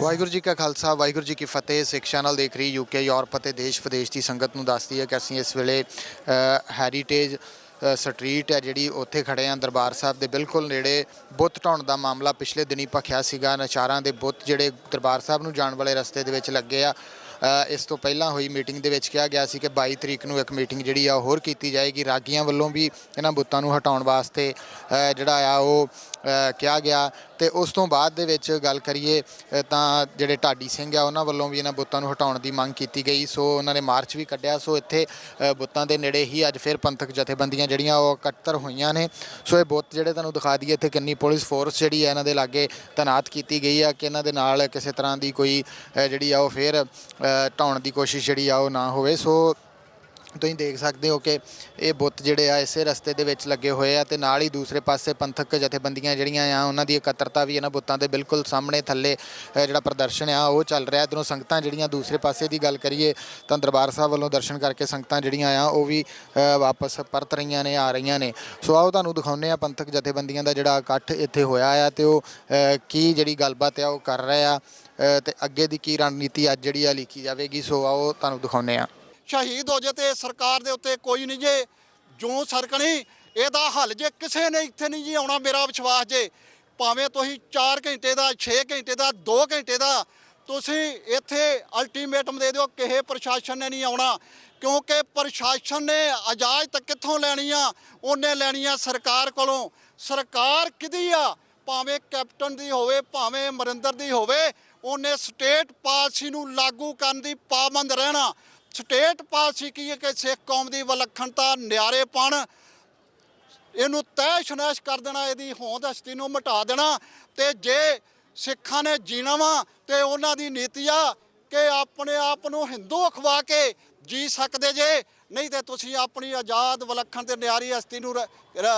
ਵਾਹਿਗੁਰੂ ਜੀ ਕਾ ਖਾਲਸਾ ਵਾਹਿਗੁਰੂ ਜੀ ਕੀ ਫਤਿਹ। ਸਿੱਖ ਚੈਨਲ ਦੇਖ ਰਹੀ ਯੂਕੇ ਯੂਰਪ ਅਤੇ ਦੇਸ਼ ਵਿਦੇਸ਼ ਦੀ ਸੰਗਤ ਨੂੰ ਦੱਸਦੀ ਹੈ ਕਿ ਅਸੀਂ ਇਸ ਵੇਲੇ ਹੈਰੀਟੇਜ ਸਟਰੀਟ ਹੈ ਜਿਹੜੀ ਉੱਥੇ ਖੜੇ ਹਾਂ। ਦਰਬਾਰ ਸਾਹਿਬ ਦੇ ਬਿਲਕੁਲ ਨੇੜੇ ਬੁੱਤ ਢਾਉਣ ਦਾ ਮਾਮਲਾ ਪਿਛਲੇ ਦਿਨੀ ਭਖਿਆ ਸੀਗਾ। ਨਚਾਰਾਂ ਦੇ ਬੁੱਤ ਜਿਹੜੇ ਦਰਬਾਰ ਸਾਹਿਬ ਨੂੰ ਜਾਣ ਵਾਲੇ ਰਸਤੇ ਦੇ ਵਿੱਚ ਲੱਗੇ ਆ। ਇਸ ਤੋਂ ਪਹਿਲਾਂ ਹੋਈ ਮੀਟਿੰਗ ਦੇ ਵਿੱਚ ਕਿਹਾ ਗਿਆ ਸੀ ਕਿ 22 ਤਰੀਕ ਨੂੰ ਇੱਕ ਮੀਟਿੰਗ ਜਿਹੜੀ ਆ ਹੋਰ ਕੀਤੀ ਜਾਏਗੀ। ਰਾਗੀਆਂ ਵੱਲੋਂ ਵੀ ਇਹਨਾਂ ਬੁੱਤਾਂ ਨੂੰ ਹਟਾਉਣ ਵਾਸਤੇ ਜਿਹੜਾ ਆ ਉਹ ਕਿਹਾ ਗਿਆ। ਤੇ ਉਸ ਤੋਂ ਬਾਅਦ ਦੇ ਵਿੱਚ ਗੱਲ ਕਰੀਏ ਤਾਂ ਜਿਹੜੇ ਢਾਡੀ ਸਿੰਘ ਆ ਉਹਨਾਂ ਵੱਲੋਂ ਵੀ ਇਹਨਾਂ ਬੁੱਤਾਂ ਨੂੰ ਹਟਾਉਣ ਦੀ ਮੰਗ ਕੀਤੀ ਗਈ। ਸੋ ਉਹਨਾਂ ਨੇ ਮਾਰਚ ਵੀ ਕੱਢਿਆ। ਸੋ ਇੱਥੇ ਬੁੱਤਾਂ ਦੇ ਨੇੜੇ ਹੀ ਅੱਜ ਫਿਰ ਪੰਥਕ ਜਥੇਬੰਦੀਆਂ ਜਿਹੜੀਆਂ ਉਹ ਇਕੱਤਰ ਹੋਈਆਂ ਨੇ। ਸੋ ਇਹ ਬੁੱਤ ਜਿਹੜੇ ਤੁਹਾਨੂੰ ਦਿਖਾ ਦਈਏ ਇੱਥੇ ਕਿੰਨੀ ਪੁਲਿਸ ਫੋਰਸ ਜਿਹੜੀ ਹੈ ਇਹਨਾਂ ਦੇ ਲਾਗੇ ਤੈਨਾਤ ਕੀਤੀ ਗਈ ਆ ਕਿ ਇਹਨਾਂ ਦੇ ਨਾਲ ਕਿਸੇ ਤਰ੍ਹਾਂ ਦੀ ਕੋਈ ਜਿਹੜੀ ਆ ਉਹ ਫਿਰ ਢਾਉਣ ਦੀ ਕੋਸ਼ਿਸ਼ ਜਿਹੜੀ ਆ ਉਹ ਨਾ ਹੋਵੇ। ਸੋ ਤੁਸੀਂ ਦੇਖ ਸਕਦੇ ਹੋ ਕਿ ਇਹ ਬੁੱਤ ਜਿਹੜੇ ਆ ਇਸੇ ਰਸਤੇ ਦੇ ਵਿੱਚ ਲੱਗੇ ਹੋਏ ਆ ਤੇ ਨਾਲ ਹੀ ਦੂਸਰੇ ਪਾਸੇ ਪੰਥਕ ਜਥੇਬੰਦੀਆਂ ਜਿਹੜੀਆਂ ਆ ਉਹਨਾਂ ਦੀ ਇਕੱਤਰਤਾ ਵੀ ਇਹਨਾਂ ਬੁੱਤਾਂ ਦੇ ਬਿਲਕੁਲ ਸਾਹਮਣੇ ਥੱਲੇ ਜਿਹੜਾ ਪ੍ਰਦਰਸ਼ਨ ਆ ਉਹ ਚੱਲ ਰਿਹਾ। ਇੱਧਰੋਂ ਸੰਗਤਾਂ ਜਿਹੜੀਆਂ ਦੂਸਰੇ ਪਾਸੇ ਦੀ ਗੱਲ ਕਰੀਏ ਤਾਂ ਦਰਬਾਰ ਸਾਹਿਬ ਵੱਲੋਂ ਦਰਸ਼ਨ ਕਰਕੇ ਸੰਗਤਾਂ ਜਿਹੜੀਆਂ ਆ ਉਹ ਵੀ ਵਾਪਸ ਪਰਤ ਰਹੀਆਂ ਨੇ, ਆ ਰਹੀਆਂ ਨੇ। ਸੋ ਆਓ ਤੁਹਾਨੂੰ ਦਿਖਾਉਂਦੇ ਆ ਪੰਥਕ ਜਥੇਬੰਦੀਆਂ ਦਾ ਜਿਹੜਾ ਇਕੱਠ ਇੱਥੇ ਹੋਇਆ ਆ ਤੇ ਉਹ ਕੀ ਜਿਹੜੀ ਗੱਲਬਾਤ ਆ ਉਹ ਕਰ ਰਹੇ ਆ ਤੇ ਅੱਗੇ ਦੀ ਕੀ ਰਣਨੀਤੀ ਅੱਜ ਜਿਹੜੀ ਆ ਲਿਖੀ ਜਾਵੇਗੀ। ਸੋ ਆਓ ਤੁਹਾਨੂੰ ਦਿਖਾਉਂਦੇ ਆ। ਸ਼ਹੀਦ ਹੋ ਜੇ ਤੇ ਸਰਕਾਰ ਦੇ ਉੱਤੇ ਕੋਈ ਨਹੀਂ ਜੇ ਜੋ ਸਰਕਣੀ ਇਹਦਾ ਹੱਲ ਜੇ ਕਿਸੇ ਨੇ ਇੱਥੇ ਨਹੀਂ ਜੀ ਆਉਣਾ। ਮੇਰਾ ਵਿਸ਼ਵਾਸ ਜੇ ਭਾਵੇਂ ਤੁਸੀਂ 4 ਘੰਟੇ ਦਾ 6 ਘੰਟੇ ਦਾ 2 ਘੰਟੇ ਦਾ ਤੁਸੀਂ ਇੱਥੇ ਅਲਟੀਮੇਟਮ ਦੇ ਦਿਓ, ਕਿਸੇ ਪ੍ਰਸ਼ਾਸਨ ਨੇ ਨਹੀਂ ਆਉਣਾ। ਕਿਉਂਕਿ ਪ੍ਰਸ਼ਾਸਨ ਨੇ ਇਜਾਜ਼ਤ ਕਿੱਥੋਂ ਲੈਣੀ ਆ? ਉਹਨੇ ਲੈਣੀ ਆ ਸਰਕਾਰ ਕੋਲੋਂ। ਸਰਕਾਰ ਕਿਹਦੀ ਆ? ਭਾਵੇਂ ਕੈਪਟਨ ਦੀ ਹੋਵੇ ਭਾਵੇਂ ਅਮਰਿੰਦਰ ਦੀ ਹੋਵੇ, ਉਹਨੇ ਸਟੇਟ ਪਾਲਿਸੀ ਨੂੰ ਲਾਗੂ ਕਰਨ ਦੀ ਪਾਬੰਦ ਰਹਿਣਾ। ਸਟੇਟ ਪਾਲਿਸੀ ਕੀ ਹੈ ਕਿ ਸਿੱਖ ਕੌਮ ਦੀ ਵਿਲੱਖਣਤਾ ਨਿਆਰੇਪਣ ਇਹਨੂੰ ਤਹਿਸ਼ ਨਹਿਸ਼ ਕਰ ਦੇਣਾ, ਇਹਦੀ ਹੋਂਦ ਹਸਤੀ ਨੂੰ ਮਿਟਾ ਦੇਣਾ। ਤੇ ਜੇ ਸਿੱਖਾਂ ਨੇ ਜੀਣਾ ਵਾ ਤੇ ਉਹਨਾਂ ਦੀ ਨੀਤੀ ਆ ਕਿ ਆਪਣੇ ਆਪ ਨੂੰ ਹਿੰਦੂ ਅਖਵਾ ਕੇ ਜੀ ਸਕਦੇ ਜੇ, ਨਹੀਂ ਤੇ ਤੁਸੀਂ ਆਪਣੀ ਆਜ਼ਾਦ ਵਿਲੱਖਣ ਤੇ ਨਿਆਰੀ ਹਸਤੀ ਨੂੰ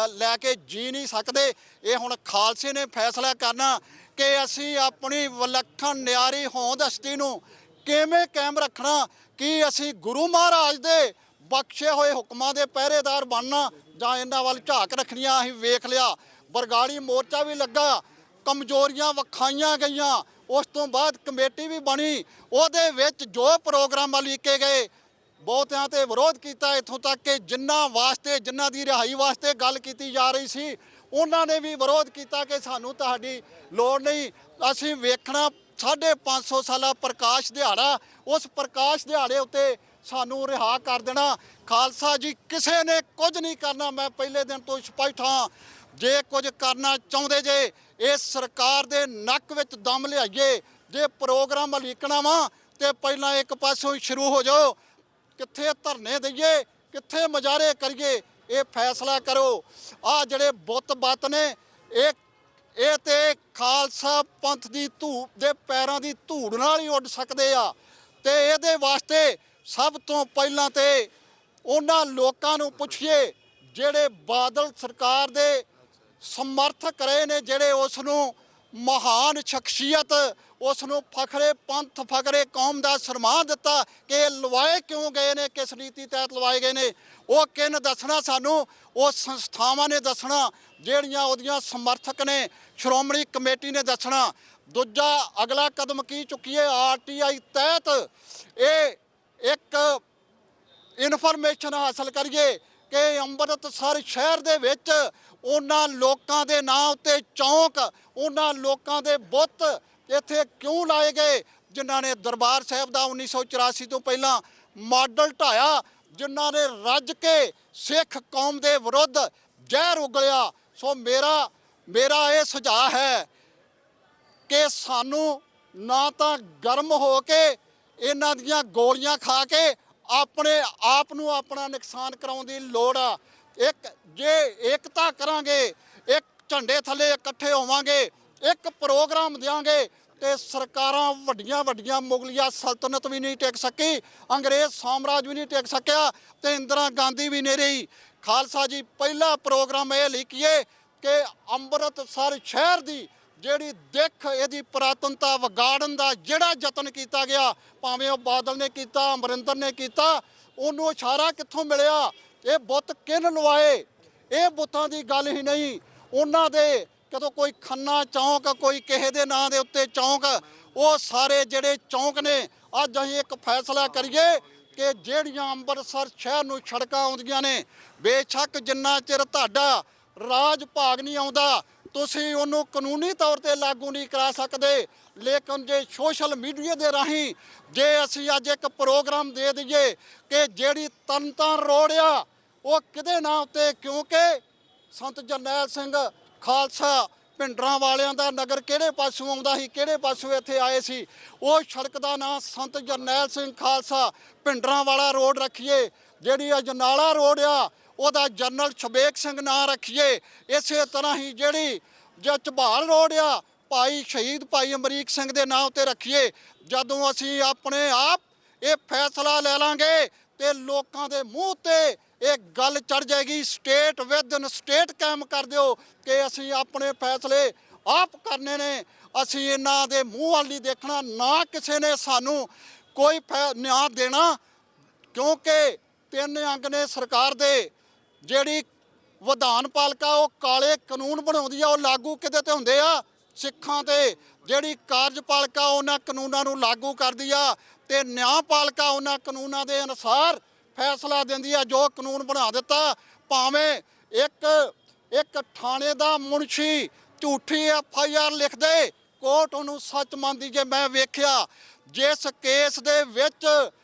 ਲੈ ਕੇ ਜੀ ਨਹੀਂ ਸਕਦੇ। ਇਹ ਹੁਣ ਖਾਲਸੇ ਨੇ ਫੈਸਲਾ ਕਰਨਾ ਕਿ ਅਸੀਂ ਆਪਣੀ ਵਿਲੱਖਣ ਨਿਆਰੀ ਹੋਂਦ ਹਸਤੀ ਨੂੰ ਕਿਵੇਂ ਕਾਇਮ ਰੱਖਣਾ। ਕੀ ਅਸੀਂ ਗੁਰੂ ਮਹਾਰਾਜ ਦੇ ਬਖਸ਼ੇ ਹੋਏ ਹੁਕਮਾਂ ਦੇ ਪਹਿਰੇਦਾਰ ਬਣਨਾ ਜਾਂ ਇਹਨਾਂ ਵੱਲ ਝਾਕ ਰੱਖਣੀਆਂ? ਅਸੀਂ ਵੇਖ ਲਿਆ ਬਰਗਾੜੀ ਮੋਰਚਾ ਵੀ ਲੱਗਾ, ਕਮਜ਼ੋਰੀਆਂ ਵਿਖਾਈਆਂ ਗਈਆਂ, ਉਸ ਤੋਂ ਬਾਅਦ ਕਮੇਟੀ ਵੀ ਬਣੀ। ਉਹਦੇ ਵਿੱਚ ਜੋ ਪ੍ਰੋਗਰਾਮ ਲਿਖੇ ਗਏ ਬਹੁਤਿਆਂ ਤੇ ਵਿਰੋਧ ਕੀਤਾ, ਇੱਥੋਂ ਤੱਕ ਕਿ ਜਿਨ੍ਹਾਂ ਦੀ ਰਿਹਾਈ ਵਾਸਤੇ ਗੱਲ ਕੀਤੀ ਜਾ ਰਹੀ ਸੀ ਉਹਨਾਂ ਨੇ ਵੀ ਵਿਰੋਧ ਕੀਤਾ ਕਿ ਸਾਨੂੰ ਤੁਹਾਡੀ ਲੋੜ ਨਹੀਂ। ਅਸੀਂ ਵੇਖਣਾ 550 ਸਾਲਾ ਪ੍ਰਕਾਸ਼ ਦਿਹਾੜਾ, ਉਸ ਪ੍ਰਕਾਸ਼ ਦਿਹਾੜੇ ਉੱਤੇ ਸਾਨੂੰ ਰਿਹਾ ਕਰ ਦੇਣਾ। ਖਾਲਸਾ ਜੀ ਕਿਸੇ ਨੇ ਕੁਝ ਨਹੀਂ ਕਰਨਾ। ਮੈਂ ਪਹਿਲੇ ਦਿਨ ਤੋਂ ਸਪਸ਼ਟ ਹਾਂ, ਜੇ ਕੁਝ ਕਰਨਾ ਚਾਹੁੰਦੇ ਜੇ ਇਸ ਸਰਕਾਰ ਦੇ ਨੱਕ ਵਿੱਚ ਦਮ ਲਿਆਈਏ। ਜੇ ਪ੍ਰੋਗਰਾਮ ਲੀਕਣਾ ਵਾ ਤੇ ਪਹਿਲਾਂ ਇੱਕ ਪਾਸੋਂ ਸ਼ੁਰੂ ਹੋ ਜਾਓ। ਕਿੱਥੇ ਧਰਨੇ ਦਈਏ, ਕਿੱਥੇ ਮੁਜ਼ਾਹਰੇ ਕਰੀਏ, ਇਹ ਫੈਸਲਾ ਕਰੋ। ਆਹ ਜਿਹੜੇ ਬੁੱਤ ਬੱਤ ਨੇ ਇਹ ਤੇ ਖਾਲਸਾ ਪੰਥ ਦੀ ਧੂੜ ਦੇ ਪੈਰਾਂ ਦੀ ਧੂੜ ਨਾਲ ਹੀ ਉੱਡ ਸਕਦੇ ਆ। ਤੇ ਇਹਦੇ ਵਾਸਤੇ ਸਭ ਤੋਂ ਪਹਿਲਾਂ ਤੇ ਉਹਨਾਂ ਲੋਕਾਂ ਨੂੰ ਪੁੱਛੀਏ ਜਿਹੜੇ ਬਾਦਲ ਸਰਕਾਰ ਦੇ ਸਮਰਥਕ ਰਹੇ ਨੇ, ਜਿਹੜੇ ਉਸ ਨੂੰ ਮਹਾਨ ਸ਼ਖਸੀਅਤ, ਉਸ ਨੂੰ ਫਖਰੇ ਪੰਥ ਫਖਰੇ ਕੌਮ ਦਾ ਸਨਮਾਨ ਦਿੱਤਾ ਕਿ ਇਹ ਲਵਾਏ ਕਿਉਂ ਗਏ ਨੇ, ਕਿਸ ਨੀਤੀ ਤਹਿਤ ਲਵਾਏ ਗਏ ਨੇ। ਉਹ ਕਿਹਨੇ ਦੱਸਣਾ ਸਾਨੂੰ? ਉਹ ਸੰਸਥਾਵਾਂ ਨੇ ਦੱਸਣਾ ਜਿਹੜੀਆਂ ਉਹਦੀਆਂ ਸਮਰਥਕ ਨੇ, ਸ਼੍ਰੋਮਣੀ ਕਮੇਟੀ ਨੇ ਦੱਸਣਾ। ਦੂਜਾ ਅਗਲਾ ਕਦਮ ਕੀ ਚੁੱਕੀਏ? RTI ਤਹਿਤ ਇਹ ਇੱਕ ਇਨਫੋਰਮੇਸ਼ਨ ਹਾਸਲ ਕਰੀਏ ਕਿ ਅੰਮ੍ਰਿਤਸਰ ਸ਼ਹਿਰ ਦੇ ਵਿੱਚ ਉਹਨਾਂ ਲੋਕਾਂ ਦੇ ਨਾਂ ਉੱਤੇ ਚੌਂਕ, ਉਹਨਾਂ ਲੋਕਾਂ ਦੇ ਬੁੱਤ ਇੱਥੇ ਕਿਉਂ ਲਾਏ ਗਏ ਜਿਨ੍ਹਾਂ ਨੇ ਦਰਬਾਰ ਸਾਹਿਬ ਦਾ 1984 ਤੋਂ ਪਹਿਲਾਂ ਮਾਡਲ ਢਾਇਆ, ਜਿਨ੍ਹਾਂ ਨੇ ਰੱਜ ਕੇ ਸਿੱਖ ਕੌਮ ਦੇ ਵਿਰੁੱਧ ਜ਼ਹਿਰ ਉਗਲਿਆ। ਸੋ ਮੇਰਾ ਇਹ ਸੁਝਾਅ ਹੈ ਕਿ ਸਾਨੂੰ ਨਾ ਤਾਂ ਗਰਮ ਹੋ ਕੇ ਇਹਨਾਂ ਦੀਆਂ ਗੋਲੀਆਂ ਖਾ ਕੇ ਆਪਣੇ ਆਪ ਨੂੰ ਆਪਣਾ ਨੁਕਸਾਨ ਕਰਾਉਣ ਦੀ ਲੋੜ ਆ। ਜੇ ਏਕਤਾ ਕਰਾਂਗੇ, ਇੱਕ ਝੰਡੇ ਥੱਲੇ ਇਕੱਠੇ ਹੋਵਾਂਗੇ, ਇੱਕ ਪ੍ਰੋਗਰਾਮ ਦਿਆਂਗੇ ਤੇ ਸਰਕਾਰਾਂ ਵੱਡੀਆਂ ਮੁਗਲਿਆ ਸਲਤਨਤ ਵੀ ਨਹੀਂ ਟਿਕ ਸਕੀ, ਅੰਗਰੇਜ਼ ਸਾਮਰਾਜ ਵੀ ਨਹੀਂ ਟਿਕ ਸਕਿਆ ਤੇ ਇੰਦਰਾ ਗਾਂਧੀ ਵੀ ਨਹੀਂ ਰਹੀ। ਖਾਲਸਾ ਜੀ ਪਹਿਲਾ ਪ੍ਰੋਗਰਾਮ ਇਹ ਲਿਖੀਏ ਕਿ ਅੰਮ੍ਰਿਤਸਰ ਸ਼ਹਿਰ ਦੀ ਜਿਹੜੀ ਦਿੱਖ, ਇਹਦੀ ਪੁਰਾਤਨਤਾ ਵਿਗਾੜਨ ਦਾ ਜਿਹੜਾ ਯਤਨ ਕੀਤਾ ਗਿਆ, ਭਾਵੇਂ ਉਹ ਬਾਦਲ ਨੇ ਕੀਤਾ, ਅਮਰਿੰਦਰ ਨੇ ਕੀਤਾ, ਉਹਨੂੰ ਇਸ਼ਾਰਾ ਕਿੱਥੋਂ ਮਿਲਿਆ? ਇਹ ਬੁੱਤ ਕਿਹਨ ਲਵਾਏ? ਇਹ ਬੁੱਤਾਂ ਦੀ ਗੱਲ ਹੀ ਨਹੀਂ। ਉਹਨਾਂ ਦੇ ਕਦੋਂ ਕੋਈ ਖੰਨਾ ਚੌਂਕ, ਕੋਈ ਕਿਸੇ ਦੇ ਨਾਂ ਦੇ ਉੱਤੇ ਚੌਂਕ, ਉਹ ਸਾਰੇ ਜਿਹੜੇ ਚੌਂਕ ਨੇ ਅੱਜ ਅਸੀਂ ਇੱਕ ਫੈਸਲਾ ਕਰੀਏ ਕਿ ਜਿਹੜੀਆਂ ਅੰਮ੍ਰਿਤਸਰ ਸ਼ਹਿਰ ਨੂੰ ਸੜਕਾਂ ਆਉਂਦੀਆਂ ਨੇ, ਬੇਸ਼ੱਕ ਜਿੰਨਾ ਚਿਰ ਤੁਹਾਡਾ ਰਾਜ ਭਾਗ ਨਹੀਂ ਆਉਂਦਾ ਤੁਸੀਂ ਉਹਨੂੰ ਕਾਨੂੰਨੀ ਤੌਰ ਤੇ ਲਾਗੂ ਨਹੀਂ ਕਰਾ ਸਕਦੇ, ਲੇਕਿਨ ਜੇ ਸੋਸ਼ਲ ਮੀਡੀਆ ਦੇ ਰਾਹੀਂ ਜੇ ਅਸੀਂ ਅੱਜ ਇੱਕ ਪ੍ਰੋਗਰਾਮ ਦੇ ਦਈਏ ਕਿ ਜਿਹੜੀ ਤਰਨਤਾਰਨ ਰੋਡ ਆ ਉਹ ਕਿਹਦੇ ਨਾਂ ਉੱਤੇ, ਕਿਉਂਕਿ ਸੰਤ ਜਰਨੈਲ ਸਿੰਘ ਖਾਲਸਾ ਭਿੰਡਰਾਂ ਵਾਲਿਆਂ ਦਾ ਨਗਰ ਕਿਹੜੇ ਪਾਸੋਂ ਆਉਂਦਾ ਸੀ, ਕਿਹੜੇ ਪਾਸੋਂ ਇੱਥੇ ਆਏ ਸੀ, ਉਹ ਸੜਕ ਦਾ ਨਾਂ ਸੰਤ ਜਰਨੈਲ ਸਿੰਘ ਖਾਲਸਾ ਭਿੰਡਰਾਂ ਵਾਲਾ ਰੋਡ ਰੱਖੀਏ। ਜਿਹੜੀ ਅਜਨਾਲਾ ਰੋਡ ਆ ਉਹਦਾ ਜਨਰਲ ਸ਼ਬੇਕ ਸਿੰਘ ਨਾਂ ਰੱਖੀਏ। ਇਸੇ ਤਰ੍ਹਾਂ ਹੀ ਜਿਹੜੀ ਝਬਾਲ ਰੋਡ ਆ ਭਾਈ ਸ਼ਹੀਦ ਭਾਈ ਅਮਰੀਕ ਸਿੰਘ ਦੇ ਨਾਂ ਉੱਤੇ ਰੱਖੀਏ। ਜਦੋਂ ਅਸੀਂ ਆਪਣੇ ਆਪ ਇਹ ਫੈਸਲਾ ਲੈ ਲਾਂਗੇ ਤੇ ਲੋਕਾਂ ਦੇ ਮੂੰਹ ਤੇ ਇਹ ਗੱਲ ਚੜ ਜਾਏਗੀ, ਸਟੇਟ ਵਿਦਨ ਸਟੇਟ ਕਾਇਮ ਕਰ ਦਿਓ ਕਿ ਅਸੀਂ ਆਪਣੇ ਫੈਸਲੇ ਆਪ ਕਰਨੇ ਨੇ, ਅਸੀਂ ਇਹਨਾਂ ਦੇ ਮੂੰਹ ਵੱਲ ਨਹੀਂ ਦੇਖਣਾ, ਨਾ ਕਿਸੇ ਨੇ ਸਾਨੂੰ ਕੋਈ ਨਿਆਂ ਦੇਣਾ, ਕਿਉਂਕਿ 3 ਅੰਗ ਨੇ ਸਰਕਾਰ ਦੇ। ਜਿਹੜੀ ਵਿਧਾਨ ਪਾਲਿਕਾ ਉਹ ਕਾਲੇ ਕਾਨੂੰਨ ਬਣਾਉਂਦੀ ਆ, ਉਹ ਲਾਗੂ ਕਿਤੇ ਤੇ ਹੁੰਦੇ ਆ ਸਿੱਖਾਂ ਤੇ। ਜਿਹੜੀ ਕਾਰਜਪਾਲਿਕਾ ਉਹਨਾਂ ਕਾਨੂੰਨਾਂ ਨੂੰ ਲਾਗੂ ਕਰਦੀ ਆ ਤੇ ਨਿਆਂਪਾਲਿਕਾ ਉਹਨਾਂ ਕਾਨੂੰਨਾਂ ਦੇ ਅਨੁਸਾਰ ਫੈਸਲਾ ਦਿੰਦੀ ਆ। ਜੋ ਕਾਨੂੰਨ ਬਣਾ ਦਿੱਤਾ, ਭਾਵੇਂ ਇੱਕ ਥਾਣੇ ਦਾ ਮੁਨਸ਼ੀ ਝੂਠੀ FIR ਲਿਖ ਦੇ, ਕੋਰਟ ਉਹਨੂੰ ਸੱਚ ਮੰਨਦੀ। ਜੇ ਮੈਂ ਵੇਖਿਆ ਜਿਸ ਕੇਸ ਦੇ ਵਿੱਚ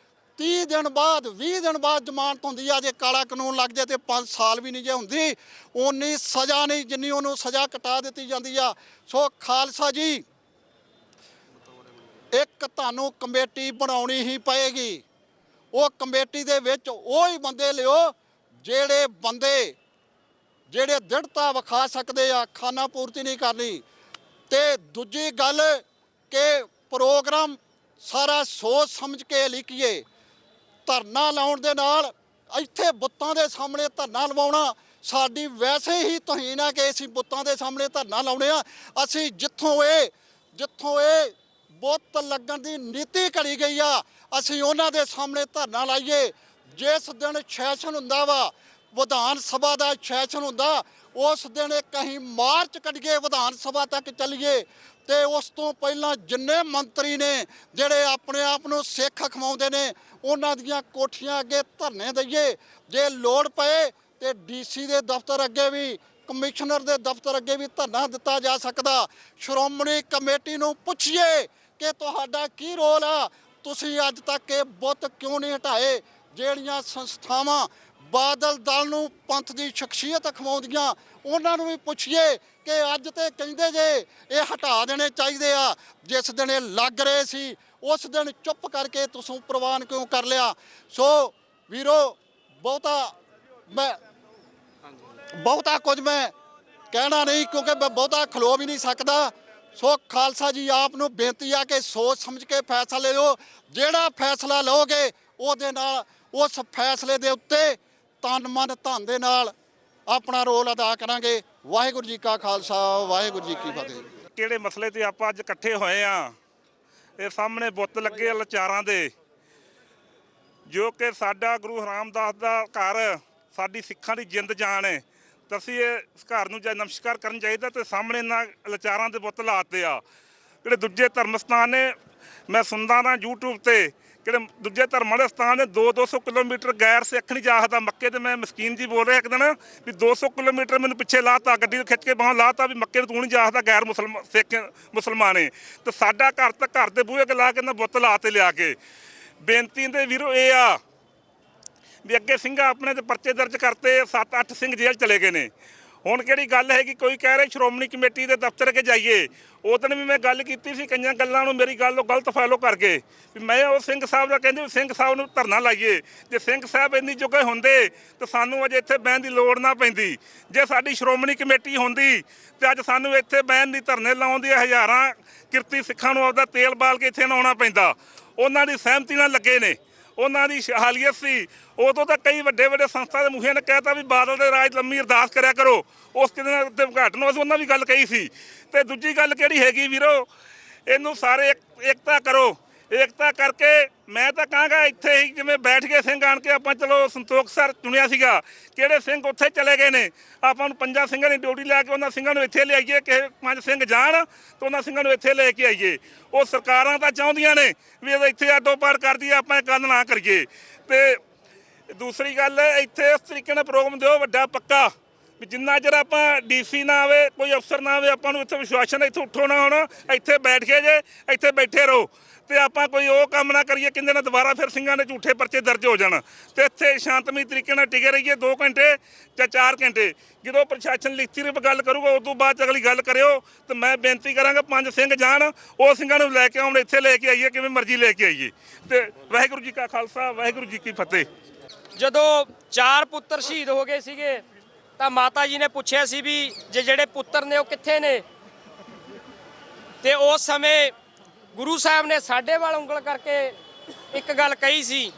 30 ਦਿਨ ਬਾਅਦ 20 ਦਿਨ ਬਾਅਦ ਜ਼ਮਾਨਤ ਹੁੰਦੀ ਆ, ਜੇ ਕਾਲਾ ਕਾਨੂੰਨ ਲੱਗ ਜਾਏ ਤੇ 5 ਸਾਲ ਵੀ ਨਹੀਂ ਜੇ ਹੁੰਦੀ, ਉਨੀ ਸਜ਼ਾ ਨਹੀਂ ਜਿੰਨੀ ਉਹਨੂੰ ਸਜ਼ਾ ਕਟਾ ਦਿੱਤੀ ਜਾਂਦੀ ਆ। ਸੋ ਖਾਲਸਾ ਜੀ, ਇੱਕ ਤੁਹਾਨੂੰ ਕਮੇਟੀ ਬਣਾਉਣੀ ਹੀ ਪਏਗੀ। ਉਹ ਕਮੇਟੀ ਦੇ ਵਿੱਚ ਉਹ ਹੀ ਬੰਦੇ ਲਿਓ ਜਿਹੜੇ ਦ੍ਰਿੜਤਾ ਵਿਖਾ ਸਕਦੇ ਆ, ਖਾਨਾ ਪੂਰਤੀ ਨਹੀਂ ਕਰਨੀ। ਤੇ ਦੂਜੀ ਗੱਲ ਕਿ ਪ੍ਰੋਗਰਾਮ ਸਾਰਾ ਸੋਚ ਸਮਝ ਕੇ ਲਿਖੀਏ। ਧਰਨਾ ਲਾਉਣ ਦੇ ਨਾਲ, ਇੱਥੇ ਬੁੱਤਾਂ ਦੇ ਸਾਹਮਣੇ ਧਰਨਾ ਲਵਾਉਣਾ ਸਾਡੀ ਵੈਸੇ ਹੀ ਤੋਹੀਨ ਆ ਕਿ ਅਸੀਂ ਬੁੱਤਾਂ ਦੇ ਸਾਹਮਣੇ ਧਰਨਾ ਲਾਉਣੇ ਆ। ਅਸੀਂ ਜਿੱਥੋਂ ਇਹ ਬੁੱਤ ਲੱਗਣ ਦੀ ਨੀਤੀ ਘੜੀ ਗਈ ਆ, ਅਸੀਂ ਉਹਨਾਂ ਦੇ ਸਾਹਮਣੇ ਧਰਨਾ ਲਾਈਏ। ਜਿਸ ਦਿਨ ਸੈਸ਼ਨ ਹੁੰਦਾ ਵਾ, ਵਿਧਾਨ ਸਭਾ ਦਾ ਸੈਸ਼ਨ ਹੁੰਦਾ, ਉਸ ਦਿਨ ਇੱਕ ਅਸੀਂ ਮਾਰਚ ਕੱਢੀਏ, ਵਿਧਾਨ ਸਭਾ ਤੱਕ ਚੱਲੀਏ। ਤੇ ਉਸ ਤੋਂ ਪਹਿਲਾਂ ਜਿੰਨੇ ਮੰਤਰੀ ਨੇ ਜਿਹੜੇ ਆਪਣੇ ਆਪ ਨੂੰ ਸਿੱਖ ਅਖਵਾਉਂਦੇ ਨੇ, ਉਹਨਾਂ ਦੀਆਂ ਕੋਠੀਆਂ ਅੱਗੇ ਧਰਨੇ ਦਈਏ। ਜੇ ਲੋੜ ਪਏ ਤੇ DC ਦੇ ਦਫ਼ਤਰ ਅੱਗੇ ਵੀ, ਕਮਿਸ਼ਨਰ ਦੇ ਦਫ਼ਤਰ ਅੱਗੇ ਵੀ ਧਰਨਾ ਦਿੱਤਾ ਜਾ ਸਕਦਾ। ਸ਼੍ਰੋਮਣੀ ਕਮੇਟੀ ਨੂੰ ਪੁੱਛੀਏ ਕਿ ਤੁਹਾਡਾ ਕੀ ਰੋਲ ਆ, ਤੁਸੀਂ ਅੱਜ ਤੱਕ ਇਹ ਬੁੱਤ ਕਿਉਂ ਨਹੀਂ ਹਟਾਏ। ਜਿਹੜੀਆਂ ਸੰਸਥਾਵਾਂ ਬਾਦਲ ਦਲ ਨੂੰ ਪੰਥ ਦੀ ਸ਼ਖਸੀਅਤ ਅਖਵਾਉਂਦੀਆਂ, ਉਹਨਾਂ ਨੂੰ ਵੀ ਪੁੱਛੀਏ ਕਿ ਅੱਜ ਤੇ ਕਹਿੰਦੇ ਜੇ ਇਹ ਹਟਾ ਦੇਣੇ ਚਾਹੀਦੇ ਆ, ਜਿਸ ਦਿਨ ਇਹ ਲੱਗ ਰਹੇ ਸੀ ਉਸ ਦਿਨ ਚੁੱਪ ਕਰਕੇ ਤੁਸੀਂ ਪ੍ਰਵਾਨ ਕਿਉਂ ਕਰ ਲਿਆ। ਸੋ ਵੀਰੋ, ਬਹੁਤਾ ਕੁਝ ਮੈਂ ਕਹਿਣਾ ਨਹੀਂ, ਕਿਉਂਕਿ ਮੈਂ ਬਹੁਤਾ ਖਲੋ ਵੀ ਨਹੀਂ ਸਕਦਾ। ਸੋ ਖਾਲਸਾ ਜੀ, ਆਪ ਨੂੰ ਬੇਨਤੀ ਆ ਕਿ ਸੋਚ ਸਮਝ ਕੇ ਫੈਸਲਾ ਲਿਓ। ਜਿਹੜਾ ਫੈਸਲਾ ਲਓਗੇ ਉਹਦੇ ਨਾਲ, ਉਸ ਫੈਸਲੇ ਦੇ ਉੱਤੇ ਤਨ ਮਨ ਧਨ ਦੇ ਨਾਲ ਆਪਣਾ ਰੋਲ ਅਦਾ ਕਰਾਂਗੇ। ਵਾਹਿਗੁਰੂ ਜੀ ਕਾ ਖਾਲਸਾ, ਵਾਹਿਗੁਰੂ ਜੀ ਕੀ ਫਤਿਹ। ਕਿਹੜੇ ਮਸਲੇ ਤੇ ਆਪਾਂ ਅੱਜ ਇਕੱਠੇ ਹੋਏ ਆ, ਇਹ ਸਾਹਮਣੇ ਬੁੱਤ ਲੱਗੇ ਲਾਚਾਰਾਂ ਦੇ, ਜੋ ਕਿ ਸਾਡਾ ਗੁਰੂ ਰਾਮਦਾਸ ਦਾ ਘਰ, ਸਾਡੀ ਸਿੱਖਾਂ ਦੀ ਜਿੰਦ ਜਾਨ ਹੈ। ਤਾਂ ਅਸੀਂ ਇਸ ਘਰ ਨੂੰ ਜੇ ਨਮਸਕਾਰ ਕਰਨ ਚਾਹੀਦਾ ਤੇ ਸਾਹਮਣੇ ਇਹਨਾਂ ਲਾਚਾਰਾਂ ਦੇ ਬੁੱਤ ਲਾਤੇ ਆ। ਜਿਹੜੇ ਦੂਜੇ ਧਰਮ ਸਥਾਨ ਨੇ, ਮੈਂ ਸੁਣਦਾ ਨਾ YouTube ਤੇ, ਜਿਹੜੇ ਦੂਜੇ ਧਰਮ ਵਾਲੇ ਸਥਾਨ ਨੇ 200 ਕਿਲੋਮੀਟਰ ਗੈਰ ਸਿੱਖ ਨਹੀਂ ਜਾ ਸਕਦਾ। ਮੱਕੇ ਤੇ ਮੈਂ ਮਸਕੀਨ ਜੀ ਬੋਲ ਰਿਹਾ ਇੱਕ ਦਿਨ ਵੀ 200 ਕਿਲੋਮੀਟਰ ਮੈਨੂੰ ਪਿੱਛੇ ਲਾਤਾ, ਗੱਡੀ ਨੂੰ ਖਿੱਚ ਕੇ ਬਾਹਰ ਲਾਤਾ ਵੀ ਮੱਕੇ ਨੂੰ ਤੂੰ ਨਹੀਂ ਜਾ ਸਕਦਾ, ਗੈਰ ਸਿੱਖ ਮੁਸਲਮਾਨ ਹੈ। ਤੇ ਸਾਡਾ ਘਰ ਤਾਂ ਘਰ ਦੇ ਬੂਹੇ ਅੱਗੇ ਲਾ ਕੇ ਇਹਨਾਂ ਬੁੱਤ ਲਾ ਤੇ ਲਿਆ ਕੇ। ਬੇਨਤੀ ਦੇ ਵੀਰੋ ਇਹ ਆ ਵੀ ਅੱਗੇ ਸਿੰਘਾਂ ਆਪਣੇ ਤੇ ਪਰਚੇ ਦਰਜ ਕਰਤੇ, 7-8 ਸਿੰਘ ਜੇਲ੍ਹ ਚਲੇ ਗਏ ਨੇ। ਹੁਣ ਕਿਹੜੀ ਗੱਲ ਹੈ ਕਿ ਕੋਈ ਕਹਿ ਰਿਹਾ ਸ਼੍ਰੋਮਣੀ ਕਮੇਟੀ ਦੇ ਦਫ਼ਤਰ ਅੱਗੇ ਜਾਈਏ। ਉਹ ਦਿਨ ਵੀ ਮੈਂ ਗੱਲ ਕੀਤੀ ਸੀ, ਕਈਆਂ ਗੱਲਾਂ ਨੂੰ ਮੇਰੀ ਗੱਲ ਗਲਤ ਫਾਲੋ ਕਰਕੇ ਵੀ ਮੈਂ ਉਹ ਸਿੰਘ ਸਾਹਿਬ ਦਾ ਕਹਿੰਦੇ ਵੀ ਸਿੰਘ ਸਾਹਿਬ ਨੂੰ ਧਰਨਾ ਲਾਈਏ। ਜੇ ਸਿੰਘ ਸਾਹਿਬ ਇੰਨੀ ਜੁਗੇ ਹੁੰਦੇ ਤਾਂ ਸਾਨੂੰ ਅਜੇ ਇੱਥੇ ਬਹਿਣ ਦੀ ਲੋੜ ਨਾ ਪੈਂਦੀ। ਜੇ ਸਾਡੀ ਸ਼੍ਰੋਮਣੀ ਕਮੇਟੀ ਹੁੰਦੀ ਤੇ ਅੱਜ ਸਾਨੂੰ ਇੱਥੇ ਬਹਿਣ ਦੀ, ਧਰਨੇ ਲਾਉਣ ਦੀ, ਹਜ਼ਾਰਾਂ ਕਿਰਤੀ ਸਿੱਖਾਂ ਨੂੰ ਆਪਦਾ ਤੇਲ ਬਾਲ ਕੇ ਇੱਥੇ ਨਾ ਆਉਣਾ ਪੈਂਦਾ। ਉਹਨਾਂ ਦੀ ਸਹਿਮਤੀ ਨਾਲ ਲੱਗੇ ਨੇ, ਉਹਨਾਂ ਦੀ ਸ਼ਹਾਲੀਅਤ ਸੀ। ਉਦੋਂ ਤਾਂ ਕਈ ਵੱਡੇ ਸੰਸਥਾ ਦੇ ਮੁਖੀਆਂ ਨੇ ਕਹਿਤਾ ਵੀ ਬਾਦਲ ਦੇ ਰਾਜ ਲੰਮੀ ਅਰਦਾਸ ਕਰਿਆ ਕਰੋ। ਉਸ ਦਿਨ ਦੇ ਉਦਘਾਟਨ ਨੂੰ ਅਸੀਂ ਉਹਨਾਂ ਵੀ ਗੱਲ ਕਹੀ ਸੀ। ਤੇ ਦੂਜੀ ਗੱਲ ਕਿਹੜੀ ਹੈਗੀ ਵੀਰੋ, ਇਹਨੂੰ ਸਾਰੇ ਏਕਤਾ ਕਰੋ। ਏਕਤਾ ਕਰਕੇ ਮੈਂ ਤਾਂ ਕਹਾਂਗਾ ਇੱਥੇ ਹੀ ਜਿਵੇਂ ਬੈਠ ਕੇ ਸਿੰਘ ਆਣ ਕੇ ਆਪਾਂ ਚਲੋ ਸੰਤੋਖ ਸਰ ਚੁਣਿਆ ਸੀਗਾ, ਕਿਹੜੇ ਸਿੰਘ ਉੱਥੇ ਚਲੇ ਗਏ ਨੇ, ਆਪਾਂ ਨੂੰ 5 ਸਿੰਘਾਂ ਦੀ ਡਿਊਟੀ ਲੈ ਕੇ ਉਹਨਾਂ ਸਿੰਘਾਂ ਨੂੰ ਇੱਥੇ ਲਿਆਈਏ, ਕਿ 5 ਸਿੰਘ ਜਾਣ ਤਾਂ ਉਹਨਾਂ ਸਿੰਘਾਂ ਨੂੰ ਇੱਥੇ ਲੈ ਕੇ ਆਈਏ। ਉਹ ਸਰਕਾਰਾਂ ਤਾਂ ਚਾਹੁੰਦੀਆਂ ਨੇ ਵੀ ਇਹ ਇੱਥੇ ਅੱਡੋ ਪਾੜ ਕਰਦੀ, ਆਪਾਂ ਇਹ ਗੱਲ ਨਾ ਕਰੀਏ। ਤੇ ਦੂਸਰੀ ਗੱਲ, ਇੱਥੇ ਇਸ ਤਰੀਕੇ ਨਾਲ ਪ੍ਰੋਗਰਾਮ ਦਿਓ ਵੱਡਾ ਪੱਕਾ, ਵੀ ਜਿੰਨਾ ਚਿਰ ਆਪਾਂ DC ਨਾ ਆਵੇ, ਕੋਈ ਅਫਸਰ ਨਾ ਆਵੇ, ਆਪਾਂ ਨੂੰ ਇੱਥੇ ਵਿਸ਼ਵਾਸ ਨਾਲ ਇੱਥੇ ਉੱਠੋ ਨਾ ਹੁਣ, ਇੱਥੇ ਬੈਠ ਕੇ ਜੇ ਇੱਥੇ ਬੈਠੇ ਰਹੋ ਤੇ ਆਪਾਂ ਕੋਈ ਉਹ ਕੰਮ ਨਾ ਕਰੀਏ ਕਿੰਦੇ ਨਾਲ ਦੁਬਾਰਾ ਫਿਰ ਸਿੰਘਾਂ ਦੇ ਝੂਠੇ ਪਰਚੇ ਦਰਜ ਹੋ ਜਾਣ। ਤੇ ਇੱਥੇ ਸ਼ਾਂਤਮਈ ਤਰੀਕੇ ਨਾਲ ਟਿਕੇ ਰਹੀਏ 2 ਘੰਟੇ ਜਾਂ 4 ਘੰਟੇ। ਜਦੋਂ ਪ੍ਰਸ਼ਾਸਨ ਲਿਖਤੀ ਰੂਪ ਗੱਲ ਕਰੂਗਾ ਉਸ ਤੋਂ ਬਾਅਦ ਅਗਲੀ ਗੱਲ ਕਰਿਓ। ਤੇ ਮੈਂ ਬੇਨਤੀ ਕਰਾਂਗਾ 5 ਸਿੰਘ ਜਾਣ, ਉਹ ਸਿੰਘਾਂ ਨੂੰ ਲੈ ਕੇ ਆਉਣ, ਇੱਥੇ ਲੈ ਕੇ ਆਈਏ, ਕਿਵੇਂ ਮਰਜ਼ੀ ਲੈ ਕੇ ਆਈਏ। ਤੇ ਵਾਹਿਗੁਰੂ ਜੀ ਕਾ ਖਾਲਸਾ, ਵਾਹਿਗੁਰੂ ਜੀ ਕੀ ਫਤਿਹ। ਜਦੋਂ 4 ਪੁੱਤਰ ਸ਼ਹੀਦ ਹੋ ਗਏ ਸੀਗੇ ਤਾਂ ਮਾਤਾ ਜੀ ਨੇ ਪੁੱਛਿਆ ਸੀ ਵੀ ਜਿਹੜੇ ਪੁੱਤਰ ਨੇ ਉਹ ਕਿੱਥੇ ਨੇ, ਤੇ ਉਸ ਸਮੇਂ ਗੁਰੂ ਸਾਹਿਬ ਨੇ ਸਾਡੇ ਵੱਲ ਉਂਗਲ ਕਰਕੇ ਇੱਕ ਗੱਲ ਕਹੀ ਸੀ,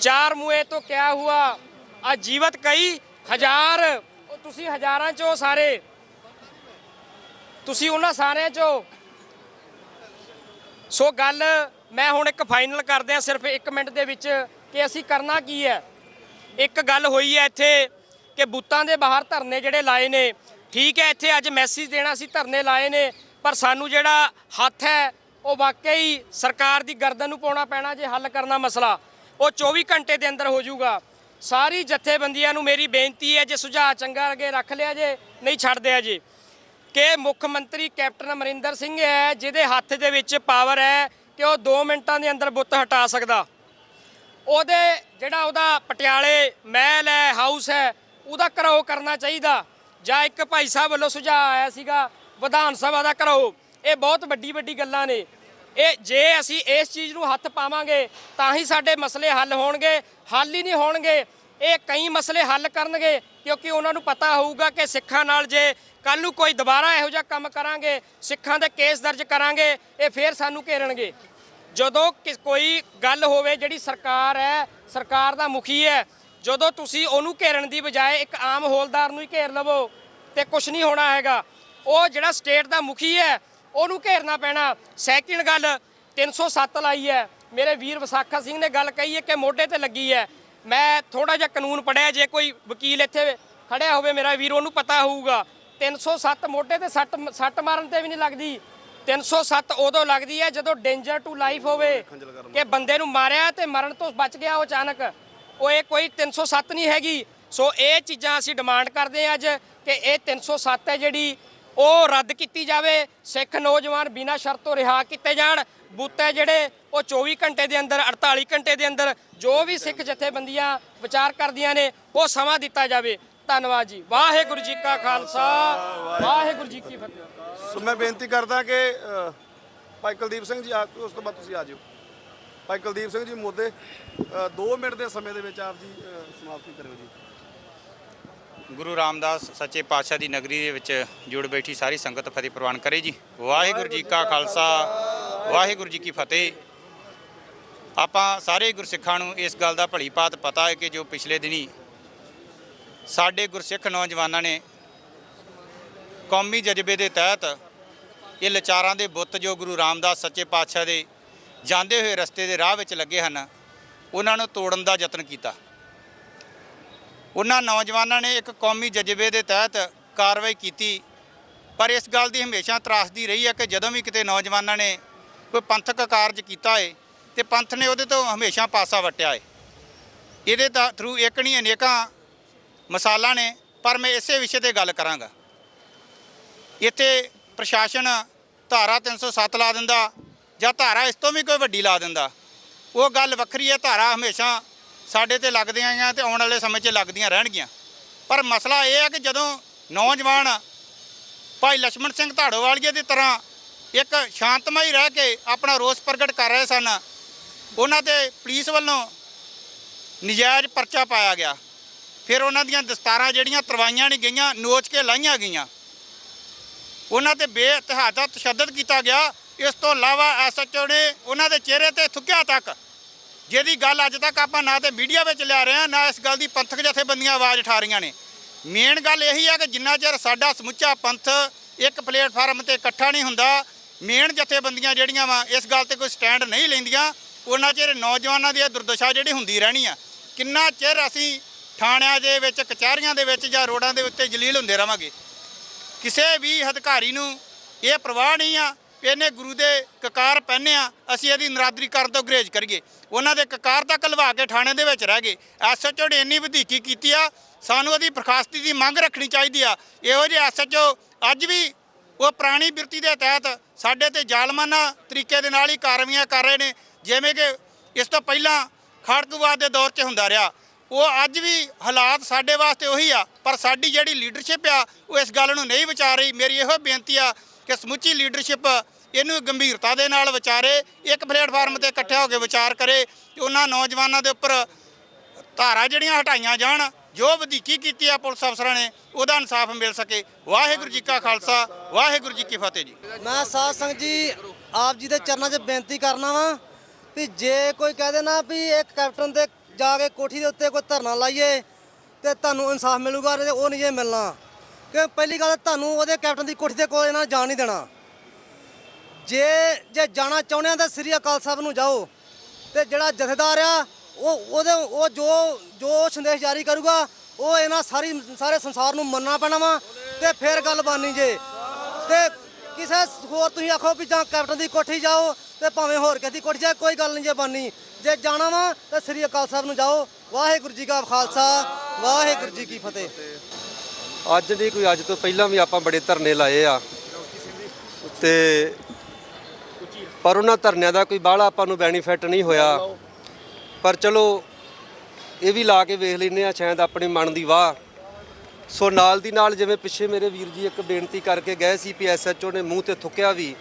4 ਮੁਏ ਤੋਂ ਕਿਆ ਹੁਆ ਆ ਜੀਵਤ ਕਈ ਹਜ਼ਾਰ। ਉਹ ਤੁਸੀਂ ਹਜ਼ਾਰਾਂ ਚੋਂ ਸਾਰੇ, ਤੁਸੀਂ ਉਹਨਾਂ ਸਾਰਿਆਂ ਚੋਂ। ਸੋ ਗੱਲ ਮੈਂ ਹੁਣ ਇੱਕ ਫਾਈਨਲ ਕਰਦੇ ਆ ਸਿਰਫ 1 ਮਿੰਟ ਦੇ ਵਿੱਚ ਕਿ ਅਸੀਂ ਕਰਨਾ ਕੀ ਹੈ। ਇੱਕ ਗੱਲ ਹੋਈ ਹੈ ਇੱਥੇ ਕਿ ਬੁੱਤਾਂ ਦੇ ਬਾਹਰ ਧਰਨੇ ਜਿਹੜੇ ਲਾਏ ਨੇ, ਠੀਕ ਹੈ, ਇੱਥੇ ਅੱਜ ਮੈਸੇਜ ਦੇਣਾ ਸੀ, ਧਰਨੇ ਲਾਏ ਨੇ, ਪਰ ਸਾਨੂੰ ਜਿਹੜਾ ਹੱਥ ਹੈ ਉਹ ਵਾਕਈ ਸਰਕਾਰ ਦੀ ਗਰਦਨ ਨੂੰ ਪਾਉਣਾ ਪੈਣਾ ਜੇ ਹੱਲ ਕਰਨਾ ਮਸਲਾ। ਉਹ 24 ਘੰਟੇ ਦੇ ਅੰਦਰ ਹੋ ਜਾਊਗਾ। ਸਾਰੀ ਜਥੇਬੰਦੀਆਂ ਨੂੰ ਮੇਰੀ ਬੇਨਤੀ ਹੈ, ਜੇ ਸੁਝਾਅ ਚੰਗਾ ਲੱਗੇ ਰੱਖ ਲਿਆ ਜੇ, ਨਹੀਂ ਛੱਡ ਦਿਆ ਜੇ, ਕਿ ਮੁੱਖ ਮੰਤਰੀ ਕੈਪਟਨ ਅਮਰਿੰਦਰ ਸਿੰਘ ਹੈ, ਜਿਹਦੇ ਹੱਥ ਦੇ ਵਿੱਚ ਪਾਵਰ ਹੈ ਕਿ ਉਹ 2 ਮਿੰਟਾਂ ਦੇ ਅੰਦਰ ਬੁੱਤ ਹਟਾ ਸਕਦਾ। ਉਹਦਾ ਪਟਿਆਲੇ ਮਹਿਲ ਹੈ, ਹਾਊਸ ਹੈ, ਉਹਦਾ ਘਰਾਓ ਕਰਨਾ ਚਾਹੀਦਾ। ਜਾਂ ਇੱਕ ਭਾਈ ਸਾਹਿਬ ਵੱਲੋਂ ਸੁਝਾਅ ਆਇਆ ਸੀਗਾ ਵਿਧਾਨ ਸਭਾ ਦਾ ਘਰਾਓ। ਇਹ ਬਹੁਤ ਵੱਡੀ ਗੱਲਾਂ ਨੇ। ਇਹ ਜੇ ਅਸੀਂ ਇਸ ਚੀਜ਼ ਨੂੰ ਹੱਥ ਪਾਵਾਂਗੇ ਤਾਂ ਹੀ ਸਾਡੇ ਮਸਲੇ ਹੱਲ ਹੋਣਗੇ। ਹੱਲ ਹੀ ਨਹੀਂ ਹੋਣਗੇ, ਇਹ ਕਈ ਮਸਲੇ ਹੱਲ ਕਰਨਗੇ, ਕਿਉਂਕਿ ਉਹਨਾਂ ਨੂੰ ਪਤਾ ਹੋਊਗਾ ਕਿ ਸਿੱਖਾਂ ਨਾਲ ਜੇ ਕੱਲ੍ਹ ਨੂੰ ਕੋਈ ਦੁਬਾਰਾ ਇਹੋ ਜਿਹਾ ਕੰਮ ਕਰਾਂਗੇ, ਸਿੱਖਾਂ ਦੇ ਕੇਸ ਦਰਜ ਕਰਾਂਗੇ, ਇਹ ਫੇਰ ਸਾਨੂੰ ਘੇਰਨਗੇ। ਜਦੋਂ ਕੋਈ ਗੱਲ ਹੋਵੇ, ਜਿਹੜੀ ਸਰਕਾਰ ਹੈ, ਸਰਕਾਰ ਦਾ ਮੁਖੀ ਹੈ, ਜਦੋਂ ਤੁਸੀਂ ਉਹਨੂੰ ਘੇਰਨ ਦੀ ਬਜਾਏ ਇੱਕ ਆਮ ਹੌਲਦਾਰ ਨੂੰ ਹੀ ਘੇਰ ਲਵੋ ਤੇ ਕੁਝ ਨਹੀਂ ਹੋਣਾ ਹੈਗਾ। ਉਹ ਜਿਹੜਾ ਸਟੇਟ ਦਾ ਮੁਖੀ ਹੈ ਉਹਨੂੰ ਘੇਰਨਾ ਪੈਣਾ। ਸੈਕਿੰਡ ਗੱਲ, 307 ਲਾਈ ਹੈ, ਮੇਰੇ ਵੀਰ ਵਿਸਾਖਾ ਸਿੰਘ ਨੇ ਗੱਲ ਕਹੀ ਹੈ ਕਿ ਮੋਢੇ ਤੇ ਲੱਗੀ ਹੈ। ਮੈਂ ਥੋੜਾ ਜਿਹਾ ਕਾਨੂੰਨ ਪੜ੍ਹਿਆ, ਜੇ ਕੋਈ ਵਕੀਲ ਇੱਥੇ ਖੜਿਆ ਹੋਵੇ ਮੇਰਾ ਵੀਰ, ਉਹਨੂੰ ਪਤਾ ਹੋਊਗਾ 307 ਮੋਢੇ ਤੇ ਸੱਟ ਮਾਰਨ ਤੇ ਵੀ ਨਹੀਂ ਲੱਗਦੀ। 307 ਉਦੋਂ ਲੱਗਦੀ ਹੈ ਜਦੋਂ ਡੇਂਜਰ ਟੂ ਲਾਈਫ ਹੋਵੇ, ਕਿ ਬੰਦੇ ਨੂੰ ਮਾਰਿਆ ਤੇ ਮਰਨ ਤੋਂ ਬਚ ਗਿਆ ਉਹ ਅਚਾਨਕ। ਉਹ ਇਹ ਕੋਈ 307 ਨਹੀਂ ਹੈਗੀ। ਸੋ ਇਹ ਚੀਜ਼ਾਂ ਅਸੀਂ ਡਿਮਾਂਡ ਕਰਦੇ ਹਾਂ ਅੱਜ ਕਿ ਇਹ 307 ਹੈ ਜਿਹੜੀ ਉਹ ਰੱਦ ਕੀਤੀ ਜਾਵੇ। ਸਿੱਖ ਨੌਜਵਾਨ ਬਿਨਾਂ ਸ਼ਰਤ ਤੋਂ ਰਿਹਾ ਕੀਤੇ ਜਾਣ। ਬੁੱਤ ਹੈ ਜਿਹੜੇ ਉਹ 24 ਘੰਟੇ ਦੇ ਅੰਦਰ, 48 ਘੰਟੇ ਦੇ ਅੰਦਰ ਜੋ ਵੀ ਸਿੱਖ ਜਥੇਬੰਦੀਆਂ ਵਿਚਾਰ ਕਰਦੀਆਂ ਨੇ ਉਹ ਸਮਾਂ ਦਿੱਤਾ ਜਾਵੇ। ਧੰਨਵਾਦ ਜੀ। ਵਾਹਿਗੁਰੂ ਜੀ ਕਾ ਖਾਲਸਾ, ਵਾਹਿਗੁਰੂ ਜੀ ਕੀ ਫਤਿਹ। ਸੋ ਮੈਂ ਬੇਨਤੀ ਕਰਦਾ ਕਿ ਭਾਈ ਕੁਲਦੀਪ ਸਿੰਘ ਜੀ ਉਸ ਤੋਂ ਬਾਅਦ ਤੁਸੀਂ ਆ ਜਿਓ। ਭਾਈ ਕੁਲਦੀਪ ਸਿੰਘ ਜੀ ਮੋਦੇ 2 ਮਿੰਟ ਦੇ ਸਮੇਂ ਦੇ ਵਿੱਚ ਆਪ ਜੀ ਸਮਾਪਤੀ ਕਰਿਓ ਜੀ। ਗੁਰੂ ਰਾਮਦਾਸ ਸੱਚੇ ਪਾਤਸ਼ਾਹ ਦੀ ਨਗਰੀ ਦੇ ਵਿੱਚ ਜੁੜ ਬੈਠੀ ਸਾਰੀ ਸੰਗਤ ਫਤਿਹ ਪ੍ਰਵਾਨ ਕਰੇ ਜੀ। ਵਾਹਿਗੁਰੂ ਜੀ ਕਾ ਖਾਲਸਾ, ਵਾਹਿਗੁਰੂ ਜੀ ਕੀ ਫਤਿਹ। ਆਪਾਂ ਸਾਰੇ ਗੁਰਸਿੱਖਾਂ ਨੂੰ ਇਸ ਗੱਲ ਦਾ ਭਲੀ ਭਾਂਤ ਪਤਾ ਹੈ ਕਿ ਜੋ ਪਿਛਲੇ ਦਿਨੀ ਸਾਡੇ ਗੁਰਸਿੱਖ ਨੌਜਵਾਨਾਂ ਨੇ ਕੌਮੀ ਜਜ਼ਬੇ ਦੇ ਤਹਿਤ ਇਹ ਲਾਚਾਰਾਂ ਦੇ ਬੁੱਤ ਜੋ ਗੁਰੂ ਰਾਮਦਾਸ ਸੱਚੇ ਪਾਤਸ਼ਾਹ ਦੇ ਜਾਂਦੇ ਹੋਏ ਰਸਤੇ ਦੇ ਰਾਹ ਵਿੱਚ ਲੱਗੇ ਹਨ, ਉਹਨਾਂ ਨੂੰ ਤੋੜਨ ਦਾ ਯਤਨ ਕੀਤਾ। ਉਹਨਾਂ ਨੌਜਵਾਨਾਂ ਨੇ ਇੱਕ ਕੌਮੀ ਜਜ਼ਬੇ ਦੇ ਤਹਿਤ ਕਾਰਵਾਈ ਕੀਤੀ, ਪਰ ਇਸ ਗੱਲ ਦੀ ਹਮੇਸ਼ਾ ਤਰਾਸਦੀ ਰਹੀ ਹੈ ਕਿ ਜਦੋਂ ਵੀ ਕਿਤੇ ਨੌਜਵਾਨਾਂ ਨੇ ਕੋਈ ਪੰਥਕ ਕਾਰਜ ਕੀਤਾ ਹੈ ਤੇ ਪੰਥ ਨੇ ਉਹਦੇ ਤੋਂ ਹਮੇਸ਼ਾ ਪਾਸਾ ਵੱਟਿਆ ਹੈ। ਇਹਦੇ ਥਰੂ ਇੱਕ ਨਹੀਂ ਅਨੇਕਾਂ ਮਿਸਾਲਾਂ ਨੇ, ਪਰ ਮੈਂ ਇਸੇ ਵਿਸ਼ੇ ਤੇ ਗੱਲ ਕਰਾਂਗਾ। ਇੱਥੇ ਪ੍ਰਸ਼ਾਸਨ ਧਾਰਾ 307 ਲਾ ਦਿੰਦਾ ਜਾਂ ਧਾਰਾ ਇਸ ਤੋਂ ਵੀ ਕੋਈ ਵੱਡੀ ਲਾ ਦਿੰਦਾ, ਉਹ ਗੱਲ ਵੱਖਰੀ ਹੈ। ਧਾਰਾ ਹਮੇਸ਼ਾ ਸਾਡੇ ਤੇ ਲੱਗਦੀਆਂ ਆਈਆਂ ਤੇ ਆਉਣ ਵਾਲੇ ਸਮੇਂ 'ਚ ਲੱਗਦੀਆਂ ਰਹਿਣਗੀਆਂ। ਪਰ ਮਸਲਾ ਇਹ ਹੈ ਕਿ ਜਦੋਂ ਨੌਜਵਾਨ ਭਾਈ ਲਛਮਣ ਸਿੰਘ ਧਾੜੋਵਾਲੀਏ ਦੀ ਤਰ੍ਹਾਂ ਇੱਕ ਸ਼ਾਂਤਮਈ ਰਹਿ ਕੇ ਆਪਣਾ ਰੋਸ ਪ੍ਰਗਟ ਕਰ ਰਹੇ ਸਨ, ਉਹਨਾਂ ਤੇ ਪੁਲਿਸ ਵੱਲੋਂ ਨਜਾਇਜ਼ ਪਰਚਾ ਪਾਇਆ ਗਿਆ। ਫਿਰ ਉਹਨਾਂ ਦੀਆਂ ਦਸਤਾਰਾਂ ਜਿਹੜੀਆਂ ਤਰਵਾਈਆਂ ਨਹੀਂ ਗਈਆਂ, ਨੋਚ ਕੇ ਲਾਹੀਆਂ ਗਈਆਂ। ਉਹਨਾਂ ਤੇ ਬੇਤਹਾਦਾ ਤਸ਼ੱਦਦ ਕੀਤਾ ਗਿਆ। ਇਸ ਤੋਂ ਇਲਾਵਾ ਐਸਐਚਓ ਨੇ ਉਹਨਾਂ ਦੇ ਚਿਹਰੇ ਤੇ ਥੁੱਕਿਆ ਤੱਕ, ਜਿਹਦੀ ਗੱਲ ਅੱਜ ਤੱਕ ਆਪਾਂ ਨਾ ਤੇ ਮੀਡੀਆ ਵਿੱਚ ਲਿਆ ਰਹੇ ਹਾਂ, ਨਾ ਇਸ ਗੱਲ ਦੀ ਪੰਥਕ ਜਥੇਬੰਦੀਆਂ ਆਵਾਜ਼ ਉਠਾ ਰਹੀਆਂ ਨੇ। ਮੇਨ ਗੱਲ ਇਹੀ ਹੈ ਕਿ ਜਿੰਨਾ ਚਿਰ ਸਾਡਾ ਸਮੁੱਚਾ ਪੰਥ ਇੱਕ ਪਲੇਟਫਾਰਮ ਤੇ ਇਕੱਠਾ ਨਹੀਂ ਹੁੰਦਾ, ਮੇਨ ਜਥੇਬੰਦੀਆਂ ਜਿਹੜੀਆਂ ਵਾ ਇਸ ਗੱਲ ਤੇ ਕੋਈ ਸਟੈਂਡ ਨਹੀਂ ਲੈਂਦੀਆਂ, ਉਹਨਾਂ ਚਿਰ ਨੌਜਵਾਨਾਂ ਦੀ ਦੁਰਦਸ਼ਾ ਜਿਹੜੀ ਹੁੰਦੀ ਰਹਿਣੀ ਆ। ਕਿੰਨਾ ਚਿਰ ਅਸੀਂ ਥਾਣਿਆਂ ਦੇ ਵਿੱਚ, ਕਚਹਿਰੀਆਂ ਦੇ ਵਿੱਚ ਜਾਂ ਰੋਡਾਂ ਦੇ ਉੱਤੇ ਜਲੀਲ ਹੁੰਦੇ ਰਵਾਂਗੇ। ਕਿਸੇ ਵੀ ਅਧਿਕਾਰੀ ਨੂੰ ਇਹ ਪ੍ਰਵਾਹ ਨਹੀਂ ਆ ਕਿ ਇਹਨੇ ਗੁਰੂ ਦੇ ਕਕਾਰ ਪਹਿਨੇ ਆ, ਅਸੀਂ ਇਹਦੀ ਨਰਾਦਰੀ ਕਰਨ ਤੋਂ ਗੁਰੇਜ਼ ਕਰੀਏ। ਉਹਨਾਂ ਦੇ ਕਕਾਰ ਤੱਕ ਲਵਾ ਕੇ ਥਾਣੇ ਦੇ ਵਿੱਚ ਰਹਿ ਗਏ। ਐਸਐਚਓ ਨੇ ਇੰਨੀ ਵਧੀਕੀ ਕੀਤੀ ਆ, ਸਾਨੂੰ ਉਹਦੀ ਬਰਖਾਸਤੀ ਦੀ ਮੰਗ ਰੱਖਣੀ ਚਾਹੀਦੀ ਆ। ਇਹੋ ਜਿਹੇ ਐਸਐਚਓ ਅੱਜ ਵੀ ਉਹ ਪੁਰਾਣੀ ਬਿਰਤੀ ਦੇ ਤਹਿਤ ਸਾਡੇ ਤੇ ਜ਼ਾਲਮਾਨਾ ਤਰੀਕੇ ਦੇ ਨਾਲ ਹੀ ਕਾਰਵਾਈਆਂ ਕਰ ਰਹੇ ਨੇ, ਜਿਵੇਂ ਕਿ ਇਸ ਤੋਂ ਪਹਿਲਾਂ ਖਾੜਕੂਵਾਦ ਦੇ ਦੌਰ 'ਚ ਹੁੰਦਾ ਰਿਹਾ। ਉਹ ਅੱਜ ਵੀ ਹਾਲਾਤ ਸਾਡੇ ਵਾਸਤੇ ਉਹੀ ਆ, ਪਰ ਸਾਡੀ ਜਿਹੜੀ ਲੀਡਰਸ਼ਿਪ ਆ ਉਹ ਇਸ ਗੱਲ ਨੂੰ ਨਹੀਂ ਵਿਚਾਰ ਰਹੀ। ਮੇਰੀ ਇਹੋ ਬੇਨਤੀ ਆ ਕਿ ਸਮੁੱਚੀ ਲੀਡਰਸ਼ਿਪ ਇਹਨੂੰ ਗੰਭੀਰਤਾ ਦੇ ਨਾਲ ਵਿਚਾਰੇ, ਇੱਕ ਪਲੇਟਫਾਰਮ ਤੇ ਇਕੱਠਿਆ ਹੋ ਕੇ ਵਿਚਾਰ ਕਰੇ ਕਿ ਉਹਨਾਂ ਨੌਜਵਾਨਾਂ ਦੇ ਉੱਪਰ ਧਾਰਾ ਜਿਹੜੀਆਂ ਹਟਾਈਆਂ ਜਾਣ, ਜੋ ਵਧੀਕੀ ਕੀਤੀ ਆ ਪੁਲਿਸ ਅਫਸਰਾਂ ਨੇ ਉਹਦਾ ਇਨਸਾਫ ਮਿਲ ਸਕੇ। ਵਾਹਿਗੁਰੂ ਜੀ ਕਾ ਖਾਲਸਾ, ਵਾਹਿਗੁਰੂ ਜੀ ਕੀ ਫਤਿਹ ਜੀ। ਮੈਂ ਸਾਧ ਸੰਗਤ ਜੀ ਆਪ ਜੀ ਦੇ ਚਰਨਾਂ 'ਚ ਬੇਨਤੀ ਕਰਨਾ ਵਾ ਵੀ ਜੇ ਕੋਈ ਕਹਿ ਦੇ ਨਾ ਵੀ ਇੱਕ ਕੈਪਟਨ ਦੇ ਜਾ ਕੇ ਕੋਠੀ ਦੇ ਉੱਤੇ ਕੋਈ ਧਰਨਾ ਲਾਈਏ ਤੇ ਤੁਹਾਨੂੰ ਇਨਸਾਫ ਮਿਲੂਗਾ, ਤੇ ਉਹ ਨਹੀਂ ਜੇ ਮਿਲਣਾ। ਕਿ ਪਹਿਲੀ ਗੱਲ ਤੁਹਾਨੂੰ ਉਹਦੇ ਕੈਪਟਨ ਦੀ ਕੋਠੀ ਦੇ ਕੋਲ ਇਹਨਾਂ ਜਾਣ ਨਹੀਂ ਦੇਣਾ। ਜੇ ਜਾਣਾ ਚਾਹੁੰਦੇ ਆ ਤਾਂ ਸ੍ਰੀ ਅਕਾਲ ਸਾਹਿਬ ਨੂੰ ਜਾਓ, ਤੇ ਜਿਹੜਾ ਜਥੇਦਾਰ ਆ ਉਹ ਜੋ ਸੰਦੇਸ਼ ਜਾਰੀ ਕਰੂਗਾ ਉਹ ਇਹਨਾਂ ਸਾਰੇ ਸੰਸਾਰ ਨੂੰ ਮੰਨਣਾ ਪੈਣਾ ਵਾ, ਤੇ ਫਿਰ ਗੱਲ ਬਣਨੀ ਜੇ। ਤੇ ਕਿਸੇ ਹੋਰ ਤੁਸੀਂ ਆਖੋ ਵੀ ਜਾਂ ਕੈਪਟਨ ਦੀ ਕੋਠੀ ਜਾਓ ਤੇ ਭਾਵੇਂ ਹੋਰ ਕਿਸੇ ਦੀ ਕੋਠੀ ਜਾਏ, ਕੋਈ ਗੱਲ ਨਹੀਂ ਜੇ ਬਣਨੀ। ਜੇ ਜਾਣਾ ਵਾ ਤਾਂ ਸ੍ਰੀ ਅਕਾਲ ਸਾਹਿਬ ਨੂੰ ਜਾਓ। ਵਾਹਿਗੁਰੂ ਜੀ ਕਾ ਖਾਲਸਾ, ਵਾਹਿਗੁਰੂ ਜੀ ਕੀ ਫਤਿਹ। ਅੱਜ ਨਹੀਂ ਕੋਈ, ਅੱਜ ਤੋਂ ਪਹਿਲਾਂ ਵੀ ਆਪਾਂ ਬੜੇ ਧਰਨੇ ਲਾਏ ਆ, ਤੇ ਪਰ ਉਹਨਾਂ ਧਰਨਿਆਂ ਦਾ ਕੋਈ ਬਾਹਲਾ ਆਪਾਂ ਨੂੰ ਬੈਨੀਫਿਟ ਨਹੀਂ ਹੋਇਆ। ਪਰ ਚਲੋ ਇਹ ਵੀ ਲਾ ਕੇ ਵੇਖ ਲੈਂਦੇ ਆ, ਸ਼ਾਇਦ ਆਪਣੇ ਮਨ ਦੀ ਵਾਹ। ਸੋ ਨਾਲ ਦੀ ਨਾਲ ਜਿਵੇਂ ਪਿੱਛੇ ਮੇਰੇ ਵੀਰ ਜੀ ਇੱਕ ਬੇਨਤੀ ਕਰਕੇ ਗਏ ਸੀ ਵੀ ਐਸਐਚਓ ਨੇ ਮੂੰਹ ਤੇ ਥੁੱਕਿਆ ਵੀ,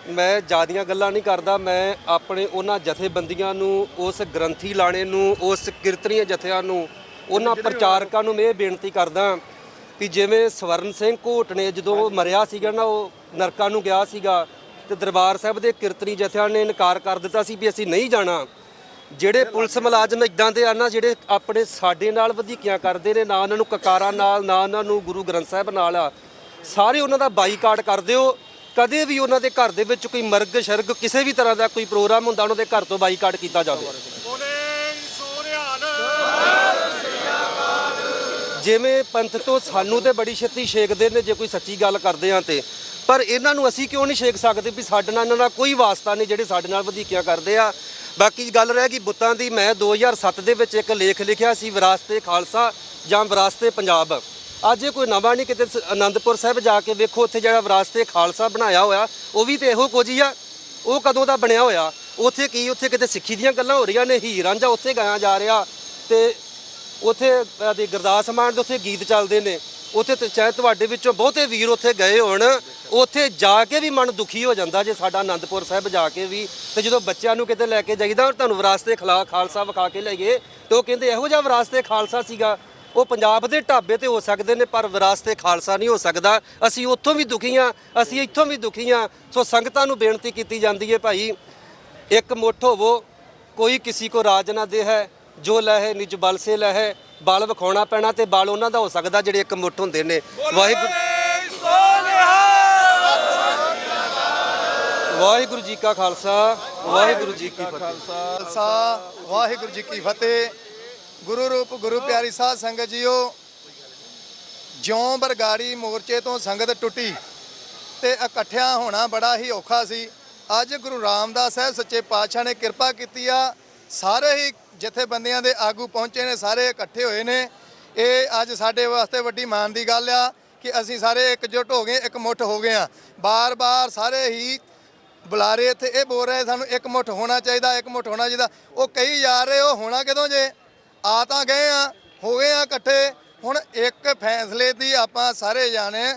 ਮੈਂ ਜ਼ਿਆਦੀਆਂ ਗੱਲਾਂ ਨਹੀਂ ਕਰਦਾ। ਮੈਂ ਆਪਣੇ ਉਹਨਾਂ ਜਥੇਬੰਦੀਆਂ ਨੂੰ, ਉਸ ਗ੍ਰੰਥੀ ਲਾਣੇ ਨੂੰ, ਉਸ ਕੀਰਤਨੀਏ ਜਥਿਆਂ ਨੂੰ, ਉਹਨਾਂ ਪ੍ਰਚਾਰਕਾਂ ਨੂੰ ਮੈਂ ਇਹ ਬੇਨਤੀ ਕਰਦਾ ਵੀ ਜਿਵੇਂ ਸਵਰਨ ਸਿੰਘ ਘੋਟ ਨੇ ਜਦੋਂ ਮਰਿਆ ਸੀਗਾ ਨਾ, ਉਹ ਨਰਕਾਂ ਨੂੰ ਗਿਆ ਸੀਗਾ ਤੇ ਦਰਬਾਰ ਸਾਹਿਬ ਦੇ ਕੀਰਤਨੀ ਜਥਿਆਂ ਨੇ ਇਨਕਾਰ ਕਰ ਦਿੱਤਾ ਸੀ ਵੀ ਅਸੀਂ ਨਹੀਂ ਜਾਣਾ। ਜਿਹੜੇ ਪੁਲਿਸ ਮੁਲਾਜ਼ਮ ਇਦਾਂ ਦੇ ਆ ਨਾ, ਜਿਹੜੇ ਆਪਣੇ ਸਾਡੇ ਨਾਲ ਵਧੀਕੀਆਂ ਕਰਦੇ ਨੇ, ਨਾ ਉਹਨਾਂ ਨੂੰ ਕਕਾਰਾਂ ਨਾਲ, ਨਾ ਉਹਨਾਂ ਨੂੰ ਗੁਰੂ ਗ੍ਰੰਥ ਸਾਹਿਬ ਨਾਲ ਆ, ਸਾਰੇ ਉਹਨਾਂ ਦਾ ਬਾਈਕਾਟ ਕਰ ਦਿਓ। ਕਦੇ ਵੀ ਉਹਨਾਂ ਦੇ ਘਰ ਦੇ ਵਿੱਚ ਕੋਈ ਮਰਗ ਸ਼ਰਗ ਕਿਸੇ ਵੀ ਤਰ੍ਹਾਂ ਦਾ ਕੋਈ ਪ੍ਰੋਗਰਾਮ ਹੁੰਦਾ, ਉਹਨਾਂ ਦੇ ਘਰ ਤੋਂ ਬਾਈਕਾਟ ਕੀਤਾ ਜਾਵੇ। ਜਿਵੇਂ ਪੰਥ ਤੋਂ ਸਾਨੂੰ ਤੇ ਬੜੀ ਛੇਤੀ ਛੇਕਦੇ ਨੇ ਜੇ ਕੋਈ ਸੱਚੀ ਗੱਲ ਕਰਦੇ ਆ ਤੇ, ਪਰ ਇਹਨਾਂ ਨੂੰ ਅਸੀਂ ਕਿਉਂ ਨਹੀਂ ਛੇਕ ਸਕਦੇ ਵੀ ਸਾਡੇ ਨਾਲ ਇਹਨਾਂ ਦਾ ਕੋਈ ਵਾਸਤਾ ਨਹੀਂ ਜਿਹੜੇ ਸਾਡੇ ਨਾਲ ਵਧੀਕੀਆਂ ਕਰਦੇ ਆ। ਬਾਕੀ ਗੱਲ ਰਹਿ ਗਈ ਬੁੱਤਾਂ ਦੀ, ਮੈਂ 2007 ਦੇ ਵਿੱਚ ਇੱਕ ਲੇਖ ਲਿਖਿਆ ਸੀ ਵਿਰਾਸਤੇ ਖਾਲਸਾ ਜਾਂ ਵਿਰਾਸਤੇ ਪੰਜਾਬ। ਅੱਜ ਇਹ ਕੋਈ ਨਵਾਂ ਨਹੀਂ, ਕਿਤੇ ਆਨੰਦਪੁਰ ਸਾਹਿਬ ਜਾ ਕੇ ਵੇਖੋ, ਉੱਥੇ ਜਿਹੜਾ ਵਿਰਾਸਤੇ ਖਾਲਸਾ ਬਣਾਇਆ ਹੋਇਆ ਉਹ ਵੀ ਤੇ ਇਹੋ ਕੁਝ ਹੀ ਆ। ਉਹ ਕਦੋਂ ਦਾ ਬਣਿਆ ਹੋਇਆ? ਉੱਥੇ ਕੀ, ਉੱਥੇ ਕਿਤੇ ਸਿੱਖੀ ਦੀਆਂ ਗੱਲਾਂ ਹੋ ਰਹੀਆਂ ਨੇ, ਹੀਰ ਰਾਂਝਾ ਉੱਥੇ ਗਾਇਆ ਜਾ ਰਿਹਾ, ਤੇ ਉੱਥੇ ਦੇ ਗੁਰਦਾਸ ਮਾਨ ਦੇ ਉੱਥੇ ਗੀਤ ਚੱਲਦੇ ਨੇ। ਉੱਥੇ ਤੇ ਚਾਹੇ ਤੁਹਾਡੇ ਵਿੱਚੋਂ ਬਹੁਤੇ ਵੀਰ ਉੱਥੇ ਗਏ ਹੋਣ, ਉੱਥੇ ਜਾ ਕੇ ਵੀ ਮਨ ਦੁਖੀ ਹੋ ਜਾਂਦਾ ਜੇ ਸਾਡਾ ਆਨੰਦਪੁਰ ਸਾਹਿਬ ਜਾ ਕੇ ਵੀ। ਤੇ ਜਦੋਂ ਬੱਚਿਆਂ ਨੂੰ ਕਿਤੇ ਲੈ ਕੇ ਜਾਈਦਾ ਤੁਹਾਨੂੰ ਵਿਰਾਸਤੇ ਖਾਲਸਾ ਵਿਖਾ ਕੇ ਲੈ ਗਏ, ਤੇ ਉਹ ਕਹਿੰਦੇ ਇਹੋ ਜਿਹਾ ਵਿਰਾਸਤੇ ਖਾਲਸਾ ਸੀਗਾ। ਉਹ ਪੰਜਾਬ ਦੇ ਢਾਬੇ ਤੇ ਹੋ ਸਕਦੇ ਨੇ, ਪਰ ਵਿਰਾਸਤੇ ਖਾਲਸਾ ਨਹੀਂ ਹੋ ਸਕਦਾ। ਅਸੀਂ ਉੱਥੋਂ ਵੀ ਦੁਖੀ ਹਾਂ, ਅਸੀਂ ਇੱਥੋਂ ਵੀ ਦੁਖੀ ਹਾਂ। ਸੋ ਸੰਗਤਾਂ ਨੂੰ ਬੇਨਤੀ ਕੀਤੀ ਜਾਂਦੀ ਹੈ, ਭਾਈ ਇੱਕ ਮੁੱਠ ਹੋਵੋ, ਕੋਈ ਕਿਸੇ ਕੋ ਰਾਜ ਨਾ ਦੇ ਹੈ, ਜੋ ਲਹੇ ਨਿਜ ਬਲ ਸੇ ਲਹੇ। ਬਲ ਵਿਖਾਉਣਾ ਪੈਣਾ ਤੇ ਬਲ ਉਹਨਾਂ ਦਾ ਹੋ ਸਕਦਾ ਜਿਹੜੇ ਇੱਕ ਮੁੱਠ ਹੁੰਦੇ ਨੇ। ਵਾਹਿਗੁਰੂ ਜੀ ਕਾ ਖਾਲਸਾ, ਵਾਹਿਗੁਰੂ ਜੀ ਕੀ ਫਤਿਹ। ਵਾਹਿਗੁਰੂ ਜੀ ਕੀ ਫਤਿਹ। ਗੁਰੂ ਰੂਪ ਗੁਰੂ ਪਿਆਰੀ ਸਾਧ ਸੰਗਤ ਜੀਓ, ਜਿਉਂ ਬਰਗਾੜੀ ਮੋਰਚੇ ਤੋਂ ਸੰਗਤ ਟੁੱਟੀ ਤੇ ਇਕੱਠਿਆਂ ਹੋਣਾ ਬੜਾ ਹੀ ਔਖਾ ਸੀ। ਅੱਜ ਗੁਰੂ ਰਾਮਦਾਸ ਸਾਹਿਬ ਸੱਚੇ ਪਾਤਸ਼ਾਹ ਨੇ ਕਿਰਪਾ ਕੀਤੀ ਆ, ਸਾਰੇ ਹੀ ਜਥੇਬੰਦੀਆਂ ਦੇ ਆਗੂ ਪਹੁੰਚੇ ਨੇ, ਸਾਰੇ ਇਕੱਠੇ ਹੋਏ ਨੇ। ਇਹ ਅੱਜ ਸਾਡੇ ਵਾਸਤੇ ਵੱਡੀ ਮਾਣ ਦੀ ਗੱਲ ਆ ਕਿ ਅਸੀਂ ਸਾਰੇ ਇਕਜੁੱਟ ਹੋ ਗਏ, ਇੱਕ ਮੁੱਠ ਹੋ ਗਏ ਆ। ਬਾਰ-ਬਾਰ ਸਾਰੇ ਹੀ ਬੁਲਾਰੇ ਇੱਥੇ ਇਹ ਬੋਲ ਰਹੇ ਸਾਨੂੰ ਇੱਕ ਮੁੱਠ ਹੋਣਾ ਚਾਹੀਦਾ, ਇੱਕ ਮੁੱਠ ਹੋਣਾ ਚਾਹੀਦਾ। ਉਹ ਕਹੀ ਜਾ ਰਹੇ, ਉਹ ਹੋਣਾ ਕਿਦੋਂ ਜੇ? ਆ ਤਾਂ ਗਏ ਆ, ਹੋ ਗਏ ਆ ਇਕੱਠੇ। ਹੁਣ ਇੱਕ ਫੈਸਲੇ ਦੀ ਆਪਾਂ ਸਾਰੇ ਜਾਣੇ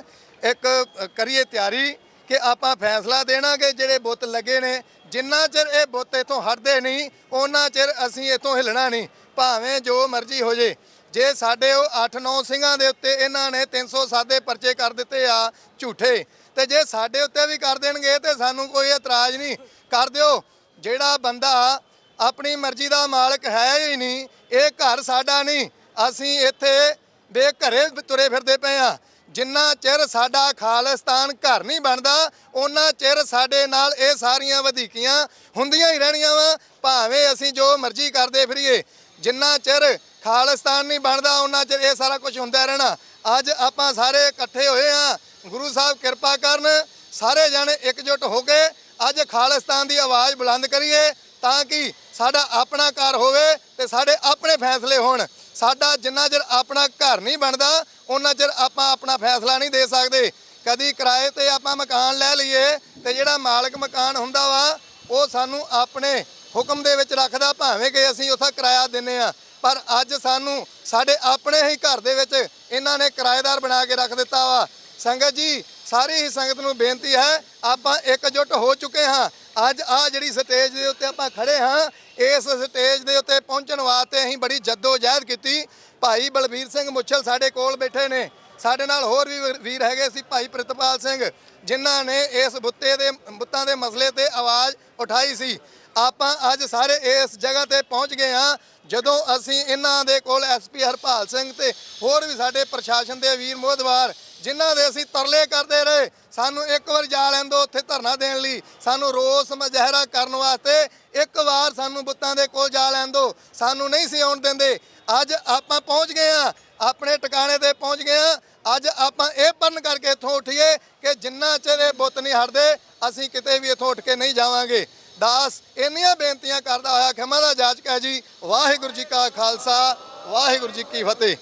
ਇੱਕ ਕਰੀਏ ਤਿਆਰੀ ਕਿ ਆਪਾਂ ਫੈਸਲਾ ਦੇਣਾ ਕਿ ਜਿਹੜੇ ਬੁੱਤ ਲੱਗੇ ਨੇ, ਜਿੰਨਾ ਚਿਰ ਇਹ ਬੁੱਤ ਇੱਥੋਂ ਹਟਦੇ ਨਹੀਂ ਉਹਨਾਂ ਚਿਰ ਅਸੀਂ ਇੱਥੋਂ ਹਿੱਲਣਾ ਨਹੀਂ, ਭਾਵੇਂ ਜੋ ਮਰਜ਼ੀ ਹੋ ਜੇ। ਜੇ ਸਾਡੇ ਉਹ 8-9 ਸਿੰਘਾਂ ਦੇ ਉੱਤੇ ਇਹਨਾਂ ਨੇ 307 ਦੇ ਪਰਚੇ ਕਰ ਦਿੱਤੇ ਆ ਝੂਠੇ, ਤੇ ਜੇ ਸਾਡੇ ਉੱਤੇ ਵੀ ਕਰ ਦੇਣਗੇ ਤੇ ਸਾਨੂੰ ਕੋਈ ਇਤਰਾਜ਼ ਨਹੀਂ, ਕਰ ਦਿਓ। ਜਿਹੜਾ ਬੰਦਾ ਆਪਣੀ ਮਰਜ਼ੀ ਦਾ ਮਾਲਕ ਹੈ ਹੀ ਨਹੀਂ, ਇਹ ਘਰ ਸਾਡਾ ਨਹੀਂ, ਅਸੀਂ ਇੱਥੇ ਬੇਘਰੇ ਤੁਰੇ ਫਿਰਦੇ ਪਏ ਆ। ਜਿੰਨਾ ਚਿਰ ਸਾਡਾ ਖਾਲਿਸਤਾਨ ਘਰ ਨਹੀਂ ਬਣਦਾ ਉਹਨਾਂ ਚਿਰ ਸਾਡੇ ਨਾਲ ਇਹ ਸਾਰੀਆਂ ਵਧੀਕੀਆਂ ਹੁੰਦੀਆਂ ਹੀ ਰਹਿਣੀਆਂ ਵਾ, ਭਾਵੇਂ ਅਸੀਂ ਜੋ ਮਰਜ਼ੀ ਕਰਦੇ ਫਿਰੀਏ। ਜਿੰਨਾ ਚਿਰ ਖਾਲਿਸਤਾਨ ਨਹੀਂ ਬਣਦਾ ਉਹਨਾਂ ਚਿਰ ਇਹ ਸਾਰਾ ਕੁਝ ਹੁੰਦਾ ਰਹਿਣਾ। ਅੱਜ ਆਪਾਂ ਸਾਰੇ ਇਕੱਠੇ ਹੋਏ ਹਾਂ, ਗੁਰੂ ਸਾਹਿਬ ਕਿਰਪਾ ਕਰਨ, ਸਾਰੇ ਜਾਣੇ ਇਕਜੁੱਟ ਹੋ ਕੇ ਅੱਜ ਖਾਲਿਸਤਾਨ ਦੀ ਆਵਾਜ਼ ਬੁਲੰਦ ਕਰੀਏ ਤਾਂ ਕਿ ਸਾਡਾ ਆਪਣਾ ਘਰ ਹੋਵੇ ਤੇ ਸਾਡੇ ਆਪਣੇ ਫੈਸਲੇ ਹੋਣ। ਸਾਡਾ ਜਿੰਨਾ ਚਿਰ ਆਪਣਾ ਘਰ ਨਹੀਂ ਬਣਦਾ ਉਹਨਾਂ ਚਿਰ ਆਪਾਂ ਆਪਣਾ ਫੈਸਲਾ ਨਹੀਂ ਦੇ ਸਕਦੇ। ਕਦੀ ਕਿਰਾਏ ਤੇ ਆਪਾਂ ਮਕਾਨ ਲੈ ਲਈਏ ਤੇ ਜਿਹੜਾ ਮਾਲਕ ਮਕਾਨ ਹੁੰਦਾ ਵਾ ਉਹ ਸਾਨੂੰ ਆਪਣੇ ਹੁਕਮ ਦੇ ਵਿੱਚ ਰੱਖਦਾ, ਭਾਵੇਂ ਕਿ ਅਸੀਂ ਉੱਥੇ ਕਿਰਾਇਆ ਦਿੰਨੇ ਆ, ਪਰ ਅੱਜ ਸਾਨੂੰ ਸਾਡੇ ਆਪਣੇ ਹੀ ਘਰ ਦੇ ਵਿੱਚ ਇਹਨਾਂ ਨੇ ਕਿਰਾਏਦਾਰ ਬਣਾ ਕੇ ਰੱਖ ਦਿੱਤਾ ਵਾ। ਸੰਗਤ ਜੀ, ਸਾਰੀ ਹੀ ਸੰਗਤ ਨੂੰ ਬੇਨਤੀ ਹੈ, ਆਪਾਂ ਇਕਜੁੱਟ ਹੋ ਚੁੱਕੇ ਹਾਂ। ਅੱਜ ਆ ਜਿਹੜੀ ਸਟੇਜ ਦੇ ਉੱਤੇ ਆਪਾਂ ਖੜੇ ਹਾਂ, ਇਸ ਸਟੇਜ ਦੇ ਉੱਤੇ ਪਹੁੰਚਣ ਵਾਸਤੇ ਅਸੀਂ ਬੜੀ ਜਹਿਦ ਕੀਤੀ। ਭਾਈ ਬਲਬੀਰ ਸਿੰਘ ਮੁੱਛਲ ਸਾਡੇ ਕੋਲ ਬੈਠੇ ਨੇ, ਸਾਡੇ ਨਾਲ ਹੋਰ ਵੀ ਵੀਰ ਹੈਗੇ ਸੀ, ਭਾਈ ਪ੍ਰਿਤਪਾਲ ਸਿੰਘ, ਜਿਨ੍ਹਾਂ ਨੇ ਇਸ ਬੁੱਤਾਂ ਦੇ ਮਸਲੇ ਤੇ ਆਵਾਜ਼ ਉਠਾਈ ਸੀ। ਆਪਾਂ ਅੱਜ ਸਾਰੇ ਇਸ ਜਗ੍ਹਾ ਤੇ ਪਹੁੰਚ ਗਏ ਹਾਂ। ਜਦੋਂ ਅਸੀਂ ਇਹਨਾਂ ਦੇ ਕੋਲ ਐਸਪੀ ਹਰਪਾਲ ਸਿੰਘ ਤੇ ਹੋਰ ਵੀ ਸਾਡੇ ਪ੍ਰਸ਼ਾਸਨ ਦੇ ਵੀਰ ਮੋਹਦਵਾਰ, ਜਿਨ੍ਹਾਂ ਦੇ ਅਸੀਂ ਤਰਲੇ ਕਰਦੇ ਰਹੇ, ਸਾਨੂੰ ਇੱਕ ਵਾਰ ਜਾ ਲੈਣ ਦਿਓ ਉੱਥੇ ਧਰਨਾ ਦੇਣ ਲਈ, ਸਾਨੂੰ ਰੋਸ ਮੁਜ਼ਾਹਰਾ ਕਰਨ ਵਾਸਤੇ ਇੱਕ ਵਾਰ ਸਾਨੂੰ ਬੁੱਤਾਂ ਦੇ ਕੋਲ ਜਾ ਲੈਣ ਦਿਓ, ਸਾਨੂੰ ਨਹੀਂ ਸੀ ਆਉਣ ਦਿੰਦੇ। ਅੱਜ ਆਪਾਂ ਪਹੁੰਚ ਗਏ ਹਾਂ, ਆਪਣੇ ਟਿਕਾਣੇ ਤੇ ਪਹੁੰਚ ਗਏ ਹਾਂ। ਅੱਜ ਆਪਾਂ ਇਹ ਪਰਨ ਕਰਕੇ ਇੱਥੋਂ ਉੱਠੀਏ ਕਿ ਜਿੰਨਾ ਚਿਰ ਇਹ ਬੁੱਤ ਨਹੀਂ ਹਟਦੇ ਅਸੀਂ ਕਿਤੇ ਵੀ ਇੱਥੋਂ ਉੱਠ ਕੇ ਨਹੀਂ ਜਾਵਾਂਗੇ। ਦਾਸ ਇੰਨੀਆਂ ਬੇਨਤੀਆਂ ਕਰਦਾ ਹੋਇਆ ਖਿਮਾ ਦਾ ਜਾਚਕ ਹੈ ਜੀ। ਵਾਹਿਗੁਰੂ ਜੀ ਕਾ ਖਾਲਸਾ, ਵਾਹਿਗੁਰੂ ਜੀ ਕੀ ਫਤਿਹ।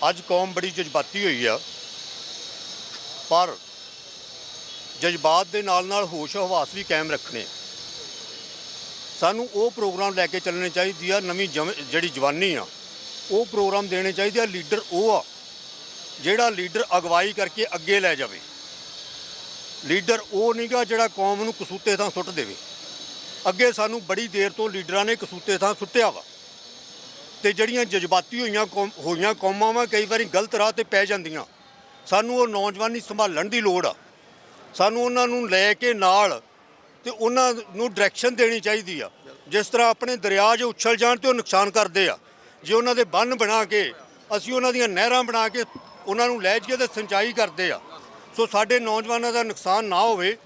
ਅੱਜ ਕੌਮ ਬੜੀ ਜਜ਼ਬਾਤੀ ਹੋਈ ਆ, ਪਰ ਜਜ਼ਬਾਤ ਦੇ ਨਾਲ ਨਾਲ ਹੋਸ਼ ਹਵਾਸ ਵੀ ਕਾਇਮ ਰੱਖਣੇ। ਸਾਨੂੰ ਉਹ ਪ੍ਰੋਗਰਾਮ ਲੈ ਕੇ ਚੱਲਣੇ ਚਾਹੀਦੀ ਆ, ਨਵੀਂ ਜਿਹੜੀ ਜਵਾਨੀ ਆ ਉਹ ਪ੍ਰੋਗਰਾਮ ਦੇਣੇ ਚਾਹੀਦੇ ਆ। ਲੀਡਰ ਉਹ ਆ ਜਿਹੜਾ ਲੀਡਰ ਅਗਵਾਈ ਕਰਕੇ ਅੱਗੇ ਲੈ ਜਾਵੇ। ਲੀਡਰ ਉਹ ਨਹੀਂਗਾ ਜਿਹੜਾ ਕੌਮ ਨੂੰ ਕਸੂਤੇ ਥਾਂ ਸੁੱਟ ਦੇਵੇ। ਅੱਗੇ ਸਾਨੂੰ ਬੜੀ ਦੇਰ ਤੋਂ ਲੀਡਰਾਂ ਨੇ ਕਸੂਤੇ ਥਾਂ ਸੁੱਟਿਆ ਵਾ, ਤੇ ਜਿਹੜੀਆਂ ਜਜ਼ਬਾਤੀ ਹੋਈਆਂ ਕੌਮਾਂ ਵਾ ਕਈ ਵਾਰੀ ਗਲਤ ਰਾਹ ਤੇ ਪੈ ਜਾਂਦੀਆਂ। ਸਾਨੂੰ ਉਹ ਨੌਜਵਾਨੀ ਸੰਭਾਲਣ ਦੀ ਲੋੜ ਆ। ਸਾਨੂੰ ਉਹਨਾਂ ਨੂੰ ਲੈ ਕੇ ਨਾਲ ਤੇ ਉਹਨਾਂ ਨੂੰ ਡਾਇਰੈਕਸ਼ਨ ਦੇਣੀ ਚਾਹੀਦੀ ਆ। ਜਿਸ ਤਰ੍ਹਾਂ ਆਪਣੇ ਦਰਿਆ ਜੋ ਉਛਲ ਜਾਣ ਤੇ ਉਹ ਨੁਕਸਾਨ ਕਰਦੇ ਆ, ਜੇ ਉਹਨਾਂ ਦੇ ਬੰਨ ਬਣਾ ਕੇ ਅਸੀਂ ਉਹਨਾਂ ਦੀਆਂ ਨਹਿਰਾਂ ਬਣਾ ਕੇ ਉਹਨਾਂ ਨੂੰ ਲੈ ਜਾਈਏ ਤੇ ਸਿੰਚਾਈ ਕਰਦੇ ਆ, ਸੋ ਸਾਡੇ ਨੌਜਵਾਨਾਂ ਦਾ ਨੁਕਸਾਨ ਨਾ ਹੋਵੇ।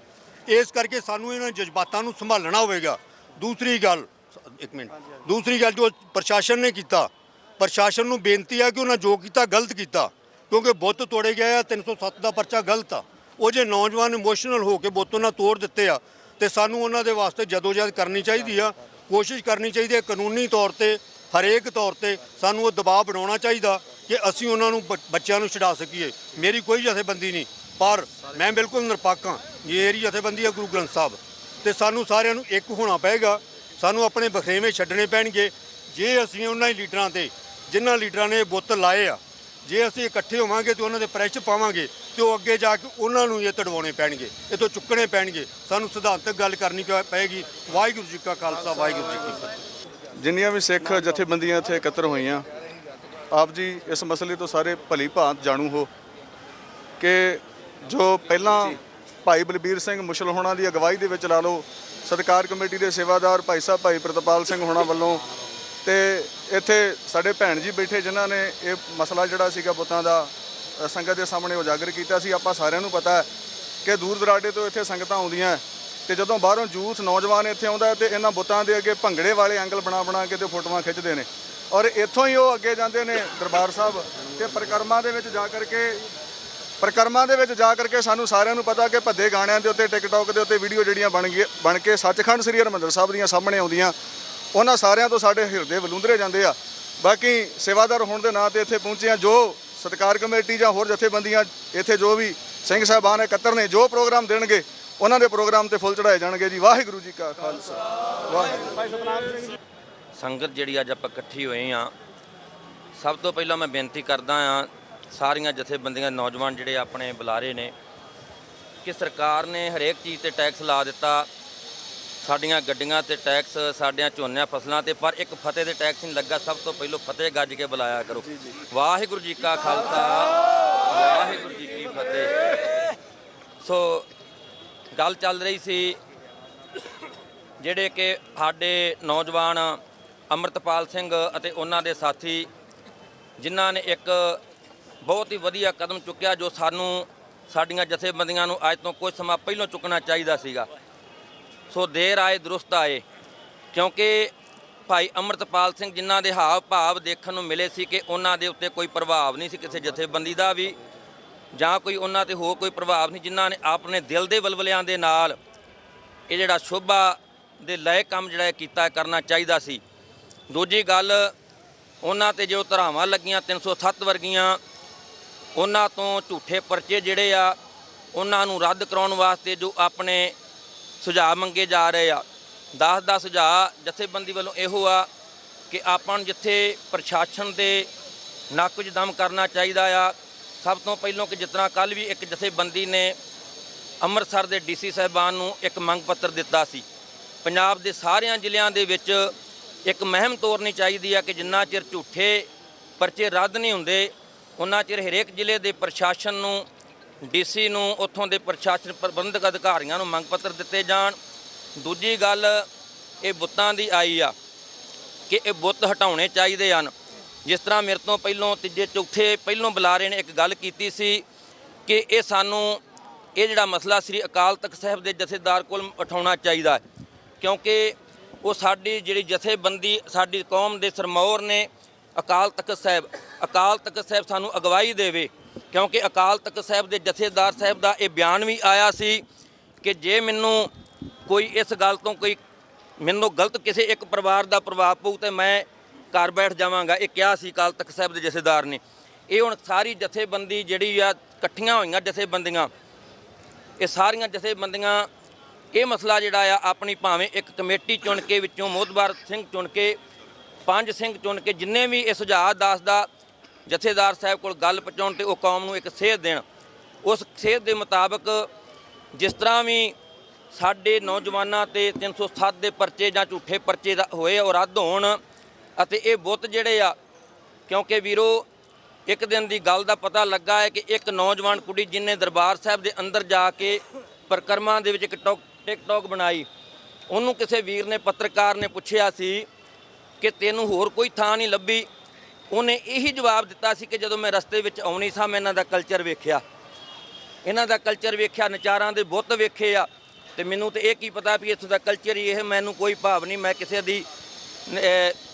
ਇਸ ਕਰਕੇ ਸਾਨੂੰ ਇਹਨਾਂ ਜਜ਼ਬਾਤਾਂ ਨੂੰ ਸੰਭਾਲਣਾ ਹੋਵੇਗਾ। ਦੂਸਰੀ ਗੱਲ ਜੋ ਪ੍ਰਸ਼ਾਸਨ ਨੇ ਕੀਤਾ, ਪ੍ਰਸ਼ਾਸਨ ਨੂੰ ਬੇਨਤੀ ਆ ਕਿ ਉਹਨਾਂ ਜੋ ਕੀਤਾ ਗਲਤ ਕੀਤਾ, ਕਿਉਂਕਿ ਬੁੱਤ ਤੋੜੇ ਗਏ ਆ। 307 ਦਾ ਪਰਚਾ ਗਲਤ ਆ। ਉਹ ਜੇ ਨੌਜਵਾਨ ਇਮੋਸ਼ਨਲ ਹੋ ਕੇ ਬੁੱਤ ਉਹਨਾਂ ਤੋੜ ਦਿੱਤੇ ਆ ਤੇ ਸਾਨੂੰ ਉਹਨਾਂ ਦੇ ਵਾਸਤੇ ਜਦੋਜਹਿਦ ਕਰਨੀ ਚਾਹੀਦੀ ਆ, ਕੋਸ਼ਿਸ਼ ਕਰਨੀ ਚਾਹੀਦੀ ਹੈ। ਕਾਨੂੰਨੀ ਤੌਰ ਤੇ ਹਰੇਕ ਤੌਰ ਤੇ ਸਾਨੂੰ ਉਹ ਦਬਾਅ ਬਣਾਉਣਾ ਚਾਹੀਦਾ ਕਿ ਅਸੀਂ ਉਹਨਾਂ ਨੂੰ ਬੱਚਿਆਂ ਨੂੰ ਛੁਡਾ ਸਕੀਏ। ਮੇਰੀ ਕੋਈ ਜਥੇਬੰਦੀ ਨਹੀਂ, ਪਰ ਮੈਂ ਬਿਲਕੁਲ ਨਿਰਪੱਖ ਹਾਂ। ਮੇਰੀ ਜਥੇਬੰਦੀ ਹੈ ਗੁਰੂ ਗ੍ਰੰਥ ਸਾਹਿਬ, ਤੇ ਸਾਨੂੰ ਸਾਰਿਆਂ ਨੂੰ ਇੱਕ ਹੋਣਾ ਪਏਗਾ। ਸਾਨੂੰ ਆਪਣੇ ਬਖਰੇਵੇਂ ਛੱਡਣੇ ਪੈਣਗੇ। ਜੇ ਅਸੀਂ ਉਹਨਾਂ ਲੀਡਰਾਂ ਤੇ, ਜਿਨ੍ਹਾਂ ਲੀਡਰਾਂ ਨੇ ਬੁੱਤ ਲਾਏ ਆ, ਜੇ ਅਸੀਂ ਇਕੱਠੇ ਹੋਵਾਂਗੇ ਤੇ ਉਹਨਾਂ ਦੇ ਪ੍ਰੈਸ਼ਰ ਪਾਵਾਂਗੇ ਤੇ ਉਹ ਅੱਗੇ ਜਾ ਕੇ ਉਹਨਾਂ ਨੂੰ ਇਹ ਤੜਵਾਉਣੇ ਪੈਣਗੇ, ਇੱਥੋਂ ਚੁੱਕਣੇ ਪੈਣਗੇ। ਸਾਨੂੰ ਸਿਧਾਂਤਕ ਗੱਲ ਕਰਨੀ ਪਏਗੀ। ਵਾਹਿਗੁਰੂ ਜੀ ਕਾ ਖਾਲਸਾ, ਵਾਹਿਗੁਰੂ ਜੀ ਕੀ ਫਤਿਹ। ਜਿੰਨੀਆਂ ਵੀ ਸਿੱਖ ਜਥੇਬੰਦੀਆਂ ਇੱਥੇ ਇਕੱਤਰ ਹੋਈਆਂ, ਆਪ ਜੀ ਇਸ ਮਸਲੇ ਤੋਂ ਸਾਰੇ ਭਲੀ ਭਾਂਤ ਜਾਣੂ ਹੋ ਕਿ ਜੋ ਪਹਿਲਾਂ ਭਾਈ ਬਲਬੀਰ ਸਿੰਘ ਮੁੱਛਲ ਹੋਣਾ ਦੀ ਅਗਵਾਈ ਦੇ ਵਿੱਚ ਲਾ ਲਓ, ਸਤਿਕਾਰ ਕਮੇਟੀ ਦੇ ਸੇਵਾਦਾਰ ਭਾਈ ਸਾਹਿਬ ਭਾਈ ਪ੍ਰਿਤਪਾਲ ਸਿੰਘ ਹੋਣਾ ਵੱਲੋਂ, ਤੇ ਇੱਥੇ ਸਾਡੇ ਭੈਣ ਜੀ ਬੈਠੇ ਜਿਨ੍ਹਾਂ ਨੇ ਇਹ ਮਸਲਾ ਜਿਹੜਾ ਸੀਗਾ ਬੁੱਤਾਂ ਦਾ ਸੰਗਤ ਦੇ ਸਾਹਮਣੇ ਉਜਾਗਰ ਕੀਤਾ ਸੀ। ਆਪਾਂ ਸਾਰਿਆਂ ਨੂੰ ਪਤਾ ਹੈ ਕਿ ਦੂਰ ਦਰਾਡੇ ਤੋਂ ਇੱਥੇ ਸੰਗਤਾਂ ਆਉਂਦੀਆਂ, ਤੇ ਜਦੋਂ ਬਾਹਰੋਂ ਯੂਥ ਨੌਜਵਾਨ ਇੱਥੇ ਆਉਂਦਾ ਤੇ ਇਹਨਾਂ ਬੁੱਤਾਂ ਦੇ ਅੱਗੇ ਭੰਗੜੇ ਵਾਲੇ ਐਂਗਲ ਬਣਾ ਕੇ ਤੇ ਫੋਟੋਆਂ ਖਿੱਚਦੇ ਨੇ, ਔਰ ਇੱਥੋਂ ਹੀ ਉਹ ਅੱਗੇ ਜਾਂਦੇ ਨੇ ਦਰਬਾਰ ਸਾਹਿਬ ਤੇ ਪਰਿਕਰਮਾ ਦੇ ਵਿੱਚ ਜਾ ਕਰਕੇ ਸਾਨੂੰ ਸਾਰਿਆਂ ਨੂੰ ਪਤਾ ਕਿ ਭੱਦੇ ਗਾਣਿਆਂ ਦੇ ਉੱਤੇ ਟਿਕਟੌਕ ਦੇ ਉੱਤੇ ਵੀਡੀਓ ਜਿਹੜੀਆਂ ਬਣ ਕੇ ਸੱਚਖੰਡ ਸ੍ਰੀ ਹਰਿਮੰਦਰ ਸਾਹਿਬ ਦੀਆਂ ਸਾਹਮਣੇ ਆਉਂਦੀਆਂ, ਉਹਨਾਂ ਸਾਰਿਆਂ ਤੋਂ ਸਾਡੇ ਹਿਰਦੇ ਵਲੂੰਦਰੇ ਜਾਂਦੇ ਆ। ਬਾਕੀ ਸੇਵਾਦਾਰ ਹੋਣ ਦੇ ਨਾਂ ਤੇ ਇੱਥੇ ਪਹੁੰਚੇ ਆ। ਜੋ ਸਤਿਕਾਰ ਕਮੇਟੀ ਜਾਂ ਹੋਰ ਜਥੇਬੰਦੀਆਂ ਇੱਥੇ ਜੋ ਵੀ ਸਿੰਘ ਸਾਹਿਬਾਨ ਇਕੱਤਰ ਨੇ, ਜੋ ਪ੍ਰੋਗਰਾਮ ਦੇਣਗੇ ਉਹਨਾਂ ਦੇ ਪ੍ਰੋਗਰਾਮ ਤੇ ਫੁੱਲ ਚੜਾਏ ਜਾਣਗੇ ਜੀ। ਵਾਹਿਗੁਰੂ ਜੀ ਕਾ ਖਾਲਸਾ, ਵਾਹਿਗੁਰੂ। ਸੰਗਤ ਜਿਹੜੀ ਅੱਜ ਆਪਾਂ ਇਕੱਠੀ ਹੋਏ ਆ, ਸਭ ਤੋਂ ਪਹਿਲਾਂ ਮੈਂ ਬੇਨਤੀ ਕਰਦਾ ਆ ਸਾਰੀਆਂ ਜਥੇਬੰਦੀਆਂ, ਨੌਜਵਾਨ ਜਿਹੜੇ ਆਪਣੇ ਬੁਲਾਰੇ ਨੇ, ਕਿ ਸਰਕਾਰ ਨੇ ਹਰੇਕ ਚੀਜ਼ ਤੇ ਟੈਕਸ ਲਾ ਦਿੱਤਾ। ਸਾਡੀਆਂ ਗੱਡੀਆਂ ਤੇ ਟੈਕਸ, ਸਾਡੀਆਂ ਝੋਨਿਆਂ ਫਸਲਾਂ ਤੇ, ਪਰ ਇੱਕ ਫਤਿਹ ਦੇ ਟੈਕਸ ਨਹੀਂ ਲੱਗਾ। ਸਭ ਤੋਂ ਪਹਿਲਾਂ ਫਤਿਹ ਗੱਜ ਕੇ ਬੁਲਾਇਆ ਕਰੋ। ਵਾਹਿਗੁਰੂ ਜੀ ਕਾ ਖਾਲਸਾ, ਵਾਹਿਗੁਰੂ ਜੀ ਕੀ ਫਤਿਹ। ਸੋ ਗੱਲ ਚੱਲ ਰਹੀ ਸੀ ਜਿਹੜੇ ਕਿ ਸਾਡੇ ਨੌਜਵਾਨ ਅੰਮ੍ਰਿਤਪਾਲ ਸਿੰਘ ਅਤੇ ਉਹਨਾਂ ਦੇ ਸਾਥੀ, ਜਿਨ੍ਹਾਂ ਨੇ ਇੱਕ ਬਹੁਤ ਹੀ ਵਧੀਆ ਕਦਮ ਚੁੱਕਿਆ, ਜੋ ਸਾਨੂੰ ਸਾਡੀਆਂ ਜਥੇਬੰਦੀਆਂ ਨੂੰ ਅੱਜ ਤੋਂ ਕੁਝ ਸਮਾਂ ਪਹਿਲਾਂ ਚੁੱਕਣਾ ਚਾਹੀਦਾ ਸੀਗਾ। ਸੋ ਦੇਰ ਆਏ ਦਰੁਸਤ ਆਏ, ਕਿਉਂਕਿ ਭਾਈ ਅੰਮ੍ਰਿਤਪਾਲ ਸਿੰਘ ਜਿਨ੍ਹਾਂ ਦੇ ਹਾਵ ਭਾਵ ਦੇਖਣ ਨੂੰ ਮਿਲੇ ਸੀ ਕਿ ਉਹਨਾਂ ਦੇ ਉੱਤੇ ਕੋਈ ਪ੍ਰਭਾਵ ਨਹੀਂ ਸੀ ਕਿਸੇ ਜਥੇਬੰਦੀ ਦਾ ਵੀ, ਜਾਂ ਕੋਈ ਉਹਨਾਂ ਤੇ ਹੋਰ ਕੋਈ ਪ੍ਰਭਾਵ ਨਹੀਂ, ਜਿਨ੍ਹਾਂ ਨੇ ਆਪਣੇ ਦਿਲ ਦੇ ਵਲਵਲਿਆਂ ਦੇ ਨਾਲ ਇਹ ਜਿਹੜਾ ਸ਼ੋਭਾ ਦੇ ਲਾਇਕ ਕੰਮ ਜਿਹੜਾ ਕੀਤਾ ਕਰਨਾ ਚਾਹੀਦਾ ਸੀ। ਦੂਜੀ ਗੱਲ, ਉਹਨਾਂ ਤੇ ਜੋ ਧਾਰਾਵਾਂ ਲੱਗੀਆਂ 307 ਵਰਗੀਆਂ, ਉਹਨਾਂ ਤੋਂ ਝੂਠੇ ਪਰਚੇ ਜਿਹੜੇ ਆ ਉਹਨਾਂ ਨੂੰ ਰੱਦ ਕਰਾਉਣ ਵਾਸਤੇ ਜੋ ਆਪਣੇ ਸੁਝਾਅ ਮੰਗੇ ਜਾ ਰਹੇ ਆ, 10 ਸੁਝਾਅ ਜਥੇਬੰਦੀ ਵੱਲੋਂ ਇਹੋ ਆ ਕਿ ਆਪਾਂ ਨੂੰ ਜਿੱਥੇ ਪ੍ਰਸ਼ਾਸਨ ਦੇ ਨੱਕ 'ਚ ਦਮ ਕਰਨਾ ਚਾਹੀਦਾ ਆ। ਸਭ ਤੋਂ ਪਹਿਲਾਂ ਕਿ ਜਿਸ ਤਰ੍ਹਾਂ ਕੱਲ੍ਹ ਵੀ ਇੱਕ ਜਥੇਬੰਦੀ ਨੇ ਅੰਮ੍ਰਿਤਸਰ ਦੇ ਡੀਸੀ ਸਾਹਿਬਾਨ ਨੂੰ ਇੱਕ ਮੰਗ ਪੱਤਰ ਦਿੱਤਾ ਸੀ, ਪੰਜਾਬ ਦੇ ਸਾਰਿਆਂ ਜ਼ਿਲ੍ਹਿਆਂ ਦੇ ਵਿੱਚ ਇੱਕ ਮੁਹਿੰਮ ਤੋਰਨੀ ਚਾਹੀਦੀ ਆ ਕਿ ਜਿੰਨਾ ਚਿਰ ਝੂਠੇ ਪਰਚੇ ਰੱਦ ਨਹੀਂ ਹੁੰਦੇ ਉਹਨਾਂ ਚਿਰ ਹਰੇਕ ਜ਼ਿਲ੍ਹੇ ਦੇ ਪ੍ਰਸ਼ਾਸਨ ਨੂੰ, ਡੀਸੀ ਨੂੰ, ਉੱਥੋਂ ਦੇ ਪ੍ਰਸ਼ਾਸਨ ਪ੍ਰਬੰਧਕ ਅਧਿਕਾਰੀਆਂ ਨੂੰ ਮੰਗ ਪੱਤਰ ਦਿੱਤੇ ਜਾਣ। ਦੂਜੀ ਗੱਲ, ਇਹ ਬੁੱਤਾਂ ਦੀ ਆਈ ਆ ਕਿ ਇਹ ਬੁੱਤ ਹਟਾਉਣੇ ਚਾਹੀਦੇ ਹਨ। ਜਿਸ ਤਰ੍ਹਾਂ ਮੇਰੇ ਤੋਂ ਪਹਿਲੋਂ ਤੀਜੇ ਚੌਥੇ ਪਹਿਲੋਂ ਬੁਲਾਰੇ ਨੇ ਇੱਕ ਗੱਲ ਕੀਤੀ ਸੀ ਕਿ ਇਹ ਸਾਨੂੰ ਇਹ ਜਿਹੜਾ ਮਸਲਾ ਸ੍ਰੀ ਅਕਾਲ ਤਖਤ ਸਾਹਿਬ ਦੇ ਜਥੇਦਾਰ ਕੋਲ ਉਠਾਉਣਾ ਚਾਹੀਦਾ ਹੈ, ਕਿਉਂਕਿ ਉਹ ਸਾਡੀ ਜਿਹੜੀ ਜਥੇਬੰਦੀ, ਸਾਡੀ ਕੌਮ ਦੇ ਸਰਮੌਰ ਨੇ ਅਕਾਲ ਤਖਤ ਸਾਹਿਬ ਸਾਨੂੰ ਅਗਵਾਈ ਦੇਵੇ, ਕਿਉਂਕਿ ਅਕਾਲ ਤਖਤ ਸਾਹਿਬ ਦੇ ਜਥੇਦਾਰ ਸਾਹਿਬ ਦਾ ਇਹ ਬਿਆਨ ਵੀ ਆਇਆ ਸੀ ਕਿ ਜੇ ਮੈਨੂੰ ਕੋਈ ਇਸ ਗੱਲ ਤੋਂ ਮੈਨੂੰ ਗਲਤ ਕਿਸੇ ਇੱਕ ਪਰਿਵਾਰ ਦਾ ਪ੍ਰਭਾਵ ਪਊ ਤੇ ਮੈਂ ਘਰ ਬੈਠ ਜਾਵਾਂਗਾ। ਇਹ ਕਿਹਾ ਸੀ ਅਕਾਲ ਤਖਤ ਸਾਹਿਬ ਦੇ ਜਥੇਦਾਰ ਨੇ। ਇਹ ਹੁਣ ਸਾਰੀ ਜਥੇਬੰਦੀ ਜਿਹੜੀ ਆ ਇਕੱਠੀਆਂ ਹੋਈਆਂ ਜਥੇਬੰਦੀਆਂ, ਇਹ ਸਾਰੀਆਂ ਜਥੇਬੰਦੀਆਂ ਇਹ ਮਸਲਾ ਜਿਹੜਾ ਆ ਆਪਣੀ ਭਾਵੇਂ ਇੱਕ ਕਮੇਟੀ ਚੁਣ ਕੇ ਵਿੱਚੋਂ ਮੋਹਤਬਾਰ ਸਿੰਘ ਚੁਣ ਕੇ 5 ਸਿੰਘ ਚੁਣ ਕੇ ਜਿੰਨੇ ਵੀ ਇਹ ਸੁਝਾਅ ਦੱਸਦਾ ਜਥੇਦਾਰ ਸਾਹਿਬ ਕੋਲ ਗੱਲ ਪਹੁੰਚਾਉਣ ਤੇ ਉਹ ਕੌਮ ਨੂੰ ਇੱਕ ਸੇਧ ਦੇਣ। ਉਸ ਸੇਧ ਦੇ ਮੁਤਾਬਕ ਜਿਸ ਤਰ੍ਹਾਂ ਵੀ ਸਾਡੇ ਨੌਜਵਾਨਾਂ ਤੇ 307 ਦੇ ਪਰਚੇ ਜਾਂ ਝੂਠੇ ਪਰਚੇ ਹੋਏ ਉਹ ਰੱਦ ਹੋਣ, ਅਤੇ ਇਹ ਬੁੱਤ ਜਿਹੜੇ ਆ, ਕਿਉਂਕਿ ਵੀਰੋ ਇੱਕ ਦਿਨ ਦੀ ਗੱਲ ਦਾ ਪਤਾ ਲੱਗਾ ਹੈ ਕਿ ਇੱਕ ਨੌਜਵਾਨ ਕੁੜੀ ਜਿਹਨੇ ਦਰਬਾਰ ਸਾਹਿਬ ਦੇ ਅੰਦਰ ਜਾ ਕੇ ਪਰਿਕਰਮਾ ਦੇ ਵਿੱਚ ਇੱਕ ਟਿਕਟੌਕ ਬਣਾਈ, ਉਹਨੂੰ ਕਿਸੇ ਵੀਰ ਨੇ, ਪੱਤਰਕਾਰ ਨੇ ਪੁੱਛਿਆ ਸੀ ਕਿ ਤੈਨੂੰ ਹੋਰ ਕੋਈ ਥਾਂ ਨਹੀਂ ਲੱਭੀ? ਉਹਨੇ ਇਹੀ ਜਵਾਬ ਦਿੱਤਾ ਸੀ ਕਿ ਜਦੋਂ ਮੈਂ ਰਸਤੇ ਵਿੱਚ ਆਉਣੀ ਸਾਂ ਮੈਂ ਇਹਨਾਂ ਦਾ ਕਲਚਰ ਵੇਖਿਆ, ਨਚਾਰਾਂ ਦੇ ਬੁੱਤ ਵੇਖੇ ਆ, ਤੇ ਮੈਨੂੰ ਤੇ ਇਹ ਕੀ ਪਤਾ ਵੀ ਇੱਥੋਂ ਦਾ ਕਲਚਰ ਹੀ ਇਹ, ਮੈਨੂੰ ਕੋਈ ਭਾਵ ਨਹੀਂ, ਮੈਂ ਕਿਸੇ ਦੀ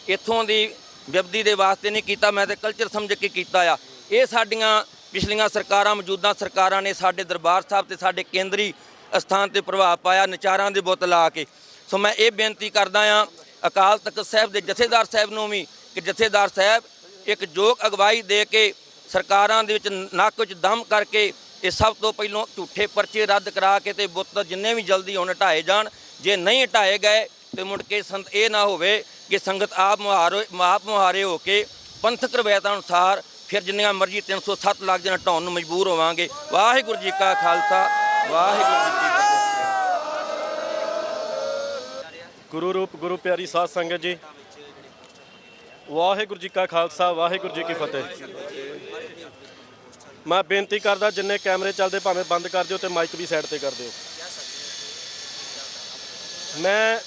ਇੱਥੋਂ ਦੀ ਵਿਅਬਦੀ ਦੇ ਵਾਸਤੇ ਨਹੀਂ ਕੀਤਾ, ਮੈਂ ਤੇ ਕਲਚਰ ਸਮਝ ਕੇ ਕੀਤਾ ਆ। ਇਹ ਸਾਡੀਆਂ ਪਿਛਲੀਆਂ ਸਰਕਾਰਾਂ, ਮੌਜੂਦਾ ਸਰਕਾਰਾਂ ਨੇ ਸਾਡੇ ਦਰਬਾਰ ਸਾਹਿਬ ਤੇ ਸਾਡੇ ਕੇਂਦਰੀ ਅਸਥਾਨ ਤੇ ਪ੍ਰਭਾਵ ਪਾਇਆ ਨਚਾਰਾਂ ਦੇ ਬੁੱਤ ਲਾ ਕੇ। ਸੋ ਮੈਂ ਇਹ ਬੇਨਤੀ ਕਰਦਾ ਆ ਅਕਾਲ ਤਖਤ ਸਾਹਿਬ ਦੇ ਜਥੇਦਾਰ ਸਾਹਿਬ ਨੂੰ ਵੀ ਕਿ ਜਥੇਦਾਰ ਸਾਹਿਬ ਇੱਕ ਯੋਗ ਅਗਵਾਈ ਦੇ ਕੇ ਸਰਕਾਰਾਂ ਦੇ ਵਿੱਚ ਨੱਕ ਵਿੱਚ ਦਮ ਕਰਕੇ ਇਹ ਸਭ ਤੋਂ ਪਹਿਲਾਂ ਝੂਠੇ ਪਰਚੇ ਰੱਦ ਕਰਾ ਕੇ ਤੇ ਬੁੱਤ ਜਿੰਨੇ ਵੀ ਜਲਦੀ ਹੁਣ ਹਟਾਏ ਜਾਣ। ਜੇ ਨਹੀਂ ਹਟਾਏ ਗਏ ਤੇ ਮੁੜ ਕੇ ਇਹ ਨਾ ਹੋਵੇ ਕਿ ਸੰਗਤ ਆਪ ਮੁਹਾਰੇ ਹੋ ਕੇ ਪੰਥਕ ਰਵਾਇਤਾਂ ਅਨੁਸਾਰ ਫਿਰ ਜਿੰਨੀਆਂ ਮਰਜ਼ੀ 307 ਲੱਗ ਜਾਣ ਹਟਾਉਣ ਨੂੰ ਮਜਬੂਰ ਹੋਵਾਂਗੇ। ਵਾਹਿਗੁਰੂ ਜੀ ਕਾ ਖਾਲਸਾ, ਵਾਹਿਗੁਰੂ ਜੀ ਕੀ ਫਤਿਹ। ਗੁਰੂ ਰੂਪ ਗੁਰੂ ਪਿਆਰੀ ਸਾਧ ਸੰਗਤ ਜੀ, ਵਾਹਿਗੁਰੂ ਜੀ ਕਾ ਖਾਲਸਾ, ਵਾਹਿਗੁਰੂ ਜੀ ਕੀ ਫਤਿਹ। ਮੈਂ ਬੇਨਤੀ ਕਰਦਾ ਜਿੰਨੇ ਕੈਮਰੇ ਚੱਲਦੇ ਭਾਵੇਂ ਬੰਦ ਕਰ ਦਿਓ ਤੇ ਮਾਈਕ ਵੀ ਸਾਈਡ ਤੇ ਕਰ ਦਿਓ। ਮੈਂ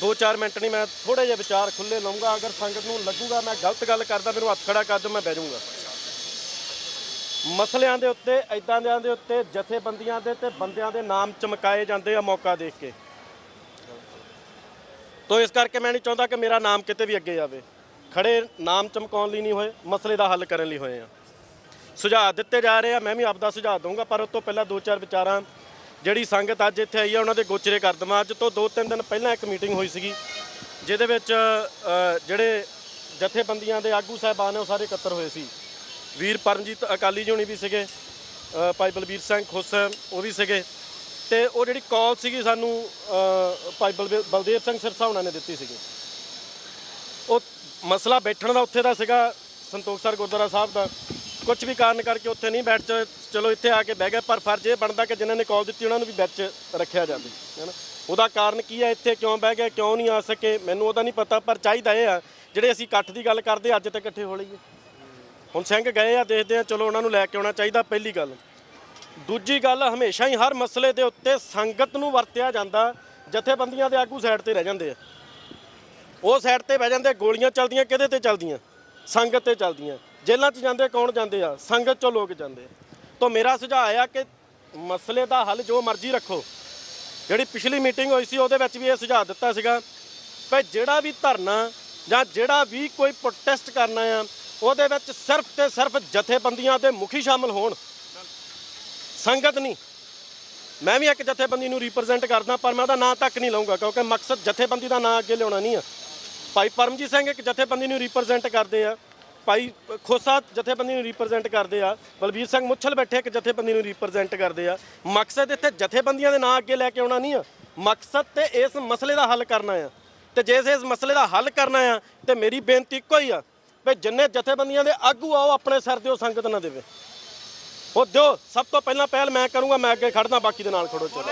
2-4 ਮਿੰਟ ਨਹੀਂ, ਮੈਂ ਥੋੜੇ ਜਿਹੇ ਵਿਚਾਰ ਖੁੱਲੇ ਲਵਾਂਗਾ। ਅਗਰ ਸੰਗਤ ਨੂੰ ਲੱਗੂਗਾ ਮੈਂ ਗਲਤ ਗੱਲ ਕਰਦਾ ਮੈਨੂੰ ਹੱਥ ਖੜਾ ਕਰ ਦਿਓ, ਮੈਂ ਬਹਿ ਜਾਊਂਗਾ। ਮਸਲਿਆਂ ਦੇ ਉੱਤੇ, ਇੱਦਾਂ ਦੇ ਉੱਤੇ ਜਥੇਬੰਦੀਆਂ ਦੇ ਤੇ ਬੰਦਿਆਂ ਦੇ ਨਾਮ ਚਮਕਾਏ ਜਾਂਦੇ ਆ ਮੌਕਾ ਦੇਖ ਕੇ। ਤੋ ਇਸ ਕਰਕੇ ਮੈਂ ਨਹੀਂ ਚਾਹੁੰਦਾ ਕਿ ਮੇਰਾ ਨਾਮ ਕਿਤੇ ਵੀ ਅੱਗੇ ਜਾਵੇ। ਖੜੇ ਨਾਮ ਚਮਕਾਉਣ ਲਈ ਨਹੀਂ ਹੋਏ, ਮਸਲੇ ਦਾ ਹੱਲ ਕਰਨ ਲਈ ਹੋਏ ਆ। ਸੁਝਾਅ ਦਿੱਤੇ ਜਾ ਰਹੇ ਆ, ਮੈਂ ਵੀ ਆਪਦਾ ਸੁਝਾਅ ਦਊਂਗਾ, ਪਰ ਉਸ ਤੋਂ ਪਹਿਲਾਂ 2-4 ਵਿਚਾਰਾਂ ਜਿਹੜੀ ਸੰਗਤ ਅੱਜ ਇੱਥੇ ਆਈ ਆ ਉਹਨਾਂ ਦੇ ਗੋਚਰੇ ਕਰ ਦੇਵਾਂ। ਅੱਜ ਤੋਂ 2-3 ਦਿਨ ਪਹਿਲਾਂ ਇੱਕ ਮੀਟਿੰਗ ਹੋਈ ਸੀਗੀ ਜਿਹਦੇ ਵਿੱਚ ਜਿਹੜੇ ਜਥੇਬੰਦੀਆਂ ਦੇ ਆਗੂ ਸਾਹਿਬਾਨ ਨੇ ਉਹ ਸਾਰੇ ਇਕੱਤਰ ਹੋਏ ਸੀ। ਵੀਰ ਪਰਮਜੀਤ ਅਕਾਲੀ ਜੀ ਹੋਣੀ ਵੀ ਸੀਗੇ, ਭਾਈ ਬਲਬੀਰ ਸਿੰਘ ਖੁੱਸਰ ਉਹ ਵੀ ਸੀਗੇ, ਤੇ ਉਹ ਜਿਹੜੀ ਕਾਲ ਸੀਗੀ ਸਾਨੂੰ ਭਾਈ ਬਲਦੇਵ ਸਿੰਘ ਸਿਰਸਾ ਉਹਨਾਂ ਨੇ ਦਿੱਤੀ ਸੀਗੀ। ਉਹ ਮਸਲਾ ਬੈਠਣ ਦਾ ਉੱਥੇ ਦਾ ਸੀਗਾ ਸੰਤੋਖਸਰ ਗੁਰਦੁਆਰਾ ਸਾਹਿਬ ਦਾ, ਕੁਝ ਵੀ ਕਾਰਨ ਕਰਕੇ ਉੱਥੇ ਨਹੀਂ ਬੈਠ ਚਲੋ ਇੱਥੇ ਆ ਕੇ ਬਹਿ ਗਏ, ਪਰ ਫਰਜ਼ ਇਹ ਬਣਦਾ ਕਿ ਜਿਨ੍ਹਾਂ ਨੇ ਕਾਲ ਦਿੱਤੀ ਉਹਨਾਂ ਨੂੰ ਵੀ ਵਿੱਚ ਰੱਖਿਆ ਜਾਵੇ, ਹੈ ਨਾ। ਉਹਦਾ ਕਾਰਨ ਕੀ ਹੈ, ਇੱਥੇ ਕਿਉਂ ਬਹਿ ਗਏ, ਕਿਉਂ ਨਹੀਂ ਆ ਸਕੇ, ਮੈਨੂੰ ਉਹਦਾ ਨਹੀਂ ਪਤਾ, ਪਰ ਚਾਹੀਦਾ ਇਹ ਆ ਜਿਹੜੇ ਅਸੀਂ ਇਕੱਠ ਦੀ ਗੱਲ ਕਰਦੇ ਅੱਜ ਤੇ ਇਕੱਠੇ ਹੋ ਲਈਏ। ਹੁਣ ਸਿੰਘ ਗਏ ਆ, ਦੇਖਦੇ ਆ, ਚਲੋ ਉਹਨਾਂ ਨੂੰ ਲੈ ਕੇ ਆਉਣਾ ਚਾਹੀਦਾ, ਪਹਿਲੀ ਗੱਲ। ਦੂਜੀ ਗੱਲ, ਹਮੇਸ਼ਾ ਹੀ ਹਰ ਮਸਲੇ ਦੇ ਉੱਤੇ ਸੰਗਤ ਨੂੰ ਵਰਤਿਆ ਜਾਂਦਾ, ਜਥੇਬੰਦੀਆਂ ਦੇ ਆਗੂ ਸਾਈਡ ਤੇ ਰਹਿ ਜਾਂਦੇ ਆ, ਉਹ ਸਾਈਡ ਤੇ ਬਹਿ ਜਾਂਦੇ। ਗੋਲੀਆਂ ਚੱਲਦੀਆਂ ਕਿਹਦੇ ਤੇ ਚੱਲਦੀਆਂ? ਸੰਗਤ ਤੇ ਚੱਲਦੀਆਂ। ਜੇਲ੍ਹਾਂ 'ਚ ਜਾਂਦੇ ਕੌਣ ਜਾਂਦੇ ਆ? ਸੰਗਤ 'ਚੋਂ ਲੋਕ ਜਾਂਦੇ ਆ। ਤਾਂ ਮੇਰਾ ਸੁਝਾਅ ਆ ਕਿ ਮਸਲੇ ਦਾ ਹੱਲ ਜੋ ਮਰਜ਼ੀ ਰੱਖੋ। ਜਿਹੜੀ ਪਿਛਲੀ ਮੀਟਿੰਗ ਹੋਈ ਸੀ ਉਹਦੇ ਵਿੱਚ ਵੀ ਇਹ ਸੁਝਾਅ ਦਿੱਤਾ ਸੀਗਾ ਕਿ ਜਿਹੜਾ ਵੀ ਧਰਨਾ ਜਾਂ ਜਿਹੜਾ ਵੀ ਕੋਈ ਪ੍ਰੋਟੈਸਟ ਕਰਨਾ ਆ ਉਹਦੇ ਵਿੱਚ ਸਿਰਫ ਤੇ ਸਿਰਫ ਜਥੇਬੰਦੀਆਂ ਦੇ ਮੁਖੀ ਸ਼ਾਮਲ ਹੋਣ, ਸੰਗਤ ਨਹੀਂ। ਮੈਂ ਵੀ ਇੱਕ ਜਥੇਬੰਦੀ ਨੂੰ ਰਿਪਰੈਜ਼ੈਂਟ ਕਰਦਾ, ਪਰ ਮੈਂ ਉਹਦਾ ਨਾਂ ਤੱਕ ਨਹੀਂ ਲਊਂਗਾ ਕਿਉਂਕਿ ਮਕਸਦ ਜਥੇਬੰਦੀ ਦਾ ਨਾਂ ਅੱਗੇ ਲਿਆਉਣਾ ਨਹੀਂ ਆ। ਭਾਈ ਪਰਮਜੀਤ ਸਿੰਘ ਇੱਕ ਜਥੇਬੰਦੀ ਨੂੰ ਰਿਪਰੈਜ਼ੈਂਟ ਕਰਦੇ ਆ, ਭਾਈ ਖੋਸਾ ਜਥੇਬੰਦੀ ਨੂੰ ਰਿਪਰੈਜ਼ੈਂਟ ਕਰਦੇ ਆ, ਬਲਬੀਰ ਸਿੰਘ ਮੁੱਛਲ ਬੈਠੇ ਇੱਕ ਜਥੇਬੰਦੀ ਨੂੰ ਰਿਪਰੈਜ਼ੈਂਟ ਕਰਦੇ ਆ। ਮਕਸਦ ਇੱਥੇ ਜਥੇਬੰਦੀਆਂ ਦੇ ਨਾਂ ਅੱਗੇ ਲੈ ਕੇ ਆਉਣਾ ਨਹੀਂ ਆ, ਮਕਸਦ ਤੇ ਇਸ ਮਸਲੇ ਦਾ ਹੱਲ ਕਰਨਾ ਆ। ਤੇ ਜੇ ਇਸ ਮਸਲੇ ਦਾ ਹੱਲ ਕਰਨਾ ਆ ਤੇ ਮੇਰੀ ਬੇਨਤੀ ਇੱਕੋ ਹੀ ਆ ਵੀ ਜਿੰਨੇ ਜਥੇਬੰਦੀਆਂ ਦੇ ਆਗੂ ਆਓ ਆਪਣੇ ਸਿਰ ਦਿਓ, ਸੰਗਤ ਨਾ ਦੇਵੇ, ਉਹ ਦਿਓ। ਸਭ ਤੋਂ ਪਹਿਲਾਂ ਪਹਿਲ ਮੈਂ ਕਰੂੰਗਾ, ਮੈਂ ਅੱਗੇ ਖੜਦਾ, ਬਾਕੀ ਦੇ ਨਾਲ ਖੜੋ। ਚਲੋ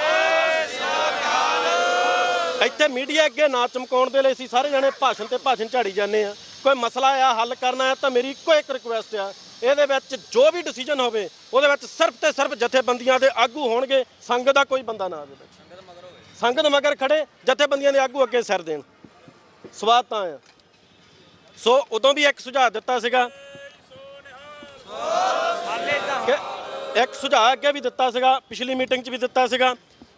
ਇੱਥੇ ਮੀਡੀਆ ਅੱਗੇ ਨਾ ਚਮਕਾਉਣ ਦੇ ਲਈ ਅਸੀਂ ਸਾਰੇ ਜਣੇ ਭਾਸ਼ਣ ਤੇ ਭਾਸ਼ਣ ਝਾੜੀ ਜਾਂਦੇ ਆ। ਕੋਈ ਮਸਲਾ ਆ ਹੱਲ ਕਰਨਾ ਹੈ ਤਾਂ ਮੇਰੀ ਇੱਕੋ ਇੱਕ ਰਿਕੁਐਸਟ ਆ, ਇਹਦੇ ਵਿੱਚ ਜੋ ਵੀ ਡਿਸੀਜਨ ਹੋਵੇ ਉਹਦੇ ਵਿੱਚ ਸਿਰਫ ਤੇ ਸਿਰਫ ਜਥੇਬੰਦੀਆਂ ਦੇ ਆਗੂ ਹੋਣਗੇ, ਸੰਗਤ ਦਾ ਕੋਈ ਬੰਦਾ ਨਾ ਆਵੇ। ਸੰਗਤ ਮਗਰ ਖੜੇ, ਜਥੇਬੰਦੀਆਂ ਦੇ ਆਗੂ ਅੱਗੇ ਸਿਰ ਦੇਣ। ਸਵਾਦ ਤਾਂ ਆ। ਸੋ ਉਦੋਂ ਵੀ ਇੱਕ ਸੁਝਾਅ ਦਿੱਤਾ ਸੀਗਾ ਕਿ ਇੱਕ ਸੁਝਾਅ ਅੱਗੇ ਵੀ ਦਿੱਤਾ ਸੀਗਾ, ਪਿਛਲੀ ਮੀਟਿੰਗ 'ਚ ਵੀ ਦਿੱਤਾ ਸੀਗਾ।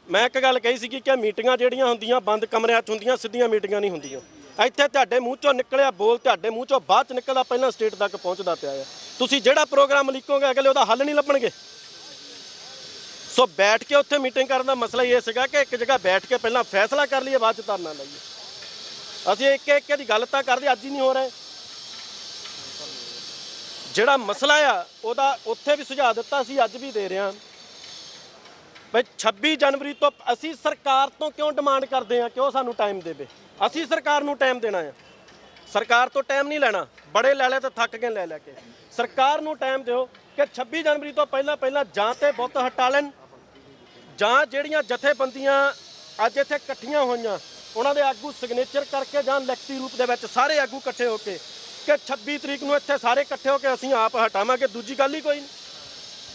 ਮੈਂ ਇੱਕ ਗੱਲ ਕਹੀ ਸੀਗੀ ਕਿ ਮੀਟਿੰਗਾਂ ਜਿਹੜੀਆਂ ਹੁੰਦੀਆਂ ਬੰਦ ਕਮਰਿਆਂ 'ਚ ਹੁੰਦੀਆਂ, ਸਿੱਧੀਆਂ ਮੀਟਿੰਗਾਂ ਨਹੀਂ ਹੁੰਦੀਆਂ। ਇੱਥੇ ਤੁਹਾਡੇ ਮੂੰਹ 'ਚੋਂ ਨਿਕਲਿਆ ਬੋਲ ਤੁਹਾਡੇ ਮੂੰਹ 'ਚੋਂ ਬਾਅਦ 'ਚ ਨਿਕਲਦਾ, ਪਹਿਲਾਂ ਸਟੇਟ ਤੱਕ ਪਹੁੰਚਦਾ ਪਿਆ ਆ। ਤੁਸੀਂ ਜਿਹੜਾ ਪ੍ਰੋਗਰਾਮ ਲਿਖੋਗੇ ਅਗਲੇ ਉਹਦਾ ਹੱਲ ਨਹੀਂ ਲੱਭਣਗੇ। ਸੋ ਬੈਠ ਕੇ ਉੱਥੇ ਮੀਟਿੰਗ ਕਰਨ ਦਾ ਮਸਲਾ ਇਹ ਸੀਗਾ ਕਿ ਇੱਕ ਜਗ੍ਹਾ ਬੈਠ ਕੇ ਪਹਿਲਾਂ ਫੈਸਲਾ ਕਰ ਲਈਏ, ਬਾਅਦ 'ਚ ਧਰਨਾ ਲਾਈਏ। ਅਸੀਂ ਇੱਕ ਦੀ ਗੱਲ ਤਾਂ ਕਰਦੇ, ਅੱਜ ਹੀ ਨਹੀਂ ਹੋ ਰਹੇ। ਜਿਹੜਾ ਮਸਲਾ ਆ ਉਹਦਾ ਉੱਥੇ ਵੀ ਸੁਝਾਅ ਦਿੱਤਾ ਸੀ, ਅੱਜ ਵੀ ਦੇ ਰਿਹਾ ਬਈ 26 ਜਨਵਰੀ ਤੋਂ ਅਸੀਂ ਸਰਕਾਰ ਤੋਂ ਕਿਉਂ ਡਿਮਾਂਡ ਕਰਦੇ ਆ ਕਿ ਉਹ ਸਾਨੂੰ ਟਾਈਮ ਦੇਵੇ। ਅਸੀਂ ਸਰਕਾਰ ਨੂੰ ਟਾਈਮ ਦੇਣਾ ਆ, ਸਰਕਾਰ ਤੋਂ ਟਾਈਮ ਨਹੀਂ ਲੈਣਾ। ਬੜੇ ਲੈ ਲੈ ਤਾਂ ਥੱਕ ਗਏ ਲੈ ਲੈ ਕੇ। ਸਰਕਾਰ ਨੂੰ ਟਾਈਮ ਦਿਓ ਕਿ 26 ਜਨਵਰੀ ਤੋਂ ਪਹਿਲਾਂ ਜਾਂ ਤੇ ਬੁੱਤ ਹਟਾ ਲੈਣ, ਜਾਂ ਜਿਹੜੀਆਂ ਜਥੇਬੰਦੀਆਂ ਅੱਜ ਇੱਥੇ ਇਕੱਠੀਆਂ ਹੋਈਆਂ ਉਹਨਾਂ ਦੇ ਆਗੂ ਸਿਗਨੇਚਰ ਕਰਕੇ ਜਾਂ ਲਿਖਤੀ ਰੂਪ ਦੇ ਵਿੱਚ ਸਾਰੇ ਆਗੂ ਇਕੱਠੇ ਹੋ ਕੇ ਕਿ 26 ਤਰੀਕ ਨੂੰ ਇੱਥੇ ਸਾਰੇ ਇਕੱਠੇ ਹੋ ਕੇ ਅਸੀਂ ਆਪ ਹਟਾਵਾਂਗੇ। ਦੂਜੀ ਗੱਲ ਹੀ ਕੋਈ ਨਹੀਂ,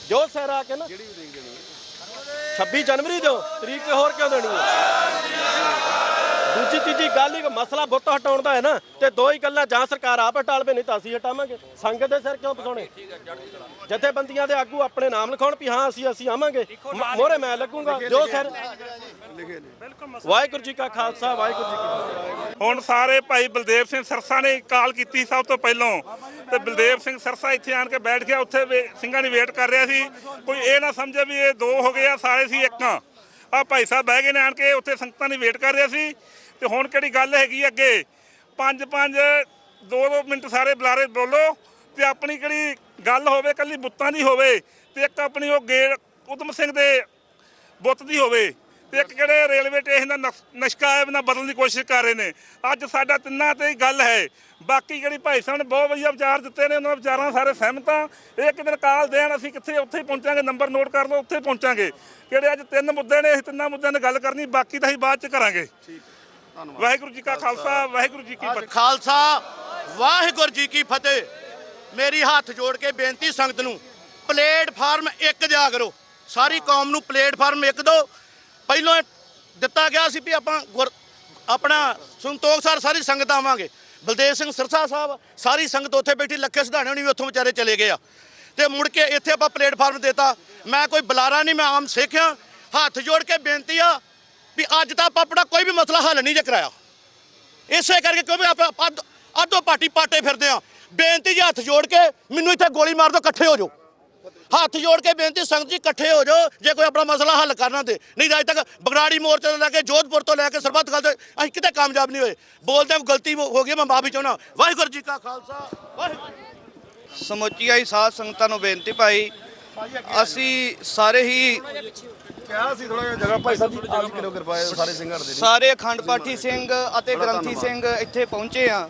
ਜੋ ਸਹਿਰਾ ਆ ਕੇ ਨਾ 26 ਜਨਵਰੀ ਦਿਓ, ਤਰੀਕ ਹੋਰ ਕਿਉਂ ਦੇਣੀ ਹੈ? ਦੂਜੀ ਤੀਜੀ ਗੱਲ ਹੀ ਮਸਲਾ ਬੁੱਤ ਹਟਾਉਣ ਦਾ ਹੈ ਨਾ, ਤੇ ਦੋ ਹੀ ਗੱਲਾਂ, ਜਾਂ ਸਰਕਾਰ ਆਪ ਹਟਾ ਲਵੇ ਨਹੀਂ ਤਾਂ ਅਸੀਂ ਹਟਾਵਾਂਗੇ। ਸੰਗਤ ਦੇ ਸਿਰ ਕਿਉਂ ਫਸਾਉਣੇ? ਜਥੇਬੰਦੀਆਂ ਦੇ ਆਗੂ ਆਪਣੇ ਨਾਮ ਲਿਖਾਉਣ ਵੀ ਹਾਂ ਅਸੀਂ ਆਵਾਂਗੇ, ਮੋਹਰੇ ਮੈਂ ਲੱਗੂਗਾ, ਜੋ ਸਿਰ। ਵਾਹਿਗੁਰੂ ਜੀ ਕਾ ਖਾਲਸਾ, ਵਾਹਿਗੁਰੂ ਜੀ ਕੀ ਫਤਿਹ। ਹੁਣ ਸਾਰੇ ਭਾਈ ਬਲਦੇਵ ਸਿੰਘ ਸਰਸਾ ਨੇ ਕਾਲ ਕੀਤੀ ਸਭ ਤੋਂ ਪਹਿਲਾਂ, ਤੇ ਬਲਦੇਵ ਸਿੰਘ ਸਰਸਾ ਇੱਥੇ ਆਣ ਕੇ ਬੈਠ ਗਿਆ। ਉੱਥੇ ਸਿੰਘਾਂ ਦੀ ਵੇਟ ਕਰ ਰਿਹਾ ਸੀ। ਕੋਈ ਇਹ ਨਾ ਸਮਝੇ ਵੀ ਇਹ ਦੋ ਹੋ ਗਏ ਆ, ਸਾਰੇ ਸੀ ਇੱਕ। ਆ ਭਾਈ ਸਾਹਿਬ ਬਹਿ ਗਏ ਨੇ ਆਣ ਕੇ, ਉੱਥੇ ਸੰਗਤਾਂ ਦੀ ਵੇਟ ਕਰ ਰਿਹਾ ਸੀ। ਤੇ ਹੁਣ ਕਿਹੜੀ ਗੱਲ ਹੈਗੀ ਅੱਗੇ 2 ਮਿੰਟ ਸਾਰੇ ਬੁਲਾਰੇ ਬੋਲੋ, ਤੇ ਆਪਣੀ ਕਿਹੜੀ ਗੱਲ ਹੋਵੇ, ਕੱਲੀ ਬੁੱਤਾਂ ਦੀ ਹੋਵੇ, ਤੇ ਇੱਕ ਆਪਣੀ ਉਹ ਗੇੜ ਉਦਮ ਸਿੰਘ ਦੇ ਬੁੱਤ ਦੀ ਹੋਵੇ, ਤੇ ਇੱਕ ਕਿਹੜੇ ਰੇਲਵੇ ਸਟੇਸ਼ਨ ਦਾ ਨਕਸ਼ਾ ਹੈ ਨਾ ਬਦਲਣ ਦੀ ਕੋਸ਼ਿਸ਼ ਕਰ ਰਹੇ ਨੇ। ਅੱਜ ਸਾਡਾ ਤਿੰਨਾਂ ਤੇ ਹੀ ਗੱਲ ਹੈ। ਬਾਕੀ ਜਿਹੜੀ ਭਾਈ ਸਾਹਿਬ ਨੇ ਬਹੁਤ ਵਧੀਆ ਵਿਚਾਰ ਦਿੱਤੇ ਨੇ, ਉਹਨਾਂ ਵਿਚਾਰਾਂ ਸਾਰੇ ਸਹਿਮਤ ਆ। ਇਹ ਇੱਕ ਦਿਨ ਕਾਲ ਦੇਣ, ਅਸੀਂ ਕਿੱਥੇ ਉੱਥੇ ਹੀ ਪਹੁੰਚਾਂਗੇ, ਨੰਬਰ ਨੋਟ ਕਰ ਲਓ, ਉੱਥੇ ਪਹੁੰਚਾਂਗੇ। ਕਿਹੜੇ ਅੱਜ 3 ਮੁੱਦੇ ਨੇ, ਅਸੀਂ 3 ਮੁੱਦਿਆਂ ਦੀ ਗੱਲ ਕਰਨੀ, ਬਾਕੀ ਤਾਂ ਅਸੀਂ ਬਾਅਦ 'ਚ ਕਰਾਂਗੇ। ਵਾਹਿਗੁਰੂ ਜੀ ਕਾ ਖਾਲਸਾ, ਵਾਹਿਗੁਰੂ ਜੀ ਕੀ ਫਤਿਹ। ਖਾਲਸਾ, ਵਾਹਿਗੁਰੂ ਜੀ ਕੀ ਫਤਿਹ। ਮੇਰੀ ਹੱਥ ਜੋੜ ਕੇ ਬੇਨਤੀ ਸੰਗਤ ਨੂੰ, ਪਲੇਟਫਾਰਮ ਇੱਕ ਦਿਆ ਕਰੋ, ਸਾਰੀ ਕੌਮ ਨੂੰ ਪਲੇਟਫਾਰਮ ਇੱਕ ਦਿਓ। ਪਹਿਲਾਂ ਦਿੱਤਾ ਗਿਆ ਸੀ ਵੀ ਆਪਾਂ ਆਪਣਾ ਸੰਤੋਖ ਸਰ ਸਾਰੀ ਸੰਗਤ ਆਵਾਂਗੇ। ਬਲਦੇਵ ਸਿੰਘ ਸਰਸਾ ਸਾਹਿਬ ਸਾਰੀ ਸੰਗਤ ਉੱਥੇ ਬੈਠੀ, ਲੱਖੇ ਸਿਧਾਣੇ ਹੋਣੀ ਵੀ ਉੱਥੋਂ ਵਿਚਾਰੇ ਚਲੇ ਗਏ ਆ, ਤੇ ਮੁੜ ਕੇ ਇੱਥੇ ਆਪਾਂ ਪਲੇਟਫਾਰਮ ਦੇਤਾ। ਮੈਂ ਕੋਈ ਬੁਲਾਰਾ ਨਹੀਂ, ਮੈਂ ਆਮ ਸਿੱਖ ਹਾਂ। ਹੱਥ ਜੋੜ ਕੇ ਬੇਨਤੀ ਆ ਵੀ ਅੱਜ ਤਾਂ ਆਪਾਂ ਆਪਣਾ ਕੋਈ ਵੀ ਮਸਲਾ ਹੱਲ ਨਹੀਂ ਜੇ ਕਰਾਇਆ, ਇਸੇ ਕਰਕੇ ਕਿਉਂਕਿ ਆਪਾਂ ਅੱਧੋ ਪਾਟੀ ਪਾਟੇ ਫਿਰਦੇ ਆ। ਬੇਨਤੀ ਜੀ ਹੱਥ ਜੋੜ ਕੇ, ਮੈਨੂੰ ਇੱਥੇ ਗੋਲੀ ਮਾਰ ਦਿਓ, ਇਕੱਠੇ ਹੋ ਜਾਓ। ਹੱਥ ਜੋੜ ਕੇ ਬੇਨਤੀ ਸੰਗਤ ਜੀ, ਇਕੱਠੇ ਹੋ ਜਾਓ ਜੇ ਕੋਈ ਆਪਣਾ ਮਸਲਾ ਹੱਲ ਕਰਨਾ ਤੇ। ਨਹੀਂ ਤਾਂ ਅੱਜ ਤੱਕ ਬਗੜਾੜੀ ਮੋਰਚੇ ਤੋਂ ਲੈ ਕੇ ਜੋਧਪੁਰ ਤੋਂ ਲੈ ਕੇ ਸਰਬੱਤ ਗੱਲ ਅਸੀਂ ਕਿਤੇ ਕਾਮਯਾਬ ਨਹੀਂ ਹੋਏ। ਬੋਲਦੇ ਗਲਤੀ ਹੋ ਗਈ, ਮੈਂ ਮਾਫੀ ਚਾਹੁੰਦਾ। ਵਾਹਿਗੁਰੂ ਜੀ ਕਾ ਖਾਲਸਾ, ਵਾਹਿਗੁਰੂ। ਸਮੁੱਚੀ ਆਈ ਸਾਧ ਸੰਗਤਾਂ ਨੂੰ ਬੇਨਤੀ ਭਾਈ, ਅਸੀਂ ਸਾਰੇ ਹੀ ਕਿਹਾ ਸੀ ਥੋੜਾ ਜਿਹਾ ਜਗ੍ਹਾ ਭਾਈ ਸਾਹਿਬ ਜੀ, ਕਿਲੋ ਕਿਰਪਾ ਸਾਰੇ ਸਿੰਘਾਂ ਦੇ ਸਾਰੇ ਅਖੰਡ ਪਾਠੀ ਸਿੰਘ ਅਤੇ ਗ੍ਰੰਥੀ ਸਿੰਘ ਇੱਥੇ ਪਹੁੰਚੇ ਆ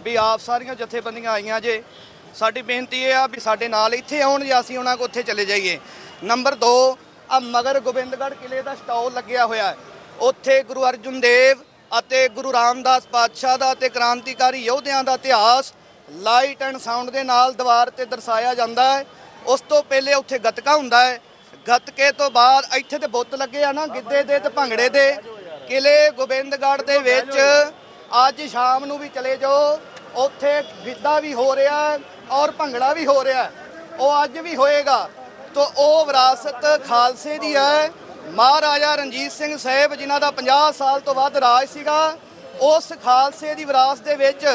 ਵੀ ਆਪ ਸਾਰੀਆਂ ਜਥੇਬੰਦੀਆਂ ਆਈਆਂ ਜੇ। ਸਾਡੀ ਬੇਨਤੀ ਇਹ ਆ ਵੀ ਸਾਡੇ ਨਾਲ ਇੱਥੇ ਆਉਣ ਜਾਂ ਅਸੀਂ ਉਹਨਾਂ ਕੋਲ ਉੱਥੇ ਚਲੇ ਜਾਈਏ। ਨੰਬਰ 2, ਆ ਮਗਰ ਗੋਬਿੰਦਗੜ੍ਹ ਕਿਲੇ ਦਾ ਸਟਾਲ ਲੱਗਿਆ ਹੋਇਆ ਹੈ, ਉੱਥੇ ਗੁਰੂ ਅਰਜਨ ਦੇਵ ਅਤੇ ਗੁਰੂ ਰਾਮਦਾਸ ਪਾਤਸ਼ਾਹ ਦਾ ਤੇ ਕ੍ਰਾਂਤੀਕਾਰੀ ਯੋਧਿਆਂ ਦਾ ਇਤਿਹਾਸ ਲਾਈਟ ਐਂਡ ਸਾਊਂਡ ਦੇ ਨਾਲ ਦੀਵਾਰ ਤੇ ਦਰਸਾਇਆ ਜਾਂਦਾ ਹੈ। ਉਸ ਤੋਂ ਪਹਿਲੇ ਉੱਥੇ ਗੱਤਕਾ ਹੁੰਦਾ ਹੈ। ਗੱਤਕੇ ਤੋਂ ਬਾਅਦ ਇੱਥੇ ਤੇ ਬੁੱਤ ਲੱਗੇ ਆ ਨਾ ਗਿੱਧੇ ਦੇ ਤੇ ਭੰਗੜੇ ਦੇ। ਕਿਲੇ ਗੋਬਿੰਦਗੜ੍ਹ ਦੇ ਵਿੱਚ ਅੱਜ ਸ਼ਾਮ ਨੂੰ ਵੀ ਚਲੇ ਜਾਓ, ਉੱਥੇ ਗਿੱਧਾ ਵੀ ਹੋ ਰਿਹਾ ਹੈ ਔਰ ਭੰਗੜਾ ਵੀ ਹੋ ਰਿਹਾ ਹੈ, ਉਹ ਅੱਜ ਵੀ ਹੋਏਗਾ। ਤਾਂ ਉਹ ਵਿਰਾਸਤ ਖਾਲਸੇ ਦੀ ਹੈ। ਮਹਾਰਾਜਾ ਰਣਜੀਤ ਸਿੰਘ ਸਾਹਿਬ ਜਿਨ੍ਹਾਂ ਦਾ 50 ਸਾਲ ਤੋਂ ਵੱਧ ਰਾਜ ਸੀਗਾ, ਉਸ ਖਾਲਸੇ ਦੀ ਵਿਰਾਸਤ ਦੇ ਵਿੱਚ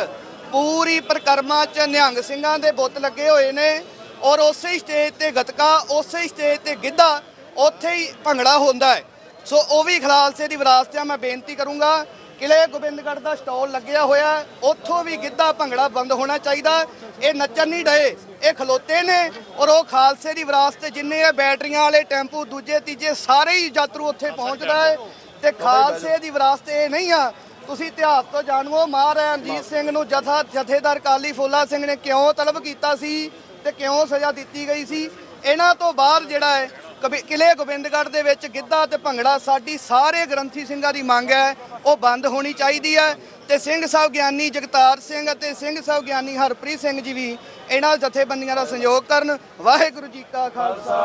ਪੂਰੀ ਪਰਿਕਰਮਾ 'ਚ ਨਿਹੰਗ ਸਿੰਘਾਂ ਦੇ ਬੁੱਤ ਲੱਗੇ ਹੋਏ ਨੇ ਔਰ ਉਸੇ ਸਟੇਜ ਤੇ ਗੱਤਕਾ, ਉਸੇ ਸਟੇਜ ਤੇ ਗਿੱਧਾ, ਉੱਥੇ ਹੀ ਭੰਗੜਾ ਹੁੰਦਾ ਹੈ। ਸੋ ਉਹ ਵੀ ਖਾਲਸੇ ਦੀ ਵਿਰਾਸਤ ਆ। ਮੈਂ ਬੇਨਤੀ ਕਰੂੰਗਾ ਕਿਲੇ ਗੋਬਿੰਦਗੜ੍ਹ ਦਾ ਸਟਾਲ ਲੱਗਿਆ ਹੋਇਆ, ਉੱਥੋਂ ਵੀ ਗਿੱਧਾ ਭੰਗੜਾ ਬੰਦ ਹੋਣਾ ਚਾਹੀਦਾ। ਇਹ ਨੱਚਣ ਨਹੀਂ ਡਏ, ਇਹ ਖਲੋਤੇ ਨੇ ਔਰ ਉਹ ਖਾਲਸੇ ਦੀ ਵਿਰਾਸਤ ਜਿੰਨੇ ਆ ਬੈਟਰੀਆਂ ਵਾਲੇ ਟੈਂਪੂ ਦੂਜੇ ਤੀਜੇ ਸਾਰੇ ਹੀ ਯਾਤਰੂ ਉੱਥੇ ਪਹੁੰਚਦਾ ਹੈ ਤੇ ਖਾਲਸੇ ਦੀ ਵਿਰਾਸਤ ਇਹ ਨਹੀਂ ਆ। ਤੁਸੀਂ ਇਤਿਹਾਸ ਤੋਂ ਜਾਣੋ ਮਹਾਰਾਜਾ ਰਣਜੀਤ ਸਿੰਘ ਨੂੰ ਜਥੇਦਾਰ ਕਾਲੀ ਫੂਲਾ ਸਿੰਘ ਨੇ ਕਿਉਂ ਤਲਬ ਕੀਤਾ ਸੀ ਤੇ ਕਿਉਂ ਸਜ਼ਾ ਦਿੱਤੀ ਗਈ ਸੀ। ਇਹਨਾਂ ਤੋਂ ਬਾਅਦ ਜਿਹੜਾ ਹੈ ਕਿਲੇ ਗੋਬਿੰਦਗੜ੍ਹ ਦੇ ਵਿੱਚ ਗਿੱਧਾ ਤੇ ਭੰਗੜਾ ਸਾਡੀ ਸਾਰੇ ਗ੍ਰੰਥੀ ਸਿੰਘਾਂ ਦੀ ਮੰਗ ਹੈ, ਉਹ ਬੰਦ ਹੋਣੀ ਚਾਹੀਦੀ ਹੈ। ਤੇ ਸਿੰਘ ਸਾਹਿਬ ਗਿਆਨੀ ਜਗਤਾਰ ਸਿੰਘ ਅਤੇ ਸਿੰਘ ਸਾਹਿਬ ਗਿਆਨੀ ਹਰਪ੍ਰੀਤ ਸਿੰਘ ਜੀ ਵੀ ਇਹਨਾਂ ਜਥੇਬੰਦੀਆਂ ਦਾ ਸਹਿਯੋਗ ਕਰਨ। ਵਾਹਿਗੁਰੂ ਜੀ ਕਾ ਖਾਲਸਾ,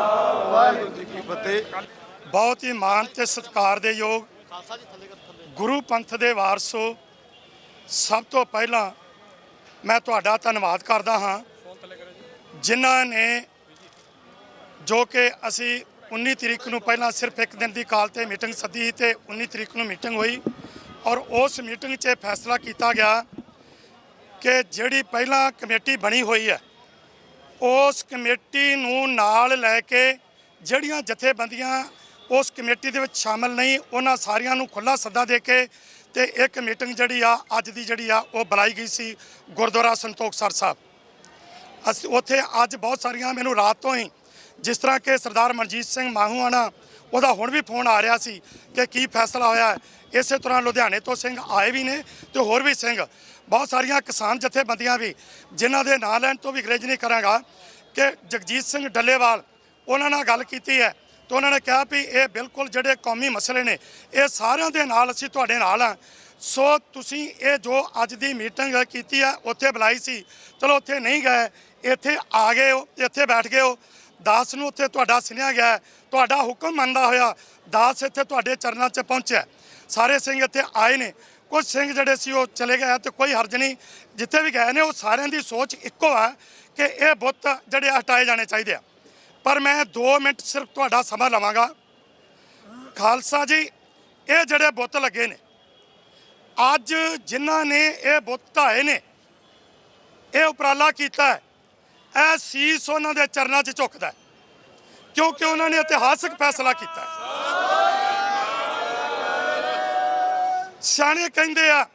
ਵਾਹਿਗੁਰੂ ਜੀ ਕੀ ਫਤਿਹ। ਬਹੁਤ ਹੀ ਮਾਣ ਤੇ ਸਤਿਕਾਰ ਦੇ ਯੋਗ ਗੁਰੂ ਪੰਥ ਦੇ ਵਾਰਸੋ, ਸਭ ਤੋਂ ਪਹਿਲਾਂ ਮੈਂ ਤੁਹਾਡਾ ਧੰਨਵਾਦ ਕਰਦਾ ਹਾਂ ਜਿਨ੍ਹਾਂ ਨੇ, ਜੋ ਕਿ ਅਸੀਂ 19 ਤਰੀਕ ਨੂੰ ਪਹਿਲਾਂ ਸਿਰਫ ਇੱਕ ਦਿਨ ਦੀ ਕਾਲ ਤੇ ਮੀਟਿੰਗ ਸੱਦੀ ਤੇ 19 ਤਰੀਕ ਨੂੰ ਮੀਟਿੰਗ ਹੋਈ ਔਰ ਉਸ ਮੀਟਿੰਗ 'ਚ ਫੈਸਲਾ ਕੀਤਾ ਗਿਆ ਕਿ ਜਿਹੜੀ ਪਹਿਲਾਂ ਕਮੇਟੀ ਬਣੀ ਹੋਈ ਹੈ ਉਸ ਕਮੇਟੀ ਨੂੰ ਨਾਲ ਲੈ ਕੇ ਜਿਹੜੀਆਂ ਜਥੇਬੰਦੀਆਂ ਉਸ ਕਮੇਟੀ ਦੇ ਵਿੱਚ ਸ਼ਾਮਲ ਨਹੀਂ, ਉਹਨਾਂ ਸਾਰਿਆਂ ਨੂੰ ਖੁੱਲ੍ਹਾ ਸੱਦਾ ਦੇ ਕੇ ਤੇ ਇੱਕ ਮੀਟਿੰਗ ਜਿਹੜੀ ਆ ਅੱਜ ਦੀ ਜਿਹੜੀ ਆ ਉਹ ਬੁਲਾਈ ਗਈ ਸੀ ਗੁਰਦੁਆਰਾ ਸੰਤੋਖਸਰ ਸਾਹਿਬ। ਅਸੀਂ ਉੱਥੇ ਅੱਜ ਬਹੁਤ ਸਾਰੀਆਂ, ਮੈਨੂੰ ਰਾਤ ਤੋਂ ਹੀ, ਜਿਸ ਤਰ੍ਹਾਂ ਕਿ ਸਰਦਾਰ ਮਨਜੀਤ ਸਿੰਘ ਮਾਹੂਆਣਾ, ਉਹਦਾ ਹੁਣ ਵੀ ਫੋਨ ਆ ਰਿਹਾ ਸੀ ਕਿ ਕੀ ਫੈਸਲਾ ਹੋਇਆ ਹੈ। ਇਸੇ ਤਰ੍ਹਾਂ ਲੁਧਿਆਣੇ ਤੋਂ ਸਿੰਘ ਆਏ ਵੀ ਨੇ ਤੇ ਹੋਰ ਵੀ ਸਿੰਘ, ਬਹੁਤ ਸਾਰੀਆਂ ਕਿਸਾਨ ਜਥੇਬੰਦੀਆਂ ਵੀ, ਜਿਨ੍ਹਾਂ ਦੇ ਨਾਂ ਲੈਣ ਤੋਂ ਵੀ ਗਰੇਜ ਨਹੀਂ ਕਰਾਂਗਾ, ਕਿ ਜਗਜੀਤ ਸਿੰਘ ਡੱਲੇਵਾਲ, ਉਹਨਾਂ ਨਾਲ ਗੱਲ ਕੀਤੀ ਹੈ ਤਾਂ ਉਹਨਾਂ ਨੇ ਕਿਹਾ ਵੀ ਇਹ ਬਿਲਕੁਲ ਜਿਹੜੇ ਕੌਮੀ ਮਸਲੇ ਨੇ ਇਹ ਸਾਰਿਆਂ ਦੇ ਨਾਲ ਅਸੀਂ ਤੁਹਾਡੇ ਨਾਲ ਹਾਂ। ਸੋ ਤੁਸੀਂ ਇਹ ਜੋ ਅੱਜ ਦੀ ਮੀਟਿੰਗ ਕੀਤੀ ਹੈ ਉੱਥੇ ਬੁਲਾਈ ਸੀ, ਚਲੋ ਉੱਥੇ ਨਹੀਂ ਗਏ, ਇੱਥੇ ਆ ਗਏ ਹੋ, ਇੱਥੇ ਬੈਠ ਗਏ ਹੋ। ਦਾਸ ਨੂੰ ਉੱਥੇ ਤੁਹਾਡਾ ਸੁਣਿਆ ਗਿਆ, ਤੁਹਾਡਾ ਹੁਕਮ ਮੰਨਦਾ ਹੋਇਆ ਦਾਸ ਇੱਥੇ ਤੁਹਾਡੇ ਚਰਨਾਂ 'ਚ ਪਹੁੰਚਿਆ। ਸਾਰੇ ਸਿੰਘ ਇੱਥੇ ਆਏ ਨੇ, ਕੁਝ ਸਿੰਘ ਜਿਹੜੇ ਸੀ ਉਹ ਚਲੇ ਗਏ ਤੇ ਕੋਈ ਹਰਜ ਨਹੀਂ। ਜਿੱਥੇ ਵੀ ਗਏ ਨੇ ਉਹ ਸਾਰਿਆਂ ਦੀ ਸੋਚ ਇੱਕੋ ਹੈ ਕਿ ਇਹ ਬੁੱਤ ਜਿਹੜੇ ਹਟਾਏ ਜਾਣੇ ਚਾਹੀਦੇ ਆ। ਪਰ ਮੈਂ 2 ਮਿੰਟ ਸਿਰਫ ਤੁਹਾਡਾ ਸਮਾਂ ਲਵਾਂਗਾ। ਖਾਲਸਾ ਜੀ, ਇਹ ਜਿਹੜੇ ਬੁੱਤ ਲੱਗੇ ਨੇ ਅੱਜ, ਜਿਨ੍ਹਾਂ ਨੇ ਇਹ ਬੁੱਤ ਢਾਏ ਨੇ, ਇਹ ਉਪਰਾਲਾ ਕੀਤਾ ਹੈ, ਇਹ ਸੀਸ ਉਹਨਾਂ ਦੇ ਚਰਨਾਂ 'ਚ ਝੁਕਦਾ ਕਿਉਂਕਿ ਉਹਨਾਂ ਨੇ ਇਤਿਹਾਸਕ ਫੈਸਲਾ ਕੀਤਾ ਹੈ। ਸਿਆਣੇ ਕਹਿੰਦੇ ਆ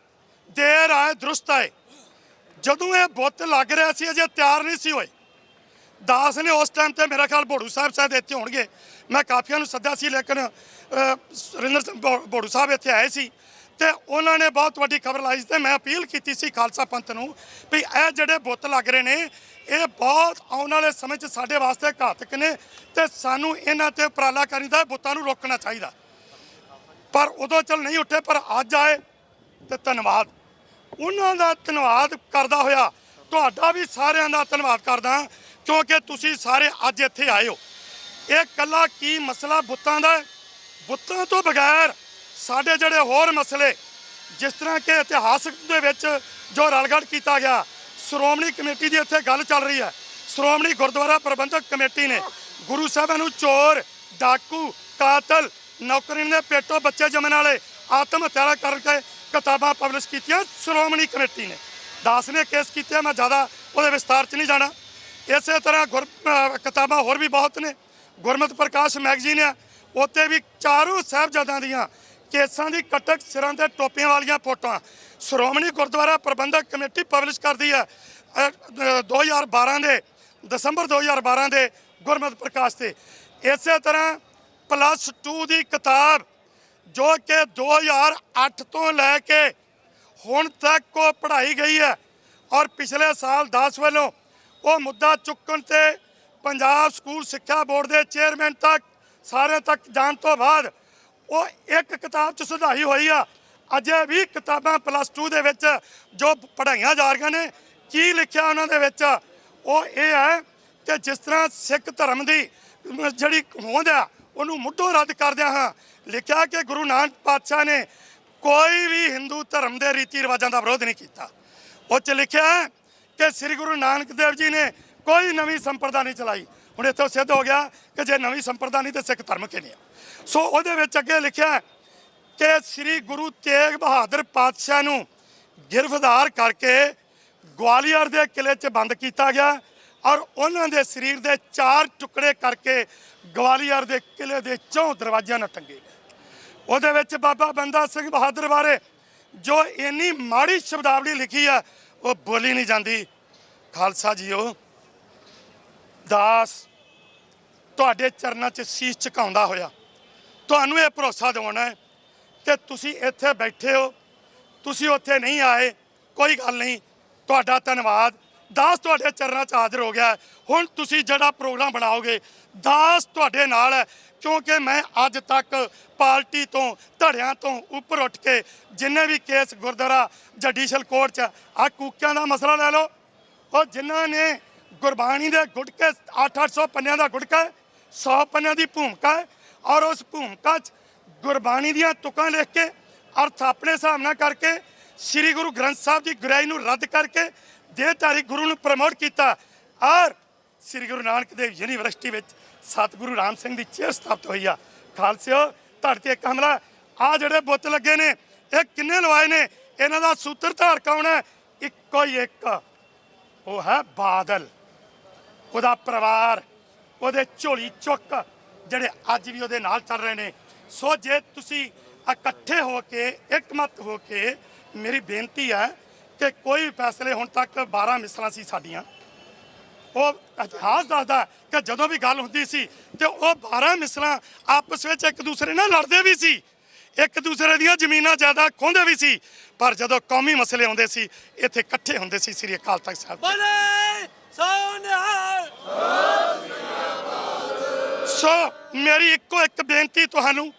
ਦੇਰ ਆਏ ਦਰੁਸਤ ਆਏ। ਜਦੋਂ ਇਹ ਬੁੱਤ ਲੱਗ ਰਿਹਾ ਸੀ ਅਜੇ ਤਿਆਰ ਨਹੀਂ ਸੀ ਹੋਏ। ਦਾਸ ਨੇ ਉਸ ਟਾਈਮ ਤੇ ਮੇਰਾ ਖਿਆਲ ਬੋੜੂ ਸਾਹਿਬ ਸ਼ਾਇਦ ਇੱਥੇ ਹੋਣਗੇ, ਮੈਂ ਕਾਫੀਆਂ ਨੂੰ ਸੱਦਿਆ ਸੀ ਲੇਕਿਨ ਸੁਰਿੰਦਰ ਸਿੰਘ ਬੋੜੂ ਸਾਹਿਬ ਇੱਥੇ ਆਏ ਸੀ ਤੇ ਉਹਨਾਂ ਨੇ ਬਹੁਤ ਵੱਡੀ ਖਬਰ ਲਾਈ ਤੇ ਮੈਂ ਅਪੀਲ ਕੀਤੀ ਸੀ ਖਾਲਸਾ ਪੰਥ ਨੂੰ ਵੀ ਇਹ ਜਿਹੜੇ ਬੁੱਤ ਲੱਗ ਰਹੇ ਨੇ ਇਹ ਬਹੁਤ ਆਉਣ ਵਾਲੇ ਸਮੇਂ 'ਚ ਸਾਡੇ ਵਾਸਤੇ ਘਾਤਕ ਨੇ ਤੇ ਸਾਨੂੰ ਇਹਨਾਂ ਤੇ ਉਪਰਾਲਾ ਕਰੀਦਾ, ਬੁੱਤਾਂ ਨੂੰ ਰੋਕਣਾ ਚਾਹੀਦਾ। ਪਰ ਉਦੋਂ ਚੱਲ ਨਹੀਂ ਉੱਠੇ, ਪਰ ਅੱਜ ਆਏ ਤੇ ਧੰਨਵਾਦ ਉਹਨਾਂ ਦਾ। ਧੰਨਵਾਦ ਕਰਦਾ ਹੋਇਆ ਤੁਹਾਡਾ ਵੀ ਸਾਰਿਆਂ ਦਾ ਧੰਨਵਾਦ ਕਰਦਾ ਕਿਉਂਕਿ ਤੁਸੀਂ ਸਾਰੇ ਅੱਜ ਇੱਥੇ ਆਏ ਹੋ। ਇਹ ਇਕੱਲਾ ਕੀ ਮਸਲਾ ਬੁੱਤਾਂ ਦਾ, ਬੁੱਤਾਂ ਤੋਂ ਬਗੈਰ ਸਾਡੇ ਜਿਹੜੇ ਹੋਰ ਮਸਲੇ, ਜਿਸ ਤਰ੍ਹਾਂ ਕਿ ਇਤਿਹਾਸਕ ਦੇ ਵਿੱਚ ਜੋ ਰਲਗੜ ਕੀਤਾ ਗਿਆ, ਸ਼੍ਰੋਮਣੀ ਕਮੇਟੀ ਦੀ ਇੱਥੇ ਗੱਲ ਚੱਲ ਰਹੀ ਹੈ। ਸ਼੍ਰੋਮਣੀ ਗੁਰਦੁਆਰਾ ਪ੍ਰਬੰਧਕ ਕਮੇਟੀ ਨੇ ਗੁਰੂ ਸਾਹਿਬਾਂ ਨੂੰ ਚੋਰ, ਡਾਕੂ, ਕਾਤਲ, ਨੌਕਰੀ ਦੇ ਪੇਟੋਂ ਬੱਚੇ ਜੰਮਣ ਵਾਲੇ, ਆਤਮ ਹੱਤਿਆ ਕਰਕੇ ਕਿਤਾਬਾਂ ਪਬਲਿਸ਼ ਕੀਤੀਆਂ ਸ਼੍ਰੋਮਣੀ ਕਮੇਟੀ ਨੇ। ਦਾਸ ਨੇ ਕੇਸ ਕੀਤੇ, ਮੈਂ ਜ਼ਿਆਦਾ ਉਹਦੇ ਵਿਸਤਾਰ 'ਚ ਨਹੀਂ ਜਾਣਾ। ਇਸੇ ਤਰ੍ਹਾਂ ਕਿਤਾਬਾਂ ਹੋਰ ਵੀ ਬਹੁਤ ਨੇ। ਗੁਰਮਤਿ ਪ੍ਰਕਾਸ਼ ਮੈਗਜ਼ੀਨ ਆ, ਉੱਤੇ ਵੀ ਚਾਰੋਂ ਸਾਹਿਬਜ਼ਾਦਿਆਂ ਦੀਆਂ ਕੇਸਾਂ ਦੀ ਕਟਕ ਸਿਰਾਂ ਤੇ ਟੋਪੀਆਂ ਵਾਲੀਆਂ ਫੋਟੋਆਂ ਸ਼੍ਰੋਮਣੀ ਗੁਰਦੁਆਰਾ ਪ੍ਰਬੰਧਕ ਕਮੇਟੀ ਪਬਲਿਸ਼ ਕਰਦੀ ਹੈ 2012 ਦੇ ਦਸੰਬਰ 2012 ਦੇ ਗੁਰਮਤਿ ਪ੍ਰਕਾਸ਼ ਤੇ। ਇਸੇ ਤਰ੍ਹਾਂ +2 ਦੀ ਕਿਤਾਬ ਜੋ ਕਿ 2008 ਤੋਂ ਲੈ ਕੇ ਹੁਣ ਤੱਕ ਉਹ ਪੜ੍ਹਾਈ ਗਈ ਹੈ ਔਰ ਪਿਛਲੇ ਸਾਲ 10 ਵੱਲੋਂ ਉਹ ਮੁੱਦਾ ਚੁੱਕਣ ਤੇ ਪੰਜਾਬ ਸਕੂਲ ਸਿੱਖਿਆ ਬੋਰਡ ਦੇ ਚੇਅਰਮੈਨ ਤੱਕ ਸਾਰੇ ਤੱਕ ਜਾਣ ਤੋਂ ਬਾਅਦ ਉਹ ਇੱਕ ਕਿਤਾਬ 'ਚ ਸੁਧਾਈ ਹੋਈ ਆ। ਅਜੇ ਵੀ ਕਿਤਾਬਾਂ +2 ਦੇ ਵਿੱਚ ਜੋ ਪੜ੍ਹਾਈਆਂ ਜਾ ਰਹੀਆਂ ਨੇ, ਕੀ ਲਿਖਿਆ ਉਹਨਾਂ ਦੇ ਵਿੱਚ ਉਹ ਇਹ ਹੈ ਕਿ ਜਿਸ ਤਰ੍ਹਾਂ ਸਿੱਖ ਧਰਮ ਦੀ ਜਿਹੜੀ ਹੋਂਦ ਆ ਉਹਨੂੰ ਮੁੱਢੋਂ ਰੱਦ ਕਰਦਿਆਂ ਹਾਂ ਲਿਖਿਆ ਕਿ ਗੁਰੂ ਨਾਨਕ ਪਾਤਸ਼ਾਹ ਨੇ ਕੋਈ ਵੀ ਹਿੰਦੂ ਧਰਮ ਦੇ ਰੀਤੀ ਰਿਵਾਜਾਂ ਦਾ ਵਿਰੋਧ ਨਹੀਂ ਕੀਤਾ। ਉਹ 'ਚ ਲਿਖਿਆ ਹੈ ਕਿ ਸ੍ਰੀ ਗੁਰੂ ਨਾਨਕ ਦੇਵ ਜੀ ਨੇ ਕੋਈ ਨਵੀਂ ਸੰਪਰਦਾ ਨਹੀਂ ਚਲਾਈ। ਹੁਣ ਇੱਥੋਂ ਸਿੱਧ ਹੋ ਗਿਆ ਕਿ ਜੇ ਨਵੀਂ ਸੰਪਰਦਾ ਨਹੀਂ ਤਾਂ ਸਿੱਖ ਧਰਮ ਕਿਵੇਂ ਆ। ਸੋ ਉਹਦੇ ਵਿੱਚ ਅੱਗੇ ਲਿਖਿਆ ਕਿ ਸ੍ਰੀ ਗੁਰੂ ਤੇਗ ਬਹਾਦਰ ਪਾਤਸ਼ਾਹ ਨੂੰ ਗਿਰਫਤਾਰ ਕਰਕੇ ਗਵਾਲੀਅਰ ਦੇ ਕਿਲੇ 'ਚ ਬੰਦ ਕੀਤਾ ਗਿਆ ਔਰ ਉਹਨਾਂ ਦੇ ਸਰੀਰ ਦੇ 4 ਟੁਕੜੇ ਕਰਕੇ ਗਵਾਲੀਅਰ ਦੇ ਕਿਲੇ ਦੇ 4 ਦਰਵਾਜ਼ਿਆਂ ਨਾਲ ਟੰਗੇ ਗਏ। ਉਹਦੇ ਵਿੱਚ ਬਾਬਾ ਬੰਦਾ ਸਿੰਘ ਬਹਾਦਰ ਬਾਰੇ ਜੋ ਇੰਨੀ ਮਾੜੀ ਸ਼ਬਦਾਵਲੀ ਲਿਖੀ ਆ ਉਹ ਬੋਲੀ ਨਹੀਂ ਜਾਂਦੀ। ਖਾਲਸਾ ਜੀਓ, ਦਾਸ ਤੁਹਾਡੇ ਚਰਨਾਂ 'ਚ ਸੀਸ ਝੁਕਾਉਂਦਾ ਹੋਇਆ ਤੁਹਾਨੂੰ ਇਹ ਭਰੋਸਾ ਦਿਵਾਉਣਾ ਹੈ ਕਿ ਤੁਸੀਂ ਇੱਥੇ ਬੈਠੇ ਹੋ, ਤੁਸੀਂ ਉੱਥੇ ਨਹੀਂ ਆਏ, ਕੋਈ ਗੱਲ ਨਹੀਂ, ਤੁਹਾਡਾ ਧੰਨਵਾਦ। ਦਾਸ ਤੁਹਾਡੇ ਚਰਨਾਂ 'ਚ ਹਾਜ਼ਰ ਹੋ ਗਿਆ। ਹੁਣ ਤੁਸੀਂ ਜਿਹੜਾ ਪ੍ਰੋਗਰਾਮ ਬਣਾਓਗੇ ਦਾਸ ਤੁਹਾਡੇ ਨਾਲ ਹੈ, ਕਿਉਂਕਿ ਮੈਂ ਅੱਜ ਤੱਕ ਪਾਰਟੀ ਤੋਂ ਧੜਿਆਂ ਤੋਂ ਉੱਪਰ ਉੱਠ ਕੇ ਜਿੰਨੇ ਵੀ ਕੇਸ ਗੁਰਦੁਆਰਾ ਜੁਡੀਸ਼ਲ ਕੋਰਟ 'ਚ ਆ ਕੂਕਿਆਂ ਦਾ ਮਸਲਾ ਲੈ ਲਓ, ਉਹ ਜਿਨ੍ਹਾਂ ਨੇ ਗੁਰਬਾਣੀ ਦੇ ਗੁਟਕੇ 800 ਪੰਨਿਆਂ ਦਾ ਗੁਟਕਾ 100 ਪੰਨਿਆਂ ਦੀ ਭੂਮਿਕਾ ਹੈ ਔਰ ਉਸ ਭੂਮਿਕਾ 'ਚ ਗੁਰਬਾਣੀ ਦੀਆਂ ਤੁਕਾਂ ਲਿਖ ਕੇ ਅਰਥ ਆਪਣੇ ਹਿਸਾਬ ਨਾਲ ਕਰਕੇ ਸ੍ਰੀ ਗੁਰੂ ਗ੍ਰੰਥ ਸਾਹਿਬ ਦੀ ਗੁਰਿਆਈ ਨੂੰ ਰੱਦ ਕਰਕੇ ਦੇਹਧਾਰੀ ਗੁਰੂ ਨੂੰ ਪ੍ਰਮੋਟ ਕੀਤਾ ਔਰ ਸ੍ਰੀ ਗੁਰੂ ਨਾਨਕ ਦੇਵ ਯੂਨੀਵਰਸਿਟੀ ਵਿੱਚ ਸਤਿਗੁਰੂ ਰਾਮ ਸਿੰਘ ਦੀ ਚੇਅਰ ਸਥਾਪਿਤ ਹੋਈ ਆ। ਖਾਲਸਿਓ, ਤੁਹਾਡੇ ਤੇ ਇੱਕ ਹਮਲਾ ਆ ਜਿਹੜੇ ਬੁੱਤ ਲੱਗੇ ਨੇ ਇਹ ਕਿੰਨੇ ਲਵਾਏ ਨੇ, ਇਹਨਾਂ ਦਾ ਸੂਤਰਧਾਰ ਕੌਣ ਹੈ? ਇੱਕੋ ਹੀ ਇੱਕ, ਉਹ ਹੈ ਬਾਦਲ, ਉਹਦਾ ਪਰਿਵਾਰ, ਉਹਦੇ ਝੋਲੀ ਚੁੱਕ ਜਿਹੜੇ ਅੱਜ ਵੀ ਉਹਦੇ ਨਾਲ ਚੱਲ ਰਹੇ ਨੇ। ਸੋ ਜੇ ਤੁਸੀਂ ਇਕੱਠੇ ਹੋ ਕੇ ਇੱਕਮਤ ਹੋ ਕੇ, ਮੇਰੀ ਬੇਨਤੀ ਹੈ ਕਿ ਕੋਈ ਵੀ ਫੈਸਲੇ ਹੁਣ ਤੱਕ 12 ਮਿਸਲਾਂ ਸੀ ਸਾਡੀਆਂ, ਉਹ ਇਤਿਹਾਸ ਦੱਸਦਾ ਕਿ ਜਦੋਂ ਵੀ ਗੱਲ ਹੁੰਦੀ ਸੀ ਤੇ ਉਹ 12 ਮਿਸਲਾਂ ਆਪਸ ਵਿੱਚ ਇੱਕ ਦੂਸਰੇ ਨਾਲ ਲੜਦੇ ਵੀ ਸੀ, ਇੱਕ ਦੂਸਰੇ ਦੀਆਂ ਜ਼ਮੀਨਾਂ ਜ਼ਿਆਦਾ ਖੋਹਦੇ ਵੀ ਸੀ, ਪਰ ਜਦੋਂ ਕੌਮੀ ਮਸਲੇ ਆਉਂਦੇ ਸੀ ਇੱਥੇ ਇਕੱਠੇ ਹੁੰਦੇ ਸੀ। ਸ੍ਰੀ ਅਕਾਲ ਤਖਤ ਸਾਹਿਬ ਸੋ ਮੇਰੀ ਇੱਕੋ ਇੱਕ ਬੇਨਤੀ ਤੁਹਾਨੂੰ,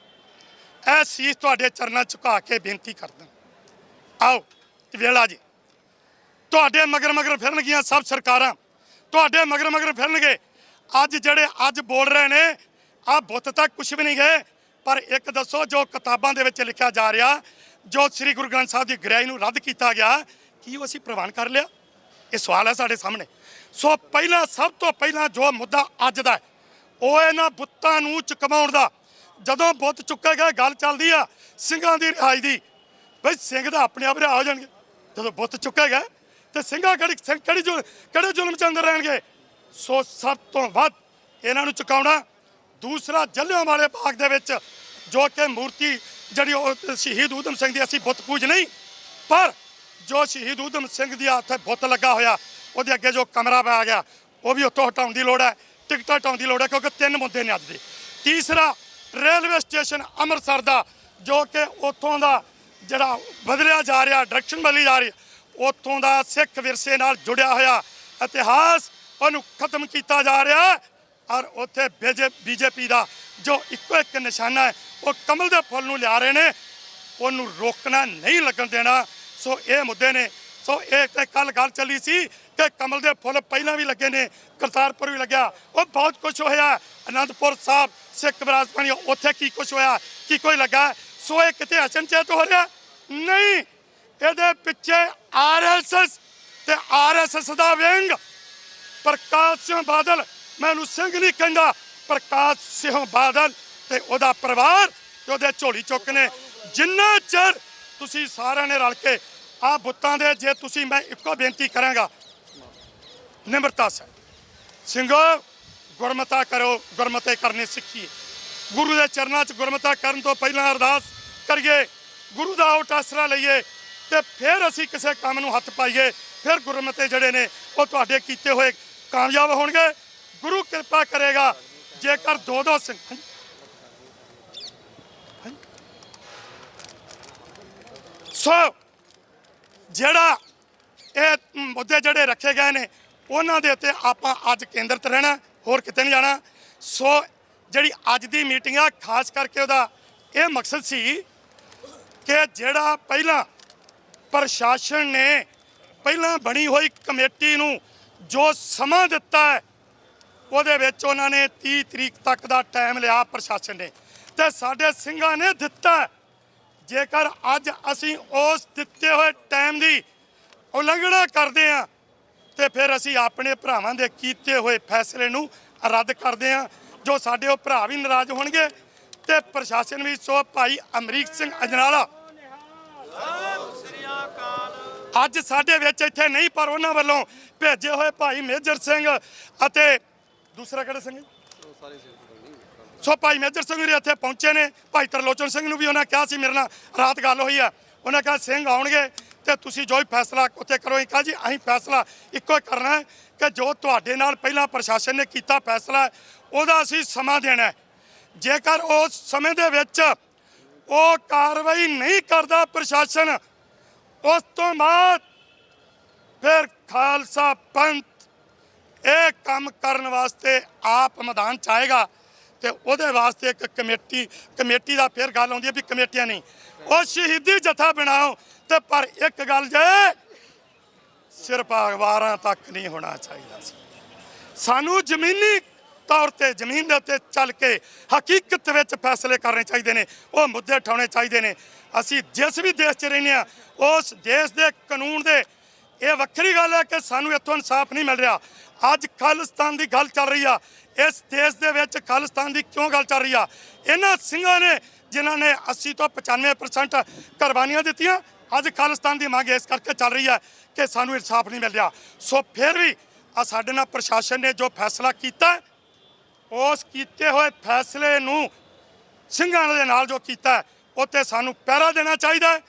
ਇਹ ਸੀਸ ਤੁਹਾਡੇ ਚਰਨਾਂ ਝੁਕਾ ਕੇ ਬੇਨਤੀ ਕਰਦਾ, ਆਓ ਵੇਲਾ ਜੀ, ਤੁਹਾਡੇ ਮਗਰ ਮਗਰ ਫਿਰਨਗੀਆਂ ਸਭ ਸਰਕਾਰਾਂ, ਤੁਹਾਡੇ ਮਗਰ ਮਗਰ ਫਿਰਨਗੇ। ਅੱਜ ਜਿਹੜੇ ਅੱਜ ਬੋਲ ਰਹੇ ਨੇ ਆਹ ਬੁੱਤ ਤੱਕ ਕੁਛ ਵੀ ਨਹੀਂ ਗਏ, ਪਰ ਇੱਕ ਦੱਸੋ, ਜੋ ਕਿਤਾਬਾਂ ਦੇ ਵਿੱਚ ਲਿਖਿਆ ਜਾ ਰਿਹਾ, ਜੋ ਸ੍ਰੀ ਗੁਰੂ ਗ੍ਰੰਥ ਸਾਹਿਬ ਦੀ ਗੁਰਿਆਈ ਨੂੰ ਰੱਦ ਕੀਤਾ ਗਿਆ, ਕੀ ਉਹ ਅਸੀਂ ਪ੍ਰਵਾਨ ਕਰ ਲਿਆ? ਇਹ ਸਵਾਲ ਹੈ ਸਾਡੇ ਸਾਹਮਣੇ। ਸੋ ਪਹਿਲਾਂ, ਸਭ ਤੋਂ ਪਹਿਲਾਂ ਜੋ ਮੁੱਦਾ ਅੱਜ ਦਾ ਉਹ ਇਹਨਾਂ ਬੁੱਤਾਂ ਨੂੰ ਚੁਕਵਾਉਣ ਦਾ। ਜਦੋਂ ਬੁੱਤ ਚੁੱਕੇ ਗਏ ਗੱਲ ਚੱਲਦੀ ਆ ਸਿੰਘਾਂ ਦੀ ਰਿਹਾਈ ਦੀ, ਬਈ ਸਿੰਘ ਦਾ ਆਪਣੇ ਆਪ ਰਿਹਾ ਹੋ ਜਾਣਗੇ। ਜਦੋਂ ਬੁੱਤ ਚੁੱਕੇ ਗਏ ਤੇ ਸਿੰਘਾਂ ਕਿਹੜੇ ਜ਼ੁਲਮ ਚ ਅੰਦਰ ਰਹਿਣਗੇ? ਸੋ ਸਭ ਤੋਂ ਵੱਧ ਇਹਨਾਂ ਨੂੰ ਚੁਕਾਉਣਾ। ਦੂਸਰਾ, ਜਲਿਆਂਵਾਲੇ ਬਾਗ ਦੇ ਵਿੱਚ ਜੋ ਕਿ ਮੂਰਤੀ ਜਿਹੜੀ ਉਹ ਸ਼ਹੀਦ ਊਧਮ ਸਿੰਘ ਦੀ, ਅਸੀਂ ਬੁੱਤ ਪੂਜ ਨਹੀਂ, ਪਰ ਜੋ ਸ਼ਹੀਦ ਊਧਮ ਸਿੰਘ ਦੀ ਉੱਥੇ ਬੁੱਤ ਲੱਗਾ ਹੋਇਆ ਉਹਦੇ ਅੱਗੇ ਜੋ ਕਮਰਾ ਪੈ ਗਿਆ ਉਹ ਵੀ ਉੱਥੋਂ ਹਟਾਉਣ ਦੀ ਲੋੜ ਹੈ, ਟਿਕਟਾਂ ਹਟਾਉਣ ਦੀ ਲੋੜ ਹੈ, ਕਿਉਂਕਿ 3 ਮੁੱਦੇ ਨੇ ਅੱਜ ਦੇ। ਤੀਸਰਾ, ਰੇਲਵੇ ਸਟੇਸ਼ਨ ਅੰਮ੍ਰਿਤਸਰ ਦਾ ਜੋ ਕਿ ਉੱਥੋਂ ਦਾ ਜਿਹੜਾ ਬਦਲਿਆ ਜਾ ਰਿਹਾ, ਡਾਇਰੈਕਸ਼ਨ ਬਦਲੀ ਜਾ ਰਹੀ, ਉੱਥੋਂ ਦਾ ਸਿੱਖ ਵਿਰਸੇ ਨਾਲ ਜੁੜਿਆ ਹੋਇਆ ਇਤਿਹਾਸ ਉਹਨੂੰ ਖਤਮ ਕੀਤਾ ਜਾ ਰਿਹਾ ਔਰ ਉੱਥੇ ਬੀਜੇਪੀ ਦਾ ਜੋ ਇੱਕੋ ਇੱਕ ਨਿਸ਼ਾਨਾ ਹੈ ਉਹ ਕਮਲ ਦੇ ਫੁੱਲ ਨੂੰ ਲਿਆ ਰਹੇ ਨੇ, ਉਹਨੂੰ ਰੋਕਣਾ ਨਹੀਂ ਲੱਗਣ ਦੇਣਾ। ਸੋ ਇਹ ਮੁੱਦੇ ਨੇ। ਸੋ ਇਹ ਤੇ ਕੱਲ ਗੱਲ ਚੱਲੀ ਸੀ ਕਿ ਕਮਲ ਦੇ ਫੁੱਲ ਪਹਿਲਾਂ ਵੀ ਲੱਗੇ ਨੇ, ਕਰਤਾਰਪੁਰ ਵੀ ਲੱਗਿਆ, ਉਹ ਬਹੁਤ ਕੁਝ ਹੋਇਆ, ਅਨੰਦਪੁਰ ਸਾਹਿਬ ਸਿੱਖ ਵਿਰਾਸਤ ਬਣੀ, ਉੱਥੇ ਕੀ ਕੁਝ ਹੋਇਆ, ਕੀ ਕੋਈ ਲੱਗਾ? ਸੋ ਇਹ ਕਿਤੇ ਅਚਨਚੇਤ ਹੋ ਰਿਹਾ ਨਹੀਂ, ਇਹਦੇ ਪਿੱਛੇ ਆਰਐਸਐਸ ਤੇ ਆਰਐਸਐਸ ਦਾ ਵਿੰਗ ਪ੍ਰਕਾਸ਼ ਸਿੰਘ ਬਾਦਲ, ਮੈਂ ਉਹਨੂੰ ਸਿੰਘ ਨਹੀਂ ਕਹਿੰਦਾ, ਪ੍ਰਕਾਸ਼ ਸਿੰਘ ਬਾਦਲ ਤੇ ਉਹਦਾ ਪਰਿਵਾਰ ਤੇ ਉਹਦੇ ਝੋਲੀ ਚੁੱਕ ਨੇ। ਜਿੰਨਾ ਚਿਰ ਤੁਸੀਂ ਸਾਰਿਆਂ ਨੇ ਰਲ ਕੇ ਆ ਬੁੱਤਾਂ ਦੇ, ਜੇ ਤੁਸੀਂ, ਮੈਂ ਇੱਕੋ ਬੇਨਤੀ ਕਰਾਂਗਾ, ਨਿਮਰਤਾ ਸਿੰਘੋ, ਗੁਰਮਤਾ ਕਰੋ, ਗੁਰਮਤੇ ਕਰਨੇ ਸਿੱਖੀਏ। ਗੁਰੂ ਦੇ ਚਰਨਾਂ 'ਚ ਗੁਰਮਤਾ ਕਰਨ ਤੋਂ ਪਹਿਲਾਂ ਅਰਦਾਸ ਕਰੀਏ, ਗੁਰੂ ਦਾ ਓਟ ਆਸਰਾ ਲਈਏ ਤੇ ਫਿਰ ਅਸੀਂ ਕਿਸੇ ਕੰਮ ਨੂੰ ਹੱਥ ਪਾਈਏ, ਫਿਰ ਗੁਰਮਤੇ ਜਿਹੜੇ ਨੇ ਉਹ ਤੁਹਾਡੇ ਕੀਤੇ ਹੋਏ ਕਾਮਯਾਬ ਹੋਣਗੇ। ਗੁਰੂ ਕਿਰਪਾ ਕਰੇਗਾ। ਜੇਕਰ 2-2 ਸਿੰਘ, ਸੋ ਜਿਹੜਾ ਇਹ ਮੁੱਦੇ ਜਿਹੜੇ ਰੱਖੇ ਗਏ ਨੇ ਉਹਨਾਂ ਦੇ ਉੱਤੇ ਆਪਾਂ ਅੱਜ ਕੇਂਦਰਿਤ ਰਹਿਣਾ, ਹੋਰ ਕਿਤੇ ਨਹੀਂ ਜਾਣਾ। ਸੋ ਜਿਹੜੀ ਅੱਜ ਦੀ ਮੀਟਿੰਗ ਆ, ਖਾਸ ਕਰਕੇ ਉਹਦਾ ਇਹ ਮਕਸਦ ਸੀ ਕਿ ਜਿਹੜਾ ਪਹਿਲਾਂ ਪ੍ਰਸ਼ਾਸਨ ਨੇ ਪਹਿਲਾਂ ਬਣੀ ਹੋਈ ਕਮੇਟੀ ਨੂੰ ਜੋ ਸਮਾਂ ਦਿੱਤਾ ਹੈ ਉਹਦੇ ਵਿੱਚ ਉਹਨਾਂ ਨੇ 30 ਤਰੀਕ ਤੱਕ ਦਾ ਟਾਈਮ ਲਿਆ ਪ੍ਰਸ਼ਾਸਨ ਨੇ, ਤੇ ਸਾਡੇ ਸਿੰਘਾਂ ਨੇ ਦਿੱਤਾ। ਜੇਕਰ ਅੱਜ ਅਸੀਂ ਉਸ ਦਿੱਤੇ ਹੋਏ ਟਾਈਮ ਦੀ ਉਲੰਘਣਾ ਕਰਦੇ ਆ ਤੇ ਫਿਰ ਅਸੀਂ ਆਪਣੇ ਭਰਾਵਾਂ ਦੇ ਕੀਤੇ ਹੋਏ ਫੈਸਲੇ ਨੂੰ ਰੱਦ ਕਰਦੇ ਆ। ਜੋ ਸਾਡੇ ਉਹ ਭਰਾ ਵੀ ਨਾਰਾਜ਼ ਹੋਣਗੇ ਤੇ ਪ੍ਰਸ਼ਾਸਨ ਵੀ। ਸੋ ਭਾਈ ਅਮਰੀਕ ਸਿੰਘ ਅਜਨਾਲਾ ਅੱਜ ਸਾਡੇ ਵਿੱਚ ਇੱਥੇ ਨਹੀਂ, ਪਰ ਉਹਨਾਂ ਵੱਲੋਂ ਭੇਜੇ ਹੋਏ ਭਾਈ ਮੇਜਰ ਸਿੰਘ ਅਤੇ ਦੂਸਰਾ ਕਿਹੜਾ ਸਿੰਘ, ਸੋ ਭਾਈ ਮੇਜਰ ਸਿੰਘ ਵੀ ਇੱਥੇ ਪਹੁੰਚੇ ਨੇ। ਭਾਈ ਤਰਲੋਚਨ ਸਿੰਘ ਨੂੰ ਵੀ ਉਹਨਾਂ ਕਿਹਾ ਸੀ, ਮੇਰੇ ਨਾਲ ਰਾਤ ਗੱਲ ਹੋਈ ਆ, ਉਹਨਾਂ ਕਿਹਾ ਸਿੰਘ ਆਉਣਗੇ ਤੇ ਤੁਸੀਂ ਜੋ ਵੀ ਫੈਸਲਾ ਉੱਥੇ ਕਰੋ। ਇਹ ਕਿਹਾ ਜੀ ਅਸੀਂ ਫੈਸਲਾ ਇੱਕੋ ਹੀ ਕਰਨਾ ਹੈ ਕਿ ਜੋ ਤੁਹਾਡੇ ਨਾਲ ਪਹਿਲਾਂ ਪ੍ਰਸ਼ਾਸਨ ਨੇ ਕੀਤਾ ਫੈਸਲਾ ਉਹਦਾ ਅਸੀਂ ਸਮਾਂ ਦੇਣਾ ਹੈ। ਜੇਕਰ ਉਸ ਸਮੇਂ ਦੇ ਵਿੱਚ ਉਹ ਕਾਰਵਾਈ ਨਹੀਂ ਕਰਦਾ ਪ੍ਰਸ਼ਾਸਨ, ਉਸ ਤੋਂ ਬਾਅਦ ਫਿਰ ਖਾਲਸਾ ਪੰਥ ਇਹ ਕੰਮ ਕਰਨ ਵਾਸਤੇ ਆਪ ਮੈਦਾਨ ਚ ਆਏਗਾ ਤੇ ਉਹਦੇ ਵਾਸਤੇ ਇੱਕ ਕਮੇਟੀ ਦਾ ਫਿਰ ਗੱਲ ਆਉਂਦੀ ਹੈ ਵੀ ਕਮੇਟੀਆਂ ਨਹੀਂ, ਉਹ ਸ਼ਹੀਦੀ ਜਥਾ ਬਣਾਓ ਤੇ ਪਰ ਇੱਕ ਗੱਲ ਜੇ ਸਿਰਫ ਅਖਬਾਰਾਂ ਤੱਕ ਨਹੀਂ ਹੋਣਾ ਚਾਹੀਦਾ ਸੀ। ਸਾਨੂੰ ਜ਼ਮੀਨੀ ਤੌਰ ਤੇ ਜ਼ਮੀਨ ਦੇ ਉੱਤੇ ਚੱਲ ਕੇ ਹਕੀਕਤ ਵਿੱਚ ਫੈਸਲੇ ਕਰਨੇ ਚਾਹੀਦੇ ਨੇ, ਉਹ ਮੁੱਦੇ ਉਠਾਉਣੇ ਚਾਹੀਦੇ ਨੇ। ਅਸੀਂ ਜਿਸ ਵੀ ਦੇਸ਼ 'ਚ ਰਹਿੰਦੇ ਹਾਂ ਉਸ ਦੇਸ਼ ਦੇ ਕਾਨੂੰਨ ਦੇ, ਇਹ ਵੱਖਰੀ ਗੱਲ ਹੈ ਕਿ ਸਾਨੂੰ ਇੱਥੋਂ ਇਨਸਾਫ ਨਹੀਂ ਮਿਲ ਰਿਹਾ। ਅੱਜ ਖਾਲਿਸਤਾਨ ਦੀ ਗੱਲ ਚੱਲ ਰਹੀ ਆ, ਇਸ ਦੇਸ਼ ਦੇ ਵਿੱਚ ਖਾਲਿਸਤਾਨ ਦੀ ਕਿਉਂ ਗੱਲ ਚੱਲ ਰਹੀ ਆ? ਇਹਨਾਂ ਸਿੰਘਾਂ ਨੇ ਜਿਨ੍ਹਾਂ ਨੇ 80 ਤੋਂ 95% ਕੁਰਬਾਨੀਆਂ ਦਿੱਤੀਆਂ। ਅੱਜ ਖਾਲਿਸਤਾਨ ਦੀ ਮੰਗ ਇਸ ਕਰਕੇ ਚੱਲ ਰਹੀ ਹੈ ਕਿ ਸਾਨੂੰ ਇਨਸਾਫ ਨਹੀਂ ਮਿਲ ਰਿਹਾ। ਸੋ ਫਿਰ ਵੀ ਆ ਸਾਡੇ ਨਾਲ ਪ੍ਰਸ਼ਾਸਨ ਨੇ ਜੋ ਫੈਸਲਾ ਕੀਤਾ, ਉਸ ਕੀਤੇ ਹੋਏ ਫੈਸਲੇ ਨੂੰ ਸਿੰਘਾਂ ਦੇ ਨਾਲ ਜੋ ਕੀਤਾ ਉੱਤੇ ਸਾਨੂੰ ਪਹਿਰਾ ਦੇਣਾ ਚਾਹੀਦਾ।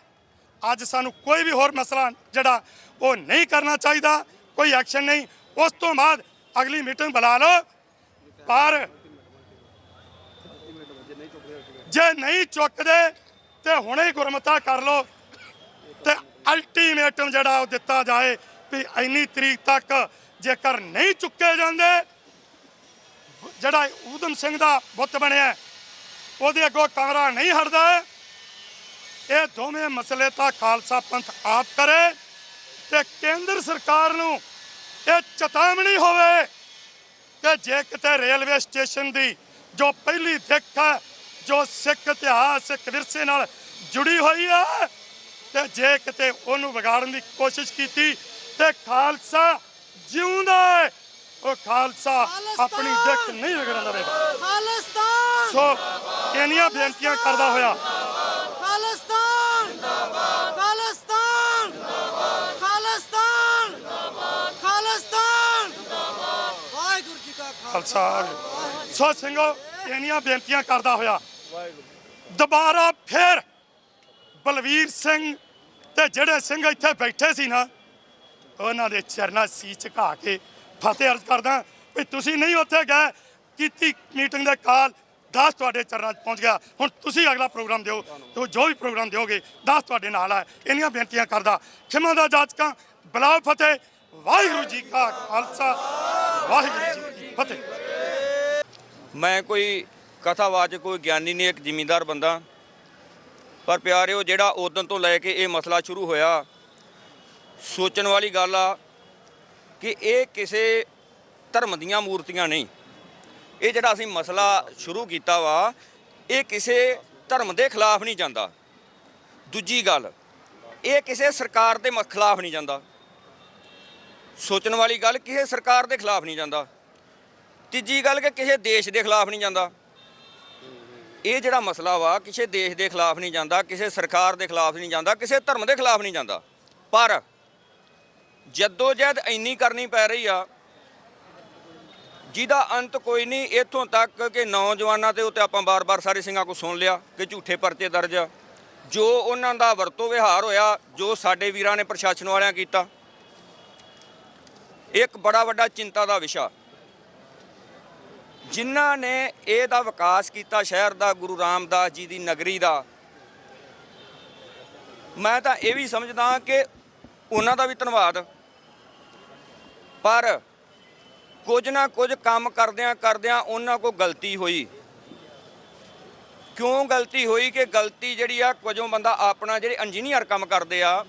ਅੱਜ ਸਾਨੂੰ ਕੋਈ ਵੀ ਹੋਰ ਮਸਲਾ ਜਿਹੜਾ ਉਹ ਨਹੀਂ ਕਰਨਾ ਚਾਹੀਦਾ, ਕੋਈ ਐਕਸ਼ਨ ਨਹੀਂ। ਉਸ ਤੋਂ ਬਾਅਦ ਅਗਲੀ ਮੀਟਿੰਗ ਬੁਲਾ ਲਓ, ਪਰ ਜੇ ਨਹੀਂ ਚੁੱਕਦੇ ਤੇ ਹੁਣੇ ਹੀ ਗੁਰਮਤਾ ਕਰ ਲਓ ਤੇ ਅਲਟੀਮੇਟਮ ਜਿਹੜਾ ਉਹ ਦਿੱਤਾ ਜਾਏ ਵੀ ਇੰਨੀ ਤਰੀਕ ਤੱਕ ਜੇਕਰ ਨਹੀਂ ਚੁੱਕੇ ਜਾਂਦੇ, ਜਿਹੜਾ ਊਧਮ ਸਿੰਘ ਦਾ ਬੁੱਤ ਬਣਿਆ ਉਹਦੇ ਅੱਗੋਂ ਕਮਰਾ ਨਹੀਂ ਹਟਦਾ। ਇਹ ਦੋਵੇਂ ਮਸਲੇ ਤਾਂ ਖਾਲਸਾ ਪੰਥ ਆਪ ਕਰੇ ਤੇ ਕੇਂਦਰ ਸਰਕਾਰ ਨੂੰ ਇਹ ਚੇਤਾਵਨੀ ਹੋਵੇ ਕਿ ਜੇ ਕਿਤੇ ਰੇਲਵੇ ਸਟੇਸ਼ਨ ਦੀ ਜੋ ਪਹਿਲੀ ਦਿੱਖ ਹੈ, ਜੋ ਸਿੱਖ ਇਤਿਹਾਸ ਸਿੱਖ ਵਿਰਸੇ ਨਾਲ ਜੁੜੀ ਹੋਈ ਹੈ, ਤੇ ਜੇ ਕਿਤੇ ਉਹਨੂੰ ਵਿਗਾੜਨ ਦੀ ਕੋਸ਼ਿਸ਼ ਕੀਤੀ ਤੇ ਖਾਲਸਾ ਜਿਉਂਦਾ ਹੈ, ਉਹ ਖਾਲਸਾ ਆਪਣੀ ਦਿੱਖ ਨਹੀਂ ਵਿਗੜਨ ਦੇਵੇਗਾ। ਖਾਲਿਸਤਾਨ ਸੋ ਇੰਨੀਆਂ ਬੇਨਤੀਆਂ ਕਰਦਾ ਹੋਇਆ ਖਾਲਿਸਤਾਨ ਖਾਲਿਸਤਾਨ ਖਾਲਿਸਤਾਨ ਖਾਲਿਸਤਾਨ ਵਾਹਿਗੁਰੂ ਜੀ ਕਾ ਖਾਲਸਾ। ਸੋ ਸਿੰਘੋ ਇੰਨੀਆਂ ਬੇਨਤੀਆਂ ਕਰਦਾ ਹੋਇਆ ਦੁਬਾਰਾ ਫਿਰ ਬਲਵੀਰ ਸਿੰਘ ਤੇ ਜਿਹੜੇ ਸਿੰਘ ਇੱਥੇ ਬੈਠੇ ਸੀ ਨਾ, ਉਹਨਾਂ ਦੇ ਚਰਨਾਂ ਸੀਸ ਝੁਕਾ ਕੇ ਫਤਿਹ ਅਰਜ਼ ਕਰਦਾ ਵੀ ਤੁਸੀਂ ਨਹੀਂ ਉੱਥੇ ਗਏ, ਕੀਤੀ ਮੀਟਿੰਗ ਦੇ ਕਾਲ, ਦਾਸ ਤੁਹਾਡੇ ਚਰਨਾਂ 'ਚ ਪਹੁੰਚ ਗਿਆ। ਹੁਣ ਤੁਸੀਂ ਅਗਲਾ ਪ੍ਰੋਗਰਾਮ ਦਿਓ ਤੇ ਜੋ ਵੀ ਪ੍ਰੋਗਰਾਮ ਦਿਓਗੇ ਦਾਸ ਤੁਹਾਡੇ ਨਾਲ ਹੈ। ਇੰਨੀਆਂ ਬੇਨਤੀਆਂ ਕਰਦਾ ਖਿਮਾ ਦਾ ਜਾਚਕਾਂ ਬਲਾਓ ਫਤਿਹ। ਵਾਹਿਗੁਰੂ ਜੀ ਕਾ ਖਾਲਸਾ ਵਾਹਿਗੁਰੂ ਜੀ ਕੀ ਫਤਿਹ। ਮੈਂ ਕੋਈ ਕਥਾਵਾਚਕ, ਕੋਈ ਗਿਆਨੀ ਨਹੀਂ, ਇੱਕ ਜ਼ਿਮੀਂਦਾਰ ਬੰਦਾ, ਪਰ ਪਿਆਰਿਓ ਜਿਹੜਾ ਉਦੋਂ ਤੋਂ ਲੈ ਕੇ ਇਹ ਮਸਲਾ ਸ਼ੁਰੂ ਹੋਇਆ, ਸੋਚਣ ਵਾਲੀ ਗੱਲ ਆ ਕਿ ਇਹ ਕਿਸੇ ਧਰਮ ਦੀਆਂ ਮੂਰਤੀਆਂ ਨਹੀਂ। ਇਹ ਜਿਹੜਾ ਅਸੀਂ ਮਸਲਾ ਸ਼ੁਰੂ ਕੀਤਾ ਵਾ, ਇਹ ਕਿਸੇ ਧਰਮ ਦੇ ਖਿਲਾਫ ਨਹੀਂ ਜਾਂਦਾ। ਦੂਜੀ ਗੱਲ, ਇਹ ਕਿਸੇ ਸਰਕਾਰ ਦੇ ਖਿਲਾਫ ਨਹੀਂ ਜਾਂਦਾ। ਸੋਚਣ ਵਾਲੀ ਗੱਲ, ਕਿਸੇ ਸਰਕਾਰ ਦੇ ਖਿਲਾਫ ਨਹੀਂ ਜਾਂਦਾ। ਤੀਜੀ ਗੱਲ ਕਿ ਕਿਸੇ ਦੇਸ਼ ਦੇ ਖਿਲਾਫ ਨਹੀਂ ਜਾਂਦਾ। ਇਹ ਜਿਹੜਾ ਮਸਲਾ ਵਾ ਕਿਸੇ ਦੇਸ਼ ਦੇ ਖਿਲਾਫ ਨਹੀਂ ਜਾਂਦਾ, ਕਿਸੇ ਸਰਕਾਰ ਦੇ ਖਿਲਾਫ ਨਹੀਂ ਜਾਂਦਾ, ਕਿਸੇ ਧਰਮ ਦੇ ਖਿਲਾਫ ਨਹੀਂ ਜਾਂਦਾ। ਪਰ ਜਦੋਜਹਿਦ ਇੰਨੀ ਕਰਨੀ ਪੈ ਰਹੀ ਆ ਜਿਹਦਾ ਅੰਤ ਕੋਈ ਨਹੀਂ। ਇੱਥੋਂ ਤੱਕ ਕਿ ਨੌਜਵਾਨਾਂ ਦੇ ਉੱਤੇ ਆਪਾਂ ਬਾਰ-ਬਾਰ ਸਾਰੇ ਸਿੰਘਾਂ ਕੋਲ ਸੁਣ ਲਿਆ ਕਿ ਝੂਠੇ ਪਰਚੇ ਦਰਜ ਆ, ਜੋ ਉਹਨਾਂ ਦਾ ਵਰਤੋਂ ਵਿਹਾਰ ਹੋਇਆ, ਜੋ ਸਾਡੇ ਵੀਰਾਂ ਨੇ ਪ੍ਰਸ਼ਾਸਨ ਵਾਲਿਆਂ ਕੀਤਾ, ਇੱਕ ਬੜਾ ਵੱਡਾ ਚਿੰਤਾ ਦਾ ਵਿਸ਼ਾ। ਜਿਨ੍ਹਾਂ ਨੇ ਇਹਦਾ ਵਿਕਾਸ ਕੀਤਾ ਸ਼ਹਿਰ ਦਾ, ਗੁਰੂ ਰਾਮਦਾਸ ਜੀ ਦੀ ਨਗਰੀ ਦਾ, ਮੈਂ ਤਾਂ ਇਹ ਵੀ ਸਮਝਦਾ ਕਿ ਉਹਨਾਂ ਦਾ ਵੀ ਧੰਨਵਾਦ। ਪਰ ਕੁਝ ਨਾ ਕੁਝ ਕੰਮ ਕਰਦਿਆਂ ਉਹਨਾਂ ਕੋਲ ਗਲਤੀ ਹੋਈ। ਕਿਉਂ ਗਲਤੀ ਹੋਈ? ਕਿ ਗਲਤੀ ਜਿਹੜੀ ਆ, ਕੁਝੋਂ ਬੰਦਾ ਆਪਣਾ ਜਿਹੜੇ ਇੰਜੀਨੀਅਰ ਕੰਮ ਕਰਦੇ ਆ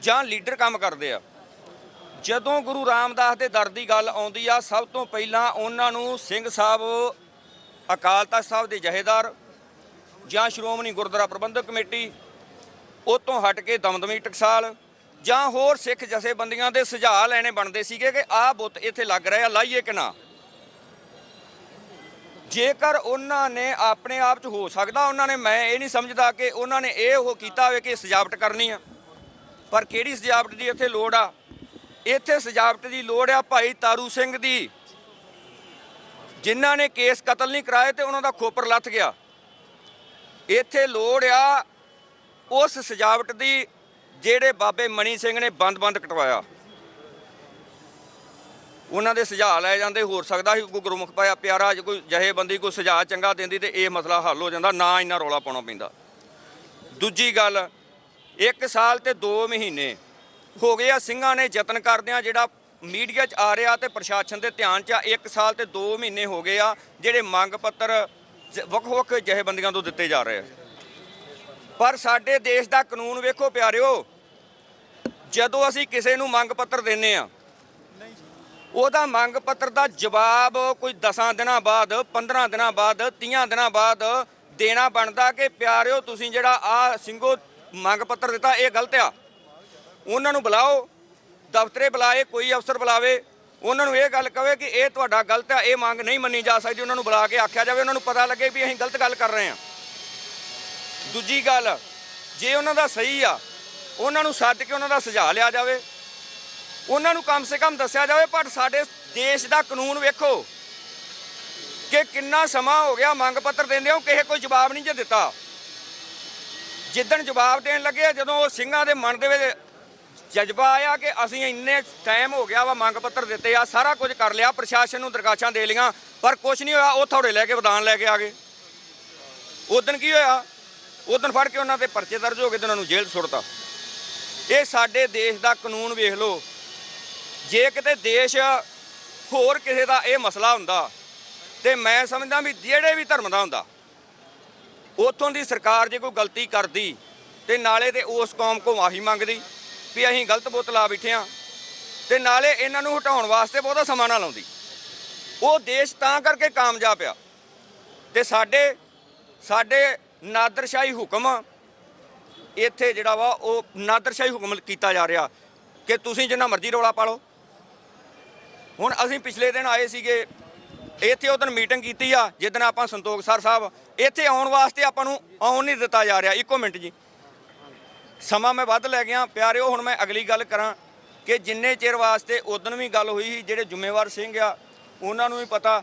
ਜਾਂ ਲੀਡਰ ਕੰਮ ਕਰਦੇ ਆ, ਜਦੋਂ ਗੁਰੂ ਰਾਮਦਾਸ ਦੇ ਦਰ ਦੀ ਗੱਲ ਆਉਂਦੀ ਆ, ਸਭ ਤੋਂ ਪਹਿਲਾਂ ਉਹਨਾਂ ਨੂੰ ਸਿੰਘ ਸਾਹਿਬ, ਅਕਾਲ ਤਖਤ ਸਾਹਿਬ ਦੇ ਜਥੇਦਾਰ ਜਾਂ ਸ਼੍ਰੋਮਣੀ ਗੁਰਦੁਆਰਾ ਪ੍ਰਬੰਧਕ ਕਮੇਟੀ, ਉਹ ਤੋਂ ਹਟ ਕੇ ਦਮਦਮੀ ਟਕਸਾਲ ਜਾਂ ਹੋਰ ਸਿੱਖ ਜਥੇਬੰਦੀਆਂ ਦੇ ਸੁਝਾਅ ਲੈਣੇ ਬਣਦੇ ਸੀਗੇ ਕਿ ਆਹ ਬੁੱਤ ਇੱਥੇ ਲੱਗ ਰਿਹਾ, ਲਾਈਏ ਕਿ ਨਾ। ਜੇਕਰ ਉਹਨਾਂ ਨੇ ਆਪਣੇ ਆਪ 'ਚ ਹੋ ਸਕਦਾ ਉਹਨਾਂ ਨੇ, ਮੈਂ ਇਹ ਨਹੀਂ ਸਮਝਦਾ ਕਿ ਉਹਨਾਂ ਨੇ ਇਹ ਉਹ ਕੀਤਾ ਹੋਵੇ ਕਿ ਸਜਾਵਟ ਕਰਨੀ ਆ, ਪਰ ਕਿਹੜੀ ਸਜਾਵਟ ਦੀ ਇੱਥੇ ਲੋੜ ਆ? ਇੱਥੇ ਸਜਾਵਟ ਦੀ ਲੋੜ ਆ ਭਾਈ ਤਾਰੂ ਸਿੰਘ ਦੀ, ਜਿਨ੍ਹਾਂ ਨੇ ਕੇਸ ਕਤਲ ਨਹੀਂ ਕਰਾਏ ਤੇ ਉਹਨਾਂ ਦਾ ਖੋਪਰ ਲੱਥ ਗਿਆ। ਇੱਥੇ ਲੋੜ ਆ ਉਸ ਸਜਾਵਟ ਦੀ ਜਿਹੜੇ ਬਾਬੇ ਮਣੀ ਸਿੰਘ ਨੇ ਬੰਦ ਕਟਵਾਇਆ। ਉਹਨਾਂ ਦੇ ਸੁਝਾਅ ਲੈ ਜਾਂਦੇ, ਹੋ ਸਕਦਾ ਸੀ ਕੋਈ ਗੁਰਮੁਖ ਪਾਇਆ ਪਿਆਰਾ ਕੋਈ ਜਥੇਬੰਦੀ ਕੋਈ ਸੁਝਾਅ ਚੰਗਾ ਦਿੰਦੀ ਤੇ ਇਹ ਮਸਲਾ ਹੱਲ ਹੋ ਜਾਂਦਾ, ਨਾ ਇੰਨਾ ਰੌਲਾ ਪਾਉਣਾ ਪੈਂਦਾ। ਦੂਜੀ ਗੱਲ, 1 ਸਾਲ ਤੇ 2 ਮਹੀਨੇ ਹੋ ਗਏ ਆ ਸਿੰਘਾਂ ਨੇ ਯਤਨ ਕਰਦਿਆਂ, ਜਿਹੜਾ ਮੀਡੀਆ 'ਚ ਆ ਰਿਹਾ ਤੇ ਪ੍ਰਸ਼ਾਸਨ ਦੇ ਧਿਆਨ 'ਚ ਆ। 1 ਸਾਲ ਤੇ 2 ਮਹੀਨੇ ਹੋ ਗਏ ਆ ਜਿਹੜੇ ਮੰਗ ਪੱਤਰ ਵੱਖ-ਵੱਖ ਜਥੇਬੰਦੀਆਂ ਤੋਂ ਦਿੱਤੇ ਜਾ ਰਹੇ ਆ। ਪਰ ਸਾਡੇ ਦੇਸ਼ ਦਾ ਕਾਨੂੰਨ ਵੇਖੋ ਪਿਆਰਿਓ, ਜਦੋਂ ਅਸੀਂ ਕਿਸੇ ਨੂੰ ਮੰਗ ਪੱਤਰ ਦਿੰਦੇ ਆ, ਉਹਦਾ ਮੰਗ ਪੱਤਰ ਦਾ ਜਵਾਬ ਕੋਈ 10 ਦਿਨਾਂ ਬਾਅਦ, 15 ਦਿਨਾਂ ਬਾਅਦ, 30 ਦਿਨਾਂ ਬਾਅਦ ਦੇਣਾ ਬਣਦਾ ਕਿ ਪਿਆਰਿਓ ਤੁਸੀਂ ਜਿਹੜਾ ਆ ਸਿੰਘੋ ਮੰਗ ਪੱਤਰ ਦਿੱਤਾ ਇਹ ਗਲਤ ਆ। ਉਹਨਾਂ ਨੂੰ ਬੁਲਾਓ, ਦਫ਼ਤਰੇ ਬੁਲਾਏ, ਕੋਈ ਅਫਸਰ ਬੁਲਾਵੇ, ਉਹਨਾਂ ਨੂੰ ਇਹ ਗੱਲ ਕਹੇ ਕਿ ਇਹ ਤੁਹਾਡਾ ਗਲਤ ਆ, ਇਹ ਮੰਗ ਨਹੀਂ ਮੰਨੀ ਜਾ ਸਕਦੀ। ਉਹਨਾਂ ਨੂੰ ਬੁਲਾ ਕੇ ਆਖਿਆ ਜਾਵੇ, ਉਹਨਾਂ ਨੂੰ ਪਤਾ ਲੱਗੇ ਵੀ ਅਸੀਂ ਗਲਤ ਗੱਲ ਕਰ ਰਹੇ ਹਾਂ। ਦੂਜੀ ਗੱਲ, ਜੇ ਉਹਨਾਂ ਦਾ ਸਹੀ ਆ ਉਹਨਾਂ ਨੂੰ ਸੱਦ ਕੇ ਉਹਨਾਂ ਦਾ ਸੁਝਾਅ ਲਿਆ ਜਾਵੇ, ਉਹਨਾਂ ਨੂੰ ਕਮ ਸੇ ਕਮ ਦੱਸਿਆ ਜਾਵੇ। ਪਰ ਸਾਡੇ ਦੇਸ਼ ਦਾ ਕਾਨੂੰਨ ਵੇਖੋ ਕਿ ਕਿੰਨਾ ਸਮਾਂ ਹੋ ਗਿਆ ਮੰਗ ਪੱਤਰ ਦਿੰਦੇ ਹੋ, ਕਿਸੇ ਕੋਈ ਜਵਾਬ ਨਹੀਂ ਜੇ ਦਿੱਤਾ। ਜਿੱਦਣ ਜਵਾਬ ਦੇਣ ਲੱਗੇ, ਜਦੋਂ ਉਹ ਸਿੰਘਾਂ ਦੇ ਮਨ ਦੇ ਵਿੱਚ ਜਜ਼ਬਾ ਆਇਆ ਕਿ ਅਸੀਂ ਇੰਨੇ ਟਾਈਮ ਹੋ ਗਿਆ ਵਾ ਮੰਗ ਪੱਤਰ ਦਿੱਤੇ ਆ, ਸਾਰਾ ਕੁਝ ਕਰ ਲਿਆ, ਪ੍ਰਸ਼ਾਸਨ ਨੂੰ ਦਰਖਾਸ਼ਾਂ ਦੇ ਲਈਆਂ, ਪਰ ਕੁਝ ਨਹੀਂ ਹੋਇਆ। ਉਹ ਥੋੜੇ ਲੈ ਕੇ ਵਿਧਾਨ ਲੈ ਕੇ ਆ ਗਏ। ਉਦਣ ਕੀ ਹੋਇਆ? ਉਦਣ ਫੜ ਕੇ ਉਹਨਾਂ ਤੇ ਪਰਚੇ ਦਰਜ ਹੋ ਗਏ ਤੇ ਉਹਨਾਂ ਨੂੰ ਜੇਲ੍ਹ ਸੁੱਟਤਾ। ਇਹ ਸਾਡੇ ਦੇਸ਼ ਦਾ ਕਾਨੂੰਨ ਵੇਖ ਲਓ। ਜੇ ਕਿਤੇ ਦੇਸ਼ ਹੋਰ ਕਿਸੇ ਦਾ ਇਹ ਮਸਲਾ ਹੁੰਦਾ ਤੇ ਮੈਂ ਸਮਝਦਾ ਵੀ ਜਿਹੜੇ ਵੀ ਧਰਮ ਦਾ ਹੁੰਦਾ, ਉੱਥੋਂ ਦੀ ਸਰਕਾਰ ਜੇ ਕੋਈ ਗਲਤੀ ਕਰਦੀ ਤੇ ਨਾਲੇ ਤੇ ਉਸ ਕੌਮ ਕੋਲ ਮਾਫੀ ਮੰਗਦੀ ਵੀ ਅਸੀਂ ਗਲਤ ਬੁੱਤ ਲਾ ਬੈਠੇ ਹਾਂ, ਤੇ ਨਾਲੇ ਇਹਨਾਂ ਨੂੰ ਹਟਾਉਣ ਵਾਸਤੇ ਬਹੁਤਾ ਸਮਾਂ ਨਾ ਲਾਉਂਦੀ। ਉਹ ਦੇਸ਼ ਤਾਂ ਕਰਕੇ ਕਾਮਯਾਬ ਆ। ਤੇ ਸਾਡੇ ਨਾਦਰਸ਼ਾਹੀ ਹੁਕਮ ਇੱਥੇ ਜਿਹੜਾ ਵਾ ਉਹ ਨਾਦਰਸ਼ਾਹੀ ਹੁਕਮ ਕੀਤਾ ਜਾ ਰਿਹਾ ਕਿ ਤੁਸੀਂ ਜਿੰਨਾ ਮਰਜ਼ੀ ਰੌਲਾ ਪਾ ਲਓ। ਹੁਣ ਅਸੀਂ ਪਿਛਲੇ ਦਿਨ ਆਏ ਸੀਗੇ ਇੱਥੇ, ਉਦੋਂ ਮੀਟਿੰਗ ਕੀਤੀ ਆ ਜਿੱਦਣ ਆਪਾਂ ਸੰਤੋਖ ਸਰ ਸਾਹਿਬ ਇੱਥੇ ਆਉਣ ਵਾਸਤੇ ਆਪਾਂ ਨੂੰ ਆਉਣ ਨਹੀਂ ਦਿੱਤਾ ਜਾ ਰਿਹਾ। ਇੱਕੋ ਮਿੰਟ ਜੀ, ਸਮਾਂ ਮੈਂ ਵੱਧ ਲੈ ਗਿਆ ਪਿਆਰਿਓ। ਹੁਣ ਮੈਂ ਅਗਲੀ ਗੱਲ ਕਰਾਂ ਕਿ ਜਿੰਨੇ ਚਿਰ ਵਾਸਤੇ ਉਦੋਂ ਵੀ ਗੱਲ ਹੋਈ ਸੀ, ਜਿਹੜੇ ਜ਼ਿੰਮੇਵਾਰ ਸਿੰਘ ਆ ਉਹਨਾਂ ਨੂੰ ਵੀ ਪਤਾ,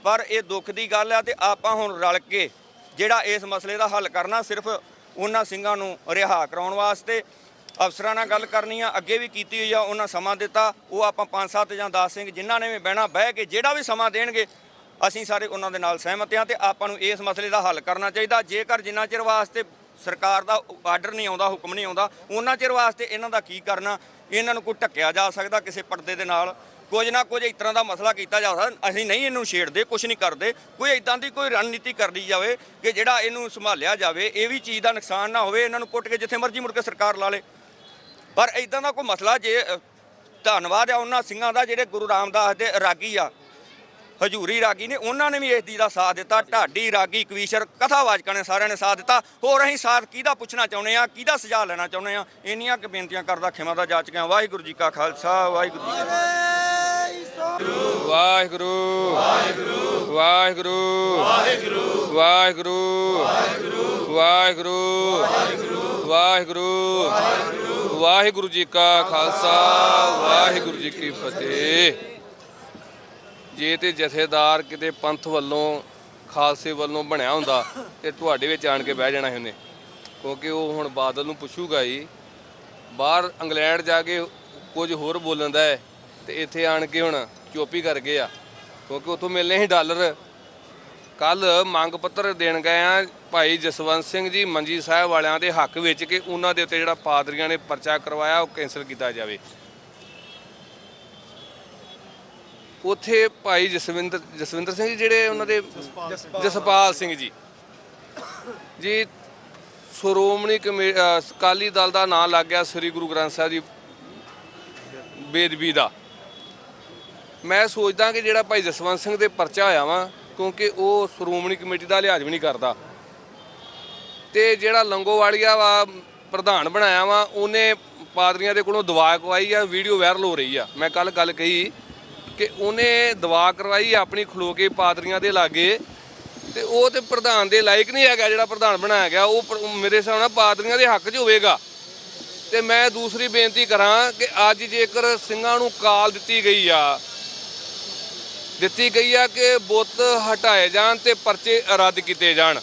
ਪਰ ਇਹ ਦੁੱਖ ਦੀ ਗੱਲ ਆ। ਤੇ ਆਪਾਂ ਹੁਣ ਰਲ ਕੇ ਜਿਹੜਾ ਇਸ ਮਸਲੇ ਦਾ ਹੱਲ ਕਰਨਾ, ਸਿਰਫ ਉਹਨਾਂ ਸਿੰਘਾਂ ਨੂੰ ਰਿਹਾ ਕਰਾਉਣ ਵਾਸਤੇ ਅਫਸਰਾਂ ਨਾਲ ਗੱਲ ਕਰਨੀ ਆ। ਅੱਗੇ ਵੀ ਕੀਤੀ ਹੋਈ ਆ, ਉਹਨਾਂ ਸਮਾਂ ਦਿੱਤਾ। ਉਹ ਆਪਾਂ 5, 7 ਜਾਂ 10 ਸਿੰਘ ਜਿਨ੍ਹਾਂ ਨੇ ਵੀ ਬਹਿਣਾ ਬਹਿ ਕੇ ਜਿਹੜਾ ਵੀ ਸਮਾਂ ਦੇਣਗੇ ਅਸੀਂ ਸਾਰੇ ਉਹਨਾਂ ਦੇ ਨਾਲ ਸਹਿਮਤ ਹਾਂ। ਤੇ ਆਪਾਂ ਨੂੰ ਇਸ ਮਸਲੇ ਦਾ ਹੱਲ ਕਰਨਾ ਚਾਹੀਦਾ। ਜੇਕਰ ਜਿੰਨਾ ਚਿਰ ਵਾਸਤੇ ਸਰਕਾਰ ਦਾ ਆਰਡਰ ਨਹੀਂ ਆਉਂਦਾ, ਹੁਕਮ ਨਹੀਂ ਆਉਂਦਾ, ਉਹਨਾਂ ਚਿਰ ਵਾਸਤੇ ਇਹਨਾਂ ਦਾ ਕੀ ਕਰਨਾ? ਇਹਨਾਂ ਨੂੰ ਕੋਈ ਢੱਕਿਆ ਜਾ ਸਕਦਾ ਕਿਸੇ ਪਰਦੇ ਦੇ ਨਾਲ, ਕੁਝ ਨਾ ਕੁਝ ਇਸ ਤਰ੍ਹਾਂ ਦਾ ਮਸਲਾ ਕੀਤਾ ਜਾ ਸਕਦਾ। ਅਸੀਂ ਨਹੀਂ ਇਹਨੂੰ ਛੇੜਦੇ, ਕੁਝ ਨਹੀਂ ਕਰਦੇ। ਕੋਈ ਇਦਾਂ ਦੀ ਕੋਈ ਰਣਨੀਤੀ ਕਰਨੀ ਜਾਵੇ ਕਿ ਜਿਹੜਾ ਇਹਨੂੰ ਸੰਭਾਲਿਆ ਜਾਵੇ, ਇਹ ਵੀ ਚੀਜ਼ ਦਾ ਨੁਕਸਾਨ ਨਾ ਹੋਵੇ। ਇਹਨਾਂ ਨੂੰ ਪੁੱਟ ਕੇ ਜਿੱਥੇ ਮਰਜ਼ੀ ਮੁੜ ਕੇ ਸਰਕਾਰ ਲਾ ਲੇ, ਪਰ ਇਦਾਂ ਦਾ ਕੋਈ ਮਸਲਾ ਜੇ ਧੰਨਵਾਦ ਆ ਉਹਨਾਂ ਸਿੰਘਾਂ ਦਾ ਜਿਹੜੇ ਗੁਰੂ ਰਾਮਦਾਸ ਦੇ ਰਾਗੀ ਆ, ਹਜੂਰੀ ਰਾਗੀ ਨੇ, ਉਹਨਾਂ ਨੇ ਵੀ ਇਸ ਦੀ ਦਾ ਸਾਥ ਦਿੱਤਾ। ਢਾਡੀ ਰਾਗੀ, ਕਵੀਸ਼ਰ, ਕਥਾਵਾਚਕਾਂ ਨੇ ਸਾਰਿਆਂ ਨੇ ਸਾਥ ਦਿੱਤਾ। ਹੋਰ ਅਸੀਂ ਸਾਥ ਕਿਹਦਾ ਪੁੱਛਣਾ ਚਾਹੁੰਦੇ ਆ, ਕਿਹਦਾ ਸੁਝਾਅ ਲੈਣਾ ਚਾਹੁੰਦੇ ਆ? ਇੰਨੀਆਂ ਕਿ ਬੇਨਤੀਆਂ ਕਰਦਾ ਖਿਮਾ ਦਾ ਜਾਚ ਗਿਆ। ਵਾਹਿਗੁਰੂ ਜੀ ਕਾ ਖਾਲਸਾ, ਵਾਹਿਗੁਰੂ ਜੀ ਕੀ ਫਤਿਹ। ਵਾਹਿਗੁਰੂ ਵਾਹਿਗੁਰੂ ਵਾਹਿਗੁਰੂ ਵਾਹਿਗੁਰੂ ਵਾਹਿਗੁਰੂ ਵਾਹਿਗੁਰੂ ਵਾਹਿਗੁਰੂ ਵਾਹਿਗੁਰੂ ਜੀ ਕਾ ਖਾਲਸਾ, ਵਾਹਿਗੁਰੂ ਜੀ ਕੀ ਫਤਿਹ। ਜੇ ਤੇ ਜਥੇਦਾਰ ਕਿਤੇ ਪੰਥ ਵੱਲੋਂ, ਖਾਲਸੇ ਵੱਲੋਂ ਬਣਿਆ ਹੁੰਦਾ ਤੇ ਤੁਹਾਡੇ ਵਿੱਚ ਆਣ ਕੇ ਬਹਿ ਜਾਣਾ ਸੀ ਉਹਨੇ, ਕਿਉਂਕਿ ਉਹ ਹੁਣ ਬਾਦਲ ਨੂੰ ਪੁੱਛੂਗਾ ਹੀ। ਬਾਹਰ ਇੰਗਲੈਂਡ ਜਾ ਕੇ ਕੁਝ ਹੋਰ ਬੋਲਣ ਦਾ ਹੈ ਤੇ ਇੱਥੇ ਆਣ ਕੇ ਹੁਣ ਚੋਪੀ ਕਰ ਗਏ ਆ, ਕਿਉਂਕਿ ਉੱਥੋਂ ਮਿਲਨੇ ਸੀ ਡਾਲਰ। ਕੱਲ ਮੰਗ ਪੱਤਰ ਦੇਣ ਗਏ ਆ ਭਾਈ ਜਸਵੰਤ ਸਿੰਘ ਜੀ ਮੰਜੀ ਸਾਹਿਬ ਵਾਲਿਆਂ ਦੇ ਹੱਕ ਵਿੱਚ ਕਿ ਉਹਨਾਂ ਦੇ ਉੱਤੇ ਜਿਹੜਾ ਪਾਦਰੀਆਂ ਨੇ ਪਰਚਾ ਕਰਵਾਇਆ ਉਹ ਕੈਂਸਲ ਕੀਤਾ ਜਾਵੇ। ਉੱਥੇ ਭਾਈ ਜਸਵਿੰਦਰ ਸਿੰਘ ਜੀ ਜਿਹੜੇ ਉਹਨਾਂ ਦੇ ਜਸਪਾਲ ਸਿੰਘ ਜੀ ਸ਼੍ਰੋਮਣੀ ਅਕਾਲੀ ਦਲ ਦਾ ਨਾਂ ਲੱਗ ਗਿਆ ਸ੍ਰੀ ਗੁਰੂ ਗ੍ਰੰਥ ਸਾਹਿਬ ਦੀ ਬੇਦਬੀ ਦਾ। ਮੈਂ ਸੋਚਦਾ ਕਿ ਜਿਹੜਾ ਭਾਈ ਜਸਵੰਤ ਸਿੰਘ ਦੇ ਪਰਚਾ ਹੋਇਆ ਵਾ, ਕਿਉਂਕਿ ਉਹ ਸ਼੍ਰੋਮਣੀ ਕਮੇਟੀ ਦਾ ਲਿਹਾਜ਼ ਵੀ ਨਹੀਂ ਕਰਦਾ, ਤੇ ਜਿਹੜਾ ਲੰਗੋਵਾਲੀਆ ਵਾ ਪ੍ਰਧਾਨ ਬਣਾਇਆ ਵਾ ਉਹਨੇ ਪਾਦਰੀਆਂ ਦੇ ਕੋਲੋਂ ਦਵਾ ਕਰਵਾਈ ਆ, ਵੀਡੀਓ ਵਾਇਰਲ ਹੋ ਰਹੀ ਆ। ਮੈਂ ਕੱਲ ਗੱਲ ਕਹੀ ਕਿ ਉਹਨੇ ਦਵਾ ਕਰਵਾਈ ਆਪਣੀ ਖਲੋ ਕੇ ਪਾਦਰੀਆਂ ਦੇ ਲਾਗੇ, ਤੇ ਉਹ ਤੇ ਪ੍ਰਧਾਨ ਦੇ ਲਾਇਕ ਨਹੀਂ ਹੈਗਾ। ਜਿਹੜਾ ਪ੍ਰਧਾਨ ਬਣਾਇਆ ਗਿਆ ਉਹ ਮੇਰੇ ਹਿਸਾਬ ਨਾਲ ਪਾਦਰੀਆਂ ਦੇ ਹੱਕ 'ਚ ਹੋਵੇਗਾ। ਤੇ ਮੈਂ ਦੂਸਰੀ ਬੇਨਤੀ ਕਰਾਂ ਕਿ ਅੱਜ ਜੇਕਰ ਸਿੰਘਾਂ ਨੂੰ ਕਾਲ ਦਿੱਤੀ ਗਈ ਆ ਕਿ ਬੁੱਤ ਹਟਾਏ ਜਾਣ ਤੇ ਪਰਚੇ ਰੱਦ ਕੀਤੇ ਜਾਣ,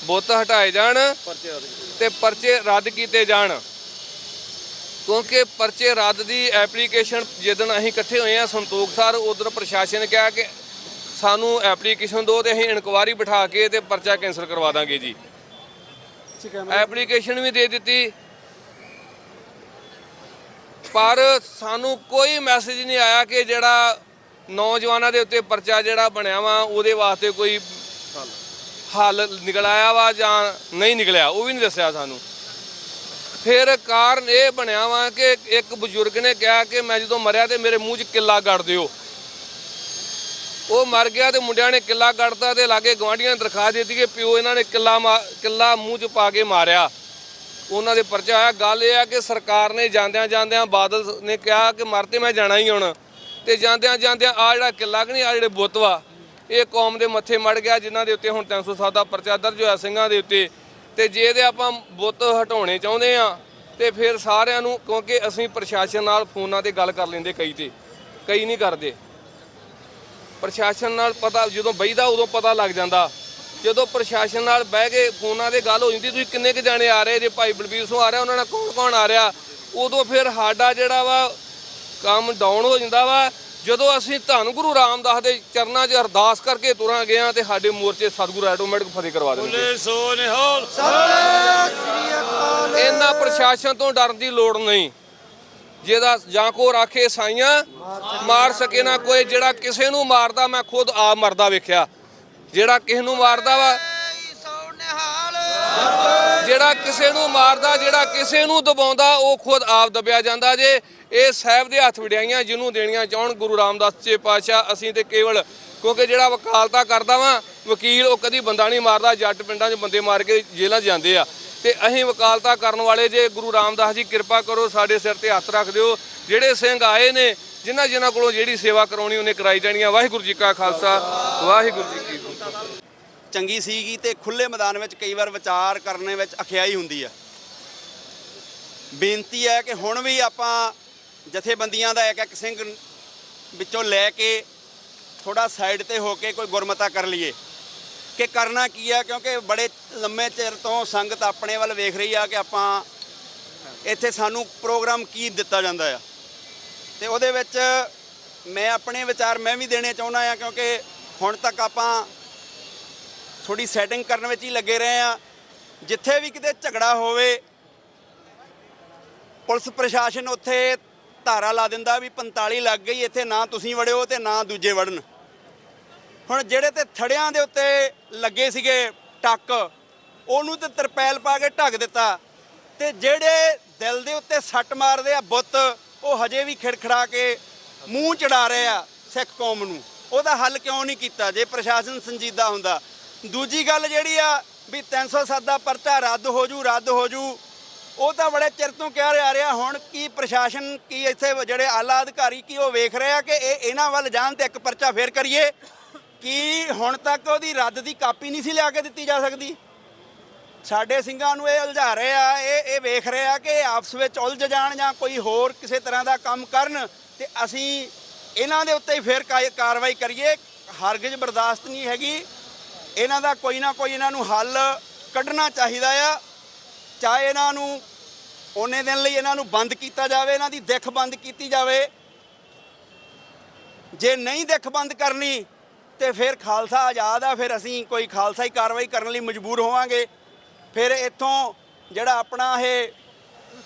ਬੁੱਤ ਹਟਾਏ ਜਾਣ ਤੇ ਪਰਚੇ ਰੱਦ ਕੀਤੇ ਜਾਣ, ਕਿਉਂਕਿ ਪਰਚੇ ਰੱਦ ਦੀ ਐਪਲੀਕੇਸ਼ਨ ਜਿੱਦਣ ਅਸੀਂ ਇਕੱਠੇ ਹੋਏ ਆ ਸੰਤੋਖ ਸਰ, ਉਧਰ ਪ੍ਰਸ਼ਾਸਨ ਨੇ ਕਿਹਾ ਕਿ ਸਾਨੂੰ ਐਪਲੀਕੇਸ਼ਨ ਦਿਓ ਤੇ ਅਸੀਂ ਇਨਕੁਆਰੀ ਬਿਠਾ ਕੇ ਤੇ ਪਰਚਾ ਕੈਂਸਲ ਕਰਵਾ ਦਾਂਗੇ ਜੀ। ਐਪਲੀਕੇਸ਼ਨ ਵੀ ਦੇ ਦਿੱਤੀ, ਪਰ ਸਾਨੂੰ ਕੋਈ ਮੈਸੇਜ ਨਹੀਂ ਆਇਆ ਕਿ ਜਿਹੜਾ ਨੌਜਵਾਨਾਂ ਦੇ ਉੱਤੇ ਪਰਚਾ ਜਿਹੜਾ ਬਣਿਆ ਵਾ ਉਹਦੇ ਵਾਸਤੇ ਕੋਈ ਹੱਲ ਨਿਕਲ ਆਇਆ ਵਾ ਜਾਂ ਨਹੀਂ ਨਿਕਲਿਆ, ਉਹ ਵੀ ਨਹੀਂ ਦੱਸਿਆ ਸਾਨੂੰ। ਫਿਰ ਕਾਰਨ ਇਹ ਬਣਿਆ ਵਾ ਕਿ ਇੱਕ ਬਜ਼ੁਰਗ ਨੇ ਕਿਹਾ ਕਿ ਮੈਂ ਜਦੋਂ ਮਰਿਆ ਤੇ ਮੇਰੇ ਮੂੰਹ 'ਚ ਕਿੱਲਾ ਗੱਡ ਦਿਓ। ਉਹ ਮਰ ਗਿਆ ਤੇ ਮੁੰਡਿਆਂ ਨੇ ਕਿੱਲਾ ਗੱਡਤਾ ਤੇ ਲਾਗੇ ਗਵਾਂਢੀਆਂ ਨੇ ਦਰਖਾਸਤ ਦਿੱਤੀ ਕਿ ਪਿਓ ਇਹਨਾਂ ਨੇ ਕਿੱਲਾ ਮੂੰਹ 'ਚ ਪਾ ਕੇ ਮਾਰਿਆ, ਉਹਨਾਂ ਦੇ ਪਰਚਾ ਆਇਆ। ਗੱਲ ਇਹ ਆ ਕਿ ਸਰਕਾਰ ਨੇ ਜਾਂਦਿਆਂ ਬਾਦਲ ਨੇ ਕਿਹਾ ਕਿ ਮਰ ਤੇ ਮੈਂ ਜਾਣਾ ਹੀ ਹੁਣ, ਤੇ ਜਾਂਦਿਆਂ ਆ ਜਿਹੜਾ ਕਿੱਲਾ ਕਿ ਨਹੀਂ, ਆ ਜਿਹੜੇ ਬੁੱਤ ਵਾ ਇਹ ਕੌਮ ਦੇ ਮੱਥੇ ਮੜ ਗਿਆ, ਜਿਨ੍ਹਾਂ ਦੇ ਉੱਤੇ ਹੁਣ 307 ਦਾ ਪਰਚਾ ਦਰਜ ਹੋਇਆ ਸਿੰਘਾਂ ਦੇ ਉੱਤੇ। ਤੇ ਜੇ ਇਹਦੇ ਆਪਾਂ ਬੁੱਤ ਹਟਾਉਣੇ ਚਾਹੁੰਦੇ ਆ ਤੇ ਫਿਰ ਸਾਰਿਆਂ ਨੂੰ, ਕਿਉਂਕਿ ਅਸੀਂ ਪ੍ਰਸ਼ਾਸਨ ਨਾਲ ਫੋਨਾਂ ਤੇ ਗੱਲ ਕਰ ਲੈਂਦੇ, ਕਈ ਨਹੀਂ ਕਰਦੇ। ਪ੍ਰਸ਼ਾਸਨ ਨਾਲ ਪਤਾ ਜਦੋਂ ਬਹਿਦਾ ਉਦੋਂ ਪਤਾ ਲੱਗ ਜਾਂਦਾ, ਜਦੋਂ ਪ੍ਰਸ਼ਾਸਨ ਨਾਲ ਬਹਿ ਕੇ ਫੋਨਾਂ 'ਤੇ ਗੱਲ ਹੋ ਜਾਂਦੀ ਤੁਸੀਂ ਕਿੰਨੇ ਕੁ ਜਾਣੇ ਆ ਰਹੇ ਜੇ, ਭਾਈ ਬਲਬੀਰ ਸਿੰਘ ਆ ਰਿਹਾ, ਉਹਨਾਂ ਨਾਲ ਕੌਣ ਆ ਰਿਹਾ, ਉਦੋਂ ਫਿਰ ਸਾਡਾ ਜਿਹੜਾ ਵਾ ਕੰਮ ਡਾਊਨ ਹੋ ਜਾਂਦਾ ਵਾ। ਜਦੋਂ ਅਸੀਂ ਧੰਨ ਗੁਰੂ ਰਾਮਦਾਸ ਦੇ ਚਰਨਾਂ 'ਚ ਅਰਦਾਸ ਕਰਕੇ ਤੁਰਾਂਗੇ ਆ ਤੇ ਸਾਡੇ ਮੋਰਚੇ ਸਤਿਗੁਰੂ ਆਟੋਮੈਟਿਕ ਫਤਿਹ ਕਰਵਾ ਦੇਣਗੇ। ਇਹਨਾਂ ਪ੍ਰਸ਼ਾਸਨ ਤੋਂ ਡਰਨ ਦੀ ਲੋੜ ਨਹੀਂ। ਜਿਹਦਾ ਜਾਂ ਕੋ ਰਾਖੇ ਸਾਈਆਂ ਮਾਰ ਸਕੇ ਨਾ ਕੋਈ। ਜਿਹੜਾ ਕਿਸੇ ਨੂੰ ਮਾਰਦਾ, ਮੈਂ ਖੁਦ ਆਪ ਮਰਦਾ ਵੇਖਿਆ, ਜਿਹੜਾ ਕਿਸੇ ਨੂੰ ਮਾਰਦਾ ਵਾ, ਜਿਹੜਾ ਕਿਸੇ ਨੂੰ ਮਾਰਦਾ, ਜਿਹੜਾ ਕਿਸੇ ਨੂੰ ਦਬਾਉਂਦਾ, ਉਹ ਖੁਦ ਆਪ ਦਬਿਆ ਜਾਂਦਾ ਜੇ। ਇਹ ਸਾਹਿਬ ਦੇ ਹੱਥ ਵਡਿਆਈਆਂ ਜਿਹਨੂੰ ਦੇਣੀਆਂ ਚਾਹਣ ਗੁਰੂ ਰਾਮਦਾਸ ਸੱਚੇ ਪਾਤਸ਼ਾਹ। ਅਸੀਂ ਤੇ ਕੇਵਲ ਕਿਉਂਕਿ ਜਿਹੜਾ ਵਕਾਲਤਾ ਕਰਦਾ ਵਾ ਵਕੀਲ, ਉਹ ਕਦੀ ਬੰਦਾ ਨਹੀਂ ਮਾਰਦਾ। ਜੱਟ ਪਿੰਡਾਂ 'ਚ ਬੰਦੇ ਮਾਰ ਕੇ ਜੇਲ੍ਹਾਂ 'ਚ ਜਾਂਦੇ ਆ, ਤੇ ਅਸੀਂ ਵਕਾਲਤਾ ਕਰਨ ਵਾਲੇ ਜੇ। ਗੁਰੂ ਰਾਮਦਾਸ ਜੀ ਕਿਰਪਾ ਕਰੋ, ਸਾਡੇ ਸਿਰ ਤੇ ਹੱਥ ਰੱਖ ਦਿਓ। ਜਿਹੜੇ ਸਿੰਘ ਆਏ ਨੇ, ਜਿਨ੍ਹਾਂ ਕੋਲੋਂ ਜਿਹੜੀ ਸੇਵਾ ਕਰਾਉਣੀ ਉਹਨੇ ਕਰਾਈ ਜਾਣੀ ਆ। ਵਾਹਿਗੁਰੂ ਜੀ ਕਾ ਖਾਲਸਾ, ਵਾਹਿਗੁਰੂ ਜੀ ਕੀ ਫਤਿਹ। ਚੰਗੀ ਸੀਗੀ ਤੇ ਖੁੱਲੇ ਮੈਦਾਨ ਵਿੱਚ ਕਈ ਵਾਰ ਵਿਚਾਰ ਕਰਨੇ ਵਿੱਚ ਅਖਿਆਈ ਹੁੰਦੀ ਆ। ਬੇਨਤੀ ਹੈ ਕਿ ਹੁਣ ਵੀ ਆਪਾਂ ਜਥੇਬੰਦੀਆਂ ਦਾ ਇੱਕ ਸਿੰਘ ਵਿੱਚੋਂ ਲੈ ਕੇ ਥੋੜਾ ਸਾਈਡ ਤੇ ਹੋ ਕੇ ਕੋਈ ਗੁਰਮਤਾ ਕਰ ਲਈਏ ਕਿ ਕਰਨਾ ਕੀ ਆ, ਕਿਉਂਕਿ ਬੜੇ ਲੰਮੇ ਚਿਰ ਤੋਂ ਸੰਗਤ ਆਪਣੇ ਵੱਲ ਵੇਖ ਰਹੀ ਆ ਕਿ ਆਪਾਂ ਇੱਥੇ ਸਾਨੂੰ ਪ੍ਰੋਗਰਾਮ ਕੀ ਦਿੱਤਾ ਜਾਂਦਾ ਆ। ਤੇ ਉਹਦੇ ਵਿੱਚ ਮੈਂ ਆਪਣੇ ਵਿਚਾਰ ਮੈਂ ਵੀ ਦੇਣੇ ਚਾਹੁੰਦਾ ਆ, ਕਿਉਂਕਿ ਹੁਣ ਤੱਕ ਆਪਾਂ ਥੋੜੀ ਸੈਟਿੰਗ ਕਰਨ ਵਿੱਚ ਹੀ ਲੱਗੇ ਰਹੇ ਆ। ਜਿੱਥੇ ਵੀ ਕਿਤੇ ਝਗੜਾ ਹੋਵੇ, ਪੁਲਿਸ ਪ੍ਰਸ਼ਾਸਨ ਉੱਥੇ ਧਾਰਾ ਲਾ ਦਿੰਦਾ ਵੀ 45 ਲੱਗ ਗਈ, ਇੱਥੇ ਨਾ ਤੁਸੀਂ ਵੜਿਓ ਤੇ ਨਾ ਦੂਜੇ ਵੜਨ। ਹੁਣ ਜਿਹੜੇ ਤੇ ਥੜਿਆਂ ਦੇ ਉੱਤੇ ਲੱਗੇ ਸੀਗੇ ਟੱਕ, ਉਹਨੂੰ ਤੇ ਤਰਪੈਲ ਪਾ ਕੇ ਢੱਕ ਦਿੱਤਾ, ਤੇ ਜਿਹੜੇ ਦਿਲ ਦੇ ਉੱਤੇ ਸੱਟ ਮਾਰਦੇ ਆ ਬੁੱਤ, ਉਹ ਹਜੇ ਵੀ ਖਿੜਖੜਾ ਕੇ ਮੂੰਹ ਚੜਾ ਰਹੇ ਆ ਸਿੱਖ ਕੌਮ ਨੂੰ। ਉਹਦਾ ਹੱਲ ਕਿਉਂ ਨਹੀਂ ਕੀਤਾ ਜੇ ਪ੍ਰਸ਼ਾਸਨ ਸੰਜੀਦਾ ਹੁੰਦਾ? ਦੂਜੀ ਗੱਲ ਜਿਹੜੀ ਆ ਵੀ 307 ਦਾ ਪਰਚਾ ਰੱਦ ਹੋ ਜੂ, ਉਹ ਤਾਂ ਬੜੇ ਚਿਰ ਤੋਂ ਕਹਿ ਰਿਹਾ। ਹੁਣ ਕੀ ਪ੍ਰਸ਼ਾਸਨ, ਕੀ ਇੱਥੇ ਜਿਹੜੇ ਆਲਾ ਅਧਿਕਾਰੀ ਕੀ ਉਹ ਵੇਖ ਰਹੇ ਆ ਕਿ ਇਹਨਾਂ ਵੱਲ ਜਾਣ ਤੇ ਇੱਕ ਪਰਚਾ ਫੇਰ ਕਰੀਏ? ਕੀ ਹੁਣ ਤੱਕ ਉਹਦੀ ਰੱਦ ਦੀ ਕਾਪੀ ਨਹੀਂ ਸੀ ਲਿਆ ਕੇ ਦਿੱਤੀ ਜਾ ਸਕਦੀ? ਸਾਡੇ ਸਿੰਘਾਂ ਨੂੰ ਇਹ ਉਲਝਾ ਰਹੇ ਆ, ਇਹ ਵੇਖ ਰਹੇ ਆ ਕਿ ਆਪਸ ਵਿੱਚ ਉਲਝ ਜਾਣ ਜਾਂ ਕੋਈ ਹੋਰ ਕਿਸੇ ਤਰ੍ਹਾਂ ਦਾ ਕੰਮ ਕਰਨ ਤੇ ਅਸੀਂ ਇਹਨਾਂ ਦੇ ਉੱਤੇ ਹੀ ਫੇਰ ਕਾਰਵਾਈ ਕਰੀਏ। ਹਰਗਿਜ਼ ਬਰਦਾਸ਼ਤ ਨਹੀਂ ਹੈਗੀ। ਇਹਨਾਂ ਦਾ ਕੋਈ ਨਾ ਕੋਈ ਇਹਨਾਂ ਨੂੰ ਹੱਲ ਕੱਢਣਾ ਚਾਹੀਦਾ ਆ। ਚਾਹੇ ਇਹਨਾਂ ਨੂੰ ਉਹਨੇ ਦਿਨ ਲਈ ਇਹਨਾਂ ਨੂੰ ਬੰਦ ਕੀਤਾ ਜਾਵੇ, ਇਹਨਾਂ ਦੀ ਦਿੱਖ ਬੰਦ ਕੀਤੀ ਜਾਵੇ। ਜੇ ਨਹੀਂ ਦਿੱਖ ਬੰਦ ਕਰਨੀ ਤੇ ਫਿਰ ਖਾਲਸਾ ਆਜ਼ਾਦ ਆ, ਫਿਰ ਅਸੀਂ ਕੋਈ ਖਾਲਸਾਈ ਕਾਰਵਾਈ ਕਰਨ ਲਈ ਮਜਬੂਰ ਹੋਵਾਂਗੇ। ਫਿਰ ਇੱਥੋਂ ਜਿਹੜਾ ਆਪਣਾ ਇਹ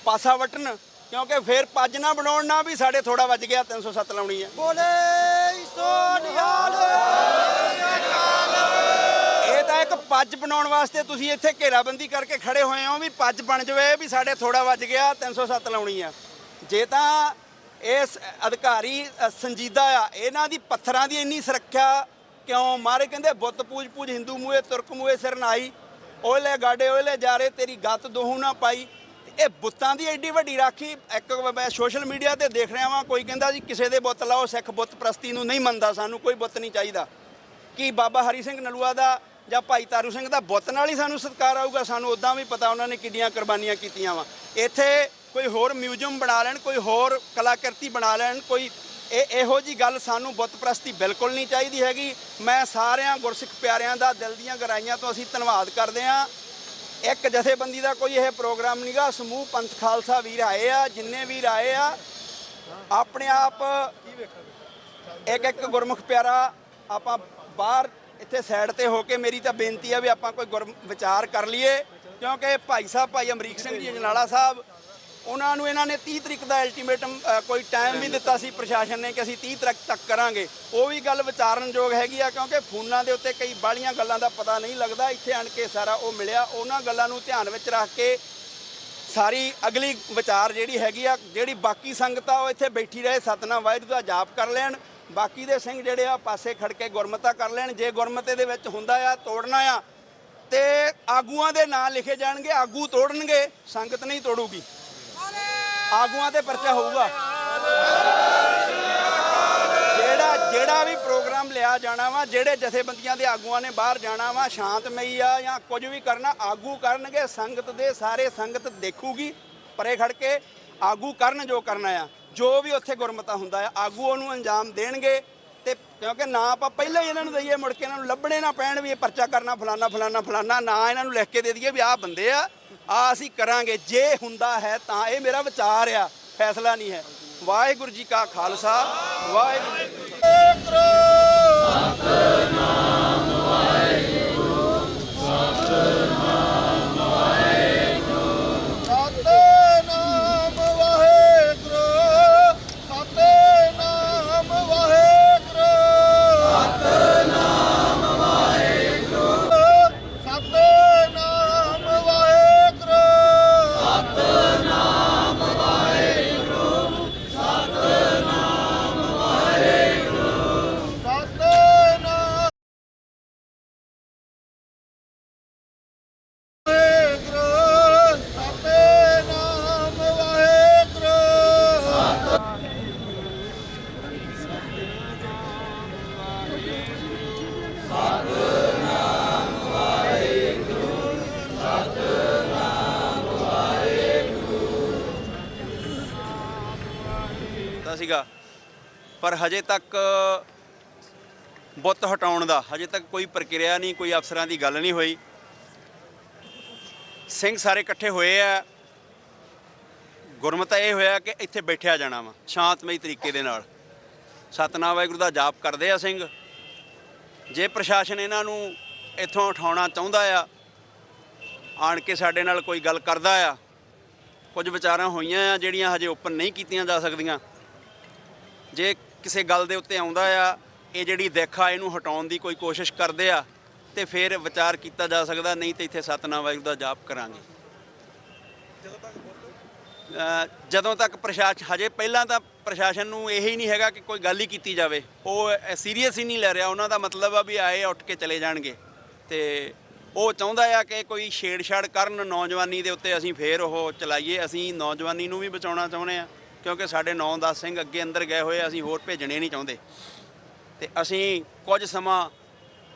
ਪਾਸਾ ਵਟਣ, ਕਿਉਂਕਿ ਫਿਰ ਪੱਜ ਨਾ ਬਣਾਉਣ ਨਾ ਵੀ ਸਾਡੇ ਥੋੜਾ ਵੱਜ ਗਿਆ 307 ਲਾਉਣੀ ਆ। ਬੋਲੇ ਸੋ ਨਿਹਾਲ। ਇਹ ਤਾਂ ਇੱਕ ਪੱਜ ਬਣਾਉਣ ਵਾਸਤੇ ਤੁਸੀਂ ਇੱਥੇ ਘੇਰਾਬੰਦੀ ਕਰਕੇ ਖੜੇ ਹੋਏ ਹੋ ਵੀ ਪੱਜ ਬਣ ਜਾਵੇ ਵੀ ਸਾਡੇ ਥੋੜਾ ਵੱਜ ਗਿਆ 307 ਲਾਉਣੀ ਆ। ਜੇ ਤਾਂ ਇਸ ਅਧਿਕਾਰੀ ਸੰਜੀਦਾ ਆ, ਇਹਨਾਂ ਦੀ ਪੱਥਰਾਂ ਦੀ ਇੰਨੀ ਸੁਰੱਖਿਆ ਕਿਉਂ? ਮਾਰੇ ਕਹਿੰਦੇ ਬੁੱਤ ਪੂਜ ਹਿੰਦੂ ਮੂਹੇ ਤੁਰਕ ਮੂਹੇ ਸਿਰ ਨਾਈ, ਓਲੇ ਗਾਡੇ ਓਲੇ ਜਾਰੇ ਤੇਰੀ ਗੱਤ ਦੋਹੂ ਨਾ ਪਾਈ। ਇਹ ਬੁੱਤਾਂ ਦੀ ਐਡੀ ਵੱਡੀ ਰਾਖੀ। ਇੱਕ ਮੈਂ ਸੋਸ਼ਲ ਮੀਡੀਆ ਤੇ ਦੇਖ ਰਿਹਾ ਵਾਂ, ਕੋਈ ਕਹਿੰਦਾ ਜੀ ਕਿਸੇ ਦੇ ਬੁੱਤ ਲਾਓ, ਸਿੱਖ ਬੁੱਤ ਪ੍ਰਸਤੀ ਨੂੰ ਨਹੀਂ ਮੰਨਦਾ, ਸਾਨੂੰ ਕੋਈ ਬੁੱਤ ਨਹੀਂ ਚਾਹੀਦਾ। ਕਿ ਬਾਬਾ ਹਰੀ ਸਿੰਘ ਨਲੂਆ ਦਾ ਜਾਂ ਭਾਈ ਤਾਰੂ ਸਿੰਘ ਦਾ ਬੁੱਤ ਨਾਲ ਹੀ ਸਾਨੂੰ ਸਤਿਕਾਰ ਆਊਗਾ? ਸਾਨੂੰ ਉੱਦਾਂ ਵੀ ਪਤਾ ਉਹਨਾਂ ਨੇ ਕਿੰਨੀਆਂ ਕੁਰਬਾਨੀਆਂ ਕੀਤੀਆਂ ਵਾ। ਇੱਥੇ ਕੋਈ ਹੋਰ ਮਿਊਜ਼ੀਅਮ ਬਣਾ ਲੈਣ, ਕੋਈ ਹੋਰ ਕਲਾਕ੍ਰਿਤੀ ਬਣਾ ਲੈਣ, ਕੋਈ ਇਹੋ ਜੀ ਗੱਲ ਸਾਨੂੰ ਬੁੱਤ ਪ੍ਰਸਤੀ ਬਿਲਕੁਲ ਨਹੀਂ ਚਾਹੀਦੀ ਹੈਗੀ। ਮੈਂ ਸਾਰਿਆਂ ਗੁਰਸਿੱਖ ਪਿਆਰਿਆਂ ਦਾ ਦਿਲ ਦੀਆਂ ਗਹਿਰਾਈਆਂ ਤੋਂ ਅਸੀਂ ਧੰਨਵਾਦ ਕਰਦੇ ਹਾਂ। ਇੱਕ ਜਥੇਬੰਦੀ ਦਾ ਕੋਈ ਇਹ ਪ੍ਰੋਗਰਾਮ ਨਹੀਂਗਾ, ਸਮੂਹ ਪੰਥ ਖਾਲਸਾ ਵੀਰ ਆਏ ਆ, ਜਿੰਨੇ ਵੀਰ ਆਏ ਆ ਆਪਣੇ ਆਪ ਇੱਕ ਗੁਰਮੁਖ ਪਿਆਰਾ ਆਪਾਂ ਬਾਹਰ ਇੱਥੇ ਸਾਈਡ ਤੇ ਹੋ ਕੇ, ਮੇਰੀ ਤਾਂ ਬੇਨਤੀ ਆ ਵੀ ਆਪਾਂ ਕੋਈ ਵਿਚਾਰ ਕਰ ਲਈਏ, ਕਿਉਂਕਿ ਭਾਈ ਸਾਹਿਬ ਭਾਈ ਅਮਰੀਕ ਸਿੰਘ ਜੀ ਅਜਨਾਲਾ ਸਾਹਿਬ, ਉਹਨਾਂ ਨੂੰ ਇਹਨਾਂ ਨੇ 30 ਤਰੀਕ ਦਾ ਅਲਟੀਮੇਟਮ ਕੋਈ ਟਾਈਮ ਵੀ ਦਿੱਤਾ ਸੀ ਪ੍ਰਸ਼ਾਸਨ ਨੇ ਕਿ ਅਸੀਂ 30 ਤਰੀਕ ਤੱਕ ਕਰਾਂਗੇ। ਉਹ ਵੀ ਗੱਲ ਵਿਚਾਰਨਯੋਗ ਹੈਗੀ ਆ, ਕਿਉਂਕਿ ਫੋਨਾਂ ਦੇ ਉੱਤੇ ਕਈ ਬਾਹਲੀਆਂ ਗੱਲਾਂ ਦਾ ਪਤਾ ਨਹੀਂ ਲੱਗਦਾ। ਇੱਥੇ ਆਣ ਕੇ ਸਾਰਾ ਉਹ ਮਿਲਿਆ, ਉਹਨਾਂ ਗੱਲਾਂ ਨੂੰ ਧਿਆਨ ਵਿੱਚ ਰੱਖ ਕੇ ਸਾਰੀ ਅਗਲੀ ਵਿਚਾਰ ਜਿਹੜੀ ਹੈਗੀ ਆ, ਜਿਹੜੀ ਬਾਕੀ ਸੰਗਤ ਆ ਉਹ ਇੱਥੇ ਬੈਠੀ ਰਹੇ, ਸਤਨਾਮ ਵਾਹਿਗੁਰੂ ਦਾ ਜਾਪ ਕਰ ਲੈਣ। ਬਾਕੀ ਦੇ ਸਿੰਘ ਜਿਹੜੇ ਆ ਪਾਸੇ ਖੜ ਕੇ ਗੁਰਮਤਾ ਕਰ ਲੈਣ। ਜੇ ਗੁਰਮਤੇ ਦੇ ਵਿੱਚ ਹੁੰਦਾ ਆ ਤੋੜਨਾ ਆ ਤੇ ਆਗੂਆਂ ਦੇ ਨਾਂ ਲਿਖੇ ਜਾਣਗੇ, ਆਗੂ ਤੋੜਨਗੇ, ਸੰਗਤ ਨਹੀਂ ਤੋੜੂਗੀ, ਆਗੂਆਂ ਤੇ ਪਰਚਾ ਹੋਊਗਾ। ਜਿਹੜਾ ਵੀ ਪ੍ਰੋਗਰਾਮ ਲਿਆ ਜਾਣਾ ਵਾ, ਜਿਹੜੇ ਜਥੇਬੰਦੀਆਂ ਦੇ ਆਗੂਆਂ ਨੇ ਬਾਹਰ ਜਾਣਾ ਵਾ, ਸ਼ਾਂਤਮਈ ਆ ਜਾਂ ਕੁਝ ਵੀ ਕਰਨਾ, ਆਗੂ ਕਰਨਗੇ, ਸੰਗਤ ਦੇ ਸਾਰੇ ਸੰਗਤ ਦੇਖੂਗੀ, ਪਰੇ ਖੜ ਕੇ ਆਗੂ ਕਰਨ ਜੋ ਕਰਨਾ ਆ। ਜੋ ਵੀ ਉੱਥੇ ਗੁਰਮਤਾ ਹੁੰਦਾ ਆ ਆਗੂ ਉਹਨੂੰ ਅੰਜਾਮ ਦੇਣਗੇ। ਤੇ ਕਿਉਂਕਿ ਨਾ ਆਪਾਂ ਪਹਿਲਾਂ ਹੀ ਇਹਨਾਂ ਨੂੰ ਦਈਏ, ਮੁੜ ਕੇ ਇਹਨਾਂ ਨੂੰ ਲੱਭਣੇ ਨਾ ਪੈਣ ਵੀ ਇਹ ਪਰਚਾ ਕਰਨਾ ਫਲਾਨਾ ਫਲਾਨਾ ਫਲਾਨਾ, ਨਾ ਇਹਨਾਂ ਨੂੰ ਲਿਖ ਕੇ ਦੇ ਦਈਏ ਵੀ ਆਹ ਬੰਦੇ ਆ, ਆ ਅਸੀਂ ਕਰਾਂਗੇ। ਜੇ ਹੁੰਦਾ ਹੈ ਤਾਂ ਇਹ ਮੇਰਾ ਵਿਚਾਰ ਆ, ਫੈਸਲਾ ਨਹੀਂ ਹੈ। ਵਾਹਿਗੁਰੂ ਜੀ ਕਾ ਖਾਲਸਾ, ਵਾਹਿਗੁਰੂ ਜੀ ਕੀ ਫਤਿਹ। ਸੀਗਾ, ਪਰ ਹਜੇ ਤੱਕ ਬੁੱਤ ਹਟਾਉਣ ਦਾ ਹਜੇ ਤੱਕ ਕੋਈ ਪ੍ਰਕਿਰਿਆ ਨਹੀਂ, ਕੋਈ ਅਫਸਰਾਂ ਦੀ ਗੱਲ ਨਹੀਂ ਹੋਈ। ਸਿੰਘ ਸਾਰੇ ਇਕੱਠੇ ਹੋਏ ਆ, ਗੁਰਮਤਾ ਇਹ ਹੋਇਆ ਕਿ ਇੱਥੇ ਬੈਠਿਆ ਜਾਣਾ ਵਾ ਸ਼ਾਂਤਮਈ ਤਰੀਕੇ ਦੇ ਨਾਲ, ਸਤਨਾਮ ਵਾਹਿਗੁਰੂ ਦਾ ਜਾਪ ਕਰਦੇ ਆ ਸਿੰਘ। ਜੇ ਪ੍ਰਸ਼ਾਸਨ ਇਹਨਾਂ ਨੂੰ ਇੱਥੋਂ ਉਠਾਉਣਾ ਚਾਹੁੰਦਾ ਆ, ਆਣ ਕੇ ਸਾਡੇ ਨਾਲ ਕੋਈ ਗੱਲ ਕਰਦਾ ਆ, ਕੁਝ ਵਿਚਾਰਾਂ ਹੋਈਆਂ ਆ ਜਿਹੜੀਆਂ ਹਜੇ ਓਪਨ ਨਹੀਂ ਕੀਤੀਆਂ ਜਾ ਸਕਦੀਆਂ। ਜੇ ਕਿਸੇ ਗੱਲ ਦੇ ਉੱਤੇ ਆਉਂਦਾ ਆ, ਇਹ ਜਿਹੜੀ ਦਿੱਖ ਆ ਇਹਨੂੰ ਹਟਾਉਣ ਦੀ ਕੋਈ ਕੋਸ਼ਿਸ਼ ਕਰਦੇ ਆ ਤੇ ਫਿਰ ਵਿਚਾਰ ਕੀਤਾ ਜਾ ਸਕਦਾ, ਨਹੀਂ ਤੇ ਇੱਥੇ ਸਤਨਾਮ ਵਾਹਿਗੁਰੂ ਦਾ ਜਾਪ ਕਰਾਂਗੇ। ਜਦੋਂ ਤੱਕ ਪ੍ਰਸ਼ਾਸਨ, ਹਜੇ ਪਹਿਲਾਂ ਤਾਂ ਪ੍ਰਸ਼ਾਸਨ ਨੂੰ ਇਹ ਹੀ ਨਹੀਂ ਹੈਗਾ ਕਿ ਕੋਈ ਗੱਲ ਹੀ ਕੀਤੀ ਜਾਵੇ, ਉਹ ਸੀਰੀਅਸ ਹੀ ਨਹੀਂ ਲੈ ਰਿਹਾ। ਉਹਨਾਂ ਦਾ ਮਤਲਬ ਆ ਵੀ ਆਏ ਉੱਠ ਕੇ ਚਲੇ ਜਾਣਗੇ, ਤੇ ਉਹ ਚਾਹੁੰਦਾ ਆ ਕਿ ਕੋਈ ਛੇੜਛਾੜ ਕਰਨ ਨੌਜਵਾਨੀ ਦੇ ਉੱਤੇ, ਅਸੀਂ ਫੇਰ ਉਹ ਚਲਾਈਏ। ਅਸੀਂ ਨੌਜਵਾਨੀ ਨੂੰ ਵੀ ਬਚਾਉਣਾ ਚਾਹੁੰਦੇ ਆ, ਕਿਉਂਕਿ ਸਾਡੇ 9-10 ਸਿੰਘ ਅੱਗੇ ਅੰਦਰ ਗਏ ਹੋਏ, ਅਸੀਂ ਹੋਰ ਭੇਜਣੇ ਨਹੀਂ ਚਾਹੁੰਦੇ। ਤੇ ਅਸੀਂ ਕੁਝ ਸਮਾਂ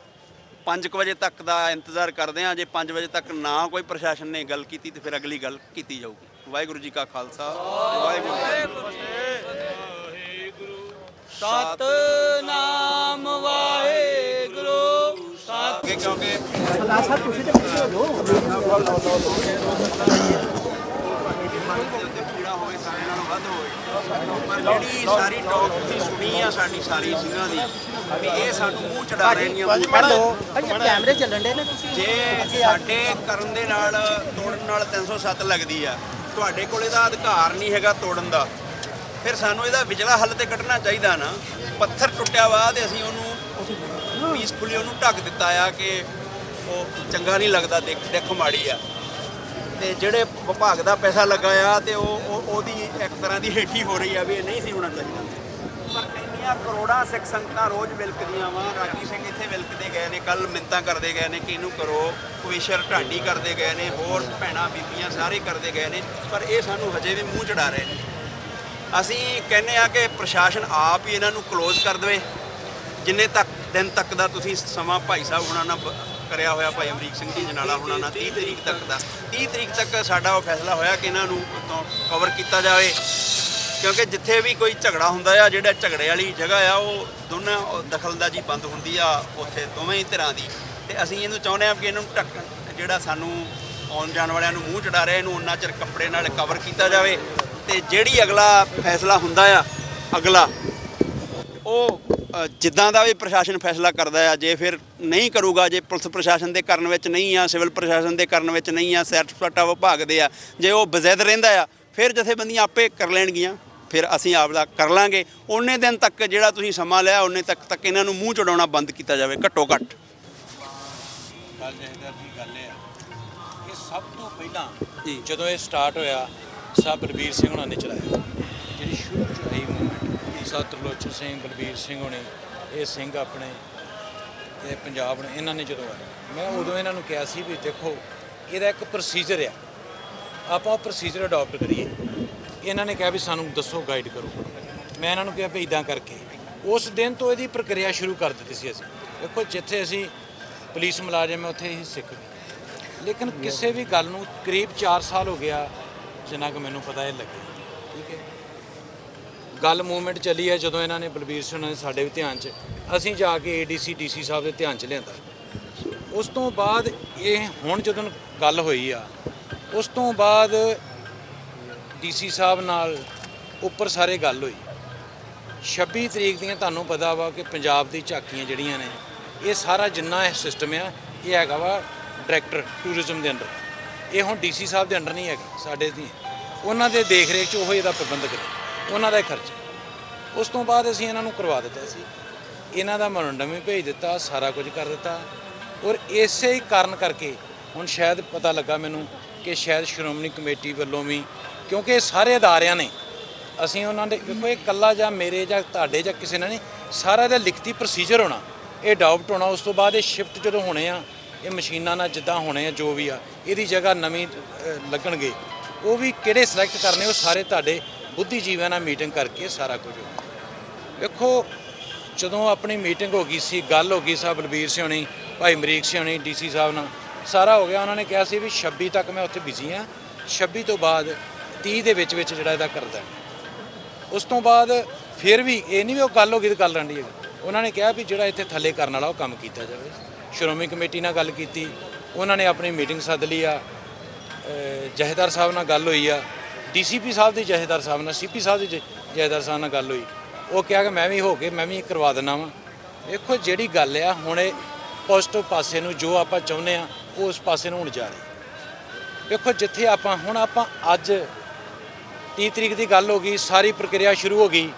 5 ਵਜੇ ਤੱਕ ਦਾ ਇੰਤਜ਼ਾਰ ਕਰਦੇ ਹਾਂ। ਜੇ 5 ਵਜੇ ਤੱਕ ਨਾ ਕੋਈ ਪ੍ਰਸ਼ਾਸਨ ਨੇ ਗੱਲ ਕੀਤੀ ਤੇ ਫਿਰ ਅਗਲੀ ਗੱਲ ਕੀਤੀ ਜਾਊਗੀ। ਵਾਹਿਗੁਰੂ ਜੀ ਕਾ ਖਾਲਸਾ, ਵਾਹਿਗੁਰੂ ਜੀ ਕੀ ਫਤਿਹ। ਸਤਨਾਮ ਵਾਹਿਗੁਰੂ। ਕਿਉਂਕਿ ਸਰ ਤੁਸੀਂ ਤੇ ਪਿੱਛੇ ਹੋ ਜਾਓ। ਹੋਵੇ ਸਾਰੇ ਨਾਲੋਂ ਵੱਧ ਹੋਵੇ, ਪਰ ਜਿਹੜੀ ਸਾਰੀ ਟੋਕ ਤੁਸੀਂ ਸੁਣੀ ਆ ਸਾਡੀ ਸਾਰੀ ਸਿੰਘਾਂ ਦੀ, ਵੀ ਇਹ ਸਾਨੂੰ ਮੂੰਹ ਚੜਾ ਰਹੀਆਂ। ਕੈਮਰੇ ਚੱਲਣ ਦੇ ਨੇ, ਜੇ ਸਾਡੇ ਕਰਨ ਦੇ ਨਾਲ ਤੋੜਨ ਨਾਲ 307 ਲੱਗਦੀ ਆ, ਤੁਹਾਡੇ ਕੋਲ ਇਹਦਾ ਅਧਿਕਾਰ ਨਹੀਂ ਹੈਗਾ ਤੋੜਨ ਦਾ, ਫਿਰ ਸਾਨੂੰ ਇਹਦਾ ਵਿਚਲਾ ਹੱਲ ਤੇ ਕੱਢਣਾ ਚਾਹੀਦਾ ਨਾ। ਪੱਥਰ ਟੁੱਟਿਆ ਵਾ ਤੇ ਅਸੀਂ ਉਹਨੂੰ ਪੀਸਫੁਲੀ ਉਹਨੂੰ ਢੱਕ ਦਿੱਤਾ ਆ ਕਿ ਉਹ ਚੰਗਾ ਨਹੀਂ ਲੱਗਦਾ, ਦਿੱਖ ਮਾੜੀ ਆ। ਤੇ ਜਿਹੜੇ ਵਿਭਾਗ ਦਾ ਪੈਸਾ ਲੱਗਾ ਆ ਤੇ ਉਹਦੀ ਇੱਕ ਤਰ੍ਹਾਂ ਦੀ ਹੇਠੀ ਹੋ ਰਹੀ ਆ ਵੀ ਇਹ ਨਹੀਂ ਸੀ ਹੋਣਾ ਚਾਹੀਦਾ। ਪਰ ਸਾਡੀਆਂ ਕਰੋੜਾਂ ਸਿੱਖ ਸੰਗਤਾਂ ਰੋਜ਼ ਵਿਲਕਦੀਆਂ ਵਾ। ਰਾਗੀ ਸਿੰਘ ਇੱਥੇ ਵਿਲਕਦੇ ਗਏ ਨੇ, ਕੱਲ ਮਿੰਨਤਾਂ ਕਰਦੇ ਗਏ ਨੇ ਕਿ ਇਹਨੂੰ ਕਰੋ, ਕਵੀਸ਼ਰ ਢਾਡੀ ਕਰਦੇ ਗਏ ਨੇ, ਹੋਰ ਭੈਣਾਂ ਬੀਬੀਆਂ ਸਾਰੇ ਕਰਦੇ ਗਏ ਨੇ, ਪਰ ਇਹ ਸਾਨੂੰ ਹਜੇ ਵੀ ਮੂੰਹ ਚੜਾ ਰਹੇ ਨੇ। ਅਸੀਂ ਕਹਿੰਦੇ ਆ ਕਿ ਪ੍ਰਸ਼ਾਸਨ ਆਪ ਹੀ ਇਹਨਾਂ ਨੂੰ ਕਲੋਜ਼ ਕਰ ਦੇਵੇ। ਜਿੰਨੇ ਤੱਕ ਦਿਨ ਤੱਕ ਦਾ ਤੁਸੀਂ ਸਮਾਂ ਭਾਈ ਸਾਹਿਬ ਹੁਣਾਂ ਨਾਲ ਕਰਿਆ ਹੋਇਆ, ਭਾਈ ਅਮਰੀਕ ਸਿੰਘ ਜੀ ਜਨਾਲਾ ਹੁਣਾਂ ਨਾਲ 30 ਤਰੀਕ ਤੱਕ ਦਾ, 30 ਤਰੀਕ ਤੱਕ ਸਾਡਾ ਉਹ ਫੈਸਲਾ ਹੋਇਆ ਕਿ ਇਹਨਾਂ ਨੂੰ ਉੱਤੋਂ ਕਵਰ ਕੀਤਾ ਜਾਵੇ। ਕਿਉਂਕਿ ਜਿੱਥੇ ਵੀ ਕੋਈ ਝਗੜਾ ਹੁੰਦਾ ਆ, ਜਿਹੜਾ ਝਗੜੇ ਵਾਲੀ ਜਗ੍ਹਾ ਆ, ਉਹ ਦੋਨਾਂ ਦਖਲਅੰਦਾਜ਼ੀ ਬੰਦ ਹੁੰਦੀ ਆ ਉੱਥੇ ਦੋਵੇਂ ਹੀ ਧਿਰਾਂ ਦੀ। ਤੇ ਅਸੀਂ ਇਹਨੂੰ ਚਾਹੁੰਦੇ ਹਾਂ ਕਿ ਇਹਨਾਂ ਨੂੰ ਢੱਕਣ, ਜਿਹੜਾ ਸਾਨੂੰ ਆਉਣ ਜਾਣ ਵਾਲਿਆਂ ਨੂੰ ਮੂੰਹ ਚੜਾ ਰਿਹਾ, ਇਹਨੂੰ ਉਹਨਾਂ ਚਿਰ ਕੱਪੜੇ ਨਾਲ ਕਵਰ ਕੀਤਾ ਜਾਵੇ। ਤੇ ਜਿਹੜੀ ਅਗਲਾ ਫੈਸਲਾ ਹੁੰਦਾ ਆ, ਅਗਲਾ ਉਹ ਜਿੱਦਾਂ ਦਾ ਵੀ ਪ੍ਰਸ਼ਾਸਨ ਫੈਸਲਾ ਕਰਦਾ ਆ, ਜੇ ਫਿਰ ਨਹੀਂ ਕਰੂਗਾ, ਜੇ ਪੁਲਿਸ ਪ੍ਰਸ਼ਾਸਨ ਦੇ ਕਰਨ ਵਿੱਚ ਨਹੀਂ ਆ, ਸਿਵਲ ਪ੍ਰਸ਼ਾਸਨ ਦੇ ਕਰਨ ਵਿੱਚ ਨਹੀਂ ਆ, ਸੈਰ ਸਪਾਟਾ ਵਿਭਾਗ ਦੇ ਆ, ਜੇ ਉਹ ਬਜ਼ਿੱਦ ਰਹਿੰਦਾ ਆ, ਫਿਰ ਜਥੇਬੰਦੀਆਂ ਆਪੇ ਕਰ ਲੈਣਗੀਆਂ, ਫਿਰ ਅਸੀਂ ਆਪ ਦਾ ਕਰ ਲਾਂਗੇ। ਉਨੇ ਦਿਨ ਤੱਕ ਜਿਹੜਾ ਤੁਸੀਂ ਸਮਾਂ ਲਿਆ, ਉਨੇ ਤੱਕ ਇਹਨਾਂ ਨੂੰ ਮੂੰਹ ਚੜਾਉਣਾ ਬੰਦ ਕੀਤਾ ਜਾਵੇ ਘੱਟੋ ਘੱਟ। ਗੱਲ ਜਹੇਦਾਰ ਦੀ ਗੱਲ ਇਹ ਆ, ਇਹ ਸਭ ਤੋਂ ਪਹਿਲਾਂ ਜਦੋਂ ਇਹ ਸਟਾਰਟ ਹੋਇਆ, ਸਾਹਿਬ ਬਲਬੀਰ ਸਿੰਘ ਹੁਣਾਂ ਨੇ ਚਲਾਇਆ। ਜਿਹੜੀ ਸ਼ੁਰੂ ਚ ਆਈ ਮੂਵਮੈਂਟ, ਸਾਹਿਬ ਤਰਲੋਚਨ ਸਿੰਘ, ਬਲਬੀਰ ਸਿੰਘ ਹੋਣੇ, ਇਹ ਸਿੰਘ ਆਪਣੇ ਇਹ ਪੰਜਾਬ ਨੇ, ਇਹਨਾਂ ਨੇ ਜਦੋਂ ਆਇਆ, ਮੈਂ ਉਦੋਂ ਇਹਨਾਂ ਨੂੰ ਕਿਹਾ ਸੀ ਵੀ ਦੇਖੋ ਇਹਦਾ ਇੱਕ ਪ੍ਰੋਸੀਜਰ ਆ, ਆਪਾਂ ਉਹ ਪ੍ਰੋਸੀਜਰ ਅਡਾਪਟ ਕਰੀਏ। ਇਹਨਾਂ ਨੇ ਕਿਹਾ ਵੀ ਸਾਨੂੰ ਦੱਸੋ, ਗਾਈਡ ਕਰੋ। ਮੈਂ ਇਹਨਾਂ ਨੂੰ ਕਿਹਾ ਵੀ ਇੱਦਾਂ ਕਰਕੇ ਉਸ ਦਿਨ ਤੋਂ ਇਹਦੀ ਪ੍ਰਕਿਰਿਆ ਸ਼ੁਰੂ ਕਰ ਦਿੱਤੀ ਸੀ ਅਸੀਂ। ਦੇਖੋ ਜਿੱਥੇ ਅਸੀਂ ਪੁਲਿਸ ਮੁਲਾਜ਼ਮ ਹੈ ਉੱਥੇ ਹੀ ਸਿੱਖ ਗਏ, ਲੇਕਿਨ ਕਿਸੇ ਵੀ ਗੱਲ ਨੂੰ ਕਰੀਬ 4 ਸਾਲ ਹੋ ਗਿਆ ਜਿੰਨਾ ਕਿ ਮੈਨੂੰ ਪਤਾ ਇਹ ਲੱਗੇ। ਠੀਕ ਹੈ, ਗੱਲ ਮੂਵਮੈਂਟ ਚੱਲੀ ਹੈ, ਜਦੋਂ ਇਹਨਾਂ ਨੇ ਬਲਬੀਰ ਸਿੰਘ ਨੇ ਸਾਡੇ ਵੀ ਧਿਆਨ 'ਚ, ਅਸੀਂ ਜਾ ਕੇ ADC DC ਸਾਹਿਬ ਦੇ ਧਿਆਨ 'ਚ ਲਿਆਂਦਾ। ਉਸ ਤੋਂ ਬਾਅਦ ਇਹ ਹੁਣ ਜਦੋਂ ਗੱਲ ਹੋਈ ਆ, ਉਸ ਤੋਂ ਬਾਅਦ DC ਸਾਹਿਬ ਨਾਲ ਉੱਪਰ ਸਾਰੇ ਗੱਲ ਹੋਈ। 26 ਤਰੀਕ ਦੀਆਂ ਤੁਹਾਨੂੰ ਪਤਾ ਵਾ ਕਿ ਪੰਜਾਬ ਦੀ ਝਾਕੀਆਂ ਜਿਹੜੀਆਂ ਨੇ, ਇਹ ਸਾਰਾ ਜਿੰਨਾ ਇਹ ਸਿਸਟਮ ਆ, ਇਹ ਹੈਗਾ ਵਾ ਡਾਇਰੈਕਟਰ ਟੂਰਿਜ਼ਮ ਦੇ ਅੰਡਰ। ਇਹ ਹੁਣ DC ਸਾਹਿਬ ਦੇ ਅੰਡਰ ਨਹੀਂ ਹੈਗਾ, ਸਾਡੇ ਦੀ ਉਹਨਾਂ ਦੇ ਦੇਖ ਰੇਖ 'ਚ ਉਹ ਇਹਦਾ ਪ੍ਰਬੰਧ ਕਰੇ, ਉਹਨਾਂ ਦਾ ਖਰਚ। ਉਸ ਤੋਂ ਬਾਅਦ ਅਸੀਂ ਇਹਨਾਂ ਨੂੰ ਕਰਵਾ ਦਿੱਤਾ ਸੀ, ਇਹਨਾਂ ਦਾ ਮੈਮੋਰੰਡਮ ਵੀ ਭੇਜ ਦਿੱਤਾ, ਸਾਰਾ ਕੁਝ ਕਰ ਦਿੱਤਾ। ਔਰ ਇਸੇ ਹੀ ਕਾਰਨ ਕਰਕੇ ਹੁਣ ਸ਼ਾਇਦ ਪਤਾ ਲੱਗਾ ਮੈਨੂੰ ਕਿ ਸ਼ਾਇਦ ਸ਼੍ਰੋਮਣੀ ਕਮੇਟੀ ਵੱਲੋਂ ਵੀ, ਕਿਉਂਕਿ ਇਹ ਸਾਰੇ ਅਦਾਰਿਆਂ ਨੇ, ਅਸੀਂ ਉਹਨਾਂ ਦੇ ਕੋਈ ਇਕੱਲਾ ਜਾਂ ਮੇਰੇ ਜਾਂ ਤੁਹਾਡੇ ਜਾਂ ਕਿਸੇ ਨੇ ਨਹੀਂ, ਸਾਰਾ ਦਾ ਲਿਖਤੀ ਪ੍ਰੋਸੀਜਰ ਹੋਣਾ, ਇਹ ਅਡਾਪਟ ਹੋਣਾ। ਉਸ ਤੋਂ ਬਾਅਦ ਇਹ ਸ਼ਿਫਟ ਜਦੋਂ ਹੋਣੇ ਆ, ਇਹ ਮਸ਼ੀਨਾਂ ਨਾਲ ਜਿੱਦਾਂ ਹੋਣੇ ਆ, ਜੋ ਵੀ ਆ, ਇਹਦੀ ਜਗ੍ਹਾ ਨਵੀਂ ਲੱਗਣਗੇ, ਉਹ ਵੀ ਕਿਹੜੇ ਸਿਲੈਕਟ ਕਰਨੇ, ਉਹ ਸਾਰੇ ਤੁਹਾਡੇ ਬੁੱਧੀਜੀਵੀਆਂ ਨਾਲ ਮੀਟਿੰਗ ਕਰਕੇ ਸਾਰਾ ਕੁਝ ਹੋ। ਵੇਖੋ ਜਦੋਂ ਆਪਣੀ ਮੀਟਿੰਗ ਹੋ ਗਈ ਸੀ, ਗੱਲ ਹੋ ਗਈ, ਸਾਹਿਬ ਬਲਬੀਰ ਸਿੰਘ ਹੋਣੀ, ਭਾਈ ਅਮਰੀਕ ਸਿੰਘ ਹੋਣੀ, DC ਸਾਹਿਬ ਨਾਲ ਸਾਰਾ ਹੋ ਗਿਆ। ਉਹਨਾਂ ਨੇ ਕਿਹਾ ਸੀ ਵੀ 26 ਤੱਕ ਮੈਂ ਉੱਥੇ ਬਿਜ਼ੀ ਹਾਂ, 26 ਤੋਂ ਬਾਅਦ 30 ਦੇ ਵਿੱਚ ਜਿਹੜਾ ਇਹਦਾ ਕਰਦਾ। ਉਸ ਤੋਂ ਬਾਅਦ ਫਿਰ ਵੀ ਇਹ ਨਹੀਂ ਵੀ ਉਹ ਗੱਲ ਹੋ ਗਈ ਤਾਂ ਗੱਲ ਰਹਿੰਦੀ ਹੈਗੀ। ਉਹਨਾਂ ਨੇ ਕਿਹਾ ਵੀ ਜਿਹੜਾ ਇੱਥੇ ਥੱਲੇ ਕਰਨ ਵਾਲਾ ਉਹ ਕੰਮ ਕੀਤਾ ਜਾਵੇ। ਸ਼੍ਰੋਮਣੀ ਕਮੇਟੀ ਨਾਲ ਗੱਲ ਕੀਤੀ, ਉਹਨਾਂ ਨੇ ਆਪਣੀ ਮੀਟਿੰਗ ਸੱਦ ਲਈ ਆ, ਜਹੇਦਾਰ ਸਾਹਿਬ ਨਾਲ ਗੱਲ ਹੋਈ ਆ, DCP ਸਾਹਿਬ ਦੀ ਜਹੇਦਾਰ ਸਾਹਿਬ ਨਾਲ, CP ਸਾਹਿਬ ਦੀ ਜਹੇਦਾਰ ਸਾਹਿਬ ਨਾਲ ਗੱਲ ਹੋਈ। ਉਹ ਕਿਹਾ ਕਿ ਮੈਂ ਵੀ ਹੋ ਕੇ ਮੈਂ ਵੀ ਕਰਵਾ ਦਿੰਦਾ ਵਾਂ। ਵੇਖੋ ਜਿਹੜੀ ਗੱਲ ਆ, ਹੁਣ ਇਹ ਪੋਜ਼ਿਟਿਵ ਪਾਸੇ ਨੂੰ ਜੋ ਆਪਾਂ ਚਾਹੁੰਦੇ ਆ, ਉਹ ਉਸ ਪਾਸੇ ਨੂੰ ਹੁਣ ਜਾ ਰਹੀ। ਵੇਖੋ ਜਿੱਥੇ ਆਪਾਂ ਹੁਣ ਆਪਾਂ ਅੱਜ 30 ਤਰੀਕ ਦੀ ਗੱਲ ਹੋ ਗਈ, ਸਾਰੀ ਪ੍ਰਕਿਰਿਆ ਸ਼ੁਰੂ ਹੋ ਗਈ।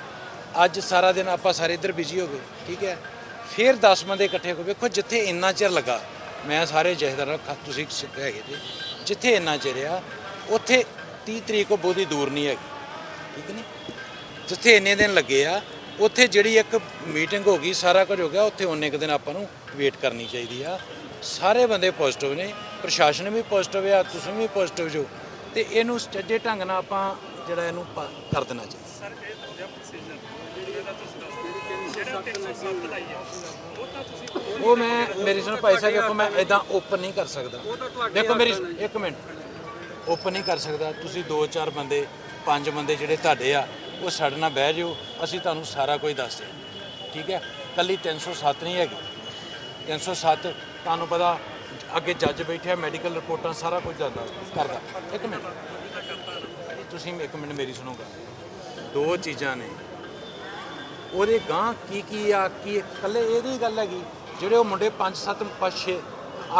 ਅੱਜ ਸਾਰਾ ਦਿਨ ਆਪਾਂ ਸਾਰੇ ਇੱਧਰ ਬਿਜ਼ੀ ਹੋ ਗਏ। ਠੀਕ ਹੈ, ਫਿਰ 10 ਬੰਦੇ ਇਕੱਠੇ ਹੋ ਗਏ। ਵੇਖੋ ਜਿੱਥੇ ਇੰਨਾ ਚਿਰ ਲੱਗਾ, ਮੈਂ ਸਾਰੇ ਜਹੇਦਾਰ ਤੁਸੀਂ ਹੈਗੇ ਜੀ, ਜਿੱਥੇ ਇੰਨਾ ਚਿਰ ਆ ਉੱਥੇ 30 ਤਰੀਕ ਉਹ ਬਹੁਤੀ ਦੂਰ ਨਹੀਂ ਹੈਗੀ। ਠੀਕ ਨਹੀਂ, ਜਿੱਥੇ ਇੰਨੇ ਦਿਨ ਲੱਗੇ ਆ, ਉੱਥੇ ਜਿਹੜੀ ਇੱਕ ਮੀਟਿੰਗ ਹੋ ਗਈ, ਸਾਰਾ ਕੁਝ ਹੋ ਗਿਆ, ਉੱਥੇ ਉਨੇ ਕੁ ਦਿਨ ਆਪਾਂ ਨੂੰ ਵੇਟ ਕਰਨੀ ਚਾਹੀਦੀ ਆ। ਸਾਰੇ ਬੰਦੇ ਪੋਜ਼ਿਟਿਵ ਨੇ, ਪ੍ਰਸ਼ਾਸਨ ਵੀ ਪੋਜ਼ਿਟਿਵ ਆ, ਤੁਸੀਂ ਵੀ ਪੋਜ਼ਿਟਿਵ ਜੋ, ਤੇ ਇਹਨੂੰ ਸੱਜੇ ਢੰਗ ਨਾਲ ਆਪਾਂ ਜਿਹੜਾ ਇਹਨੂੰ ਕਰ ਦੇਣਾ ਚਾਹੀਦਾ। ਉਹ ਮੈਂ ਮੇਰੀ ਸੁਣ ਭਾਈ ਸਾਹਿਬ, ਦੇਖੋ ਮੈਂ ਇਦਾਂ ਓਪਨ ਨਹੀਂ ਕਰ ਸਕਦਾ। ਦੇਖੋ ਮੇਰੀ ਇੱਕ ਮਿੰਟ, ਓਪਨ ਨਹੀਂ ਕਰ ਸਕਦਾ। ਤੁਸੀਂ 2-4 ਬੰਦੇ 5 ਬੰਦੇ ਜਿਹੜੇ ਤੁਹਾਡੇ ਆ, ਉਹ ਸਾਡੇ ਨਾਲ ਬਹਿ ਜਾਓ, ਅਸੀਂ ਤੁਹਾਨੂੰ ਸਾਰਾ ਕੁਝ ਦੱਸਦੇ। ਠੀਕ ਹੈ, ਕੱਲੀ 307 ਨਹੀਂ ਹੈਗੀ। 307 ਤੁਹਾਨੂੰ ਪਤਾ ਅੱਗੇ ਜੱਜ ਬੈਠਿਆ, ਮੈਡੀਕਲ ਰਿਪੋਰਟਾਂ ਸਾਰਾ ਕੁਝ ਕਰਦਾ। ਇੱਕ ਮਿੰਟ ਤੁਸੀਂ ਇੱਕ ਮਿੰਟ ਮੇਰੀ ਸੁਣੋਗਾ। 2 ਚੀਜ਼ਾਂ ਨੇ ਉਹਦੇ ਗਾਂ ਕੀ ਆ, ਕੀ ਇਕੱਲੇ ਇਹਦੀ ਗੱਲ ਹੈਗੀ। ਜਿਹੜੇ ਉਹ ਮੁੰਡੇ 5-7 5-6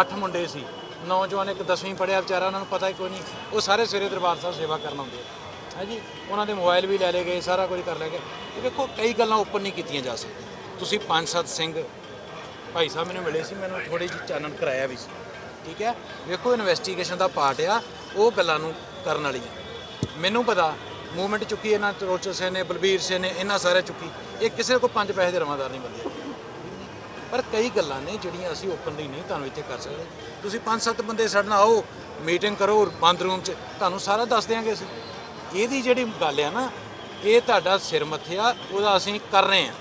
8 ਮੁੰਡੇ ਸੀ, ਨੌਜਵਾਨ, ਇੱਕ 10ਵੀਂ ਪੜ੍ਹਿਆ ਵਿਚਾਰਾ, ਉਹਨਾਂ ਨੂੰ ਪਤਾ ਹੀ ਕੋਈ ਨਹੀਂ, ਉਹ ਸਾਰੇ ਸਵੇਰੇ ਦਰਬਾਰ ਸਾਹਿਬ ਸੇਵਾ ਕਰਨ ਆਉਂਦੇ ਆ। ਹੈ ਜੀ, ਉਹਨਾਂ ਦੇ ਮੋਬਾਈਲ ਵੀ ਲੈ ਲਏ ਗਏ, ਸਾਰਾ ਕੁਝ ਕਰ ਲਿਆ ਗਿਆ। ਇਹ ਵੇਖੋ ਕਈ ਗੱਲਾਂ ਓਪਨ ਨਹੀਂ ਕੀਤੀਆਂ ਜਾ ਸਕਦੀਆਂ। ਤੁਸੀਂ 5-7 ਸਿੰਘ ਭਾਈ ਸਾਹਿਬ ਮੈਨੂੰ ਮਿਲੇ ਸੀ, ਮੈਨੂੰ ਥੋੜ੍ਹੀ ਜਿਹੀ ਚਾਨਣ ਕਰਾਇਆ ਵੀ ਸੀ। ਠੀਕ ਹੈ, ਵੇਖੋ ਇਨਵੈਸਟੀਗੇਸ਼ਨ ਦਾ ਪਾਰਟ ਆ, ਉਹ ਗੱਲਾਂ ਨੂੰ ਕਰਨ ਵਾਲੀਆਂ। ਮੈਨੂੰ ਪਤਾ ਮੂਵਮੈਂਟ ਚੁੱਕੀ ਇਹਨਾਂ ਰੋਚਨ ਸਿੰਘ ਨੇ, ਬਲਬੀਰ ਸਿੰਘ ਨੇ, ਇਹਨਾਂ ਸਾਰੇ ਚੁੱਕੀ। ਇਹ ਕਿਸੇ ਕੋਲ 5 ਪੈਸੇ ਦੇ ਰਵਾਦਾਰ ਨਹੀਂ ਬੰਦੇ। ਪਰ ਕਈ ਗੱਲਾਂ ਨੇ ਜਿਹੜੀਆਂ ਅਸੀਂ ਓਪਨਲੀ ਨਹੀਂ ਤੁਹਾਨੂੰ ਇੱਥੇ ਕਰ ਸਕਦੇ। ਤੁਸੀਂ 5-7 ਬੰਦੇ ਸਾਡੇ ਨਾਲ ਆਓ, ਮੀਟਿੰਗ ਕਰੋ ਬੰਦ ਰੂਮ 'ਚ, ਤੁਹਾਨੂੰ ਸਾਰਾ ਦੱਸ ਦਿਆਂਗੇ ਅਸੀਂ। ਇਹਦੀ ਜਿਹੜੀ ਗੱਲ ਆ ਨਾ, ਇਹ ਤੁਹਾਡਾ ਸਿਰ ਮੱਥੇ ਆ, ਉਹਦਾ ਅਸੀਂ ਕਰ ਰਹੇ ਹਾਂ।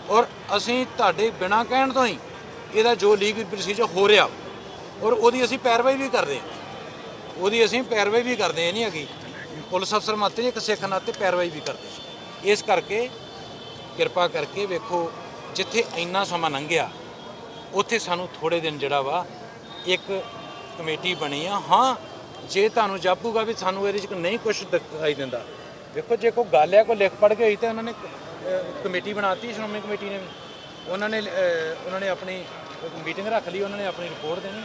ਔਰ ਅਸੀਂ ਤੁਹਾਡੇ ਬਿਨਾਂ ਕਹਿਣ ਤੋਂ ਹੀ ਇਹਦਾ ਜੋ ਲੀਗਲ ਪ੍ਰੋਸੀਜਰ ਹੋ ਰਿਹਾ ਔਰ ਉਹਦੀ ਅਸੀਂ ਪੈਰਵਾਈ ਵੀ ਕਰਦੇ ਹਾਂ। ਉਹਦੀ ਅਸੀਂ ਪੈਰਵਾਈ ਵੀ ਕਰਦੇ ਹਾਂ, ਨਹੀਂ ਹੈਗੀ ਪੁਲਿਸ ਅਫਸਰ ਨਾਤੇ ਇੱਕ ਸਿੱਖ ਨਾਤੇ ਪੈਰਵਾਈ ਵੀ ਕਰਦੇ ਹਾਂ। ਇਸ ਕਰਕੇ ਕਿਰਪਾ ਕਰਕੇ ਵੇਖੋ, ਜਿੱਥੇ ਇੰਨਾ ਸਮਾਂ ਲੰਘਿਆ ਉੱਥੇ ਸਾਨੂੰ ਥੋੜ੍ਹੇ ਦਿਨ ਜਿਹੜਾ ਵਾ ਇੱਕ ਕਮੇਟੀ ਬਣੀ ਆ। ਹਾਂ, ਜੇ ਤੁਹਾਨੂੰ ਜਾਪੂਗਾ ਵੀ ਸਾਨੂੰ ਇਹਦੇ 'ਚ ਨਹੀਂ ਕੁਛ ਦਿਖਾਈ ਦਿੰਦਾ, ਵੇਖੋ ਜੇ ਕੋਈ ਗੱਲ ਆ, ਕੋਈ ਲਿਖ ਪੜ੍ਹ ਕੇ ਹੋਈ ਤਾਂ ਉਹਨਾਂ ਨੇ ਕਮੇਟੀ ਬਣਾਤੀ ਸ਼੍ਰੋਮਣੀ ਕਮੇਟੀ ਨੇ ਵੀ। ਉਹਨਾਂ ਨੇ ਆਪਣੀ ਮੀਟਿੰਗ ਰੱਖ ਲਈ, ਉਹਨਾਂ ਨੇ ਆਪਣੀ ਰਿਪੋਰਟ ਦੇਣੀ।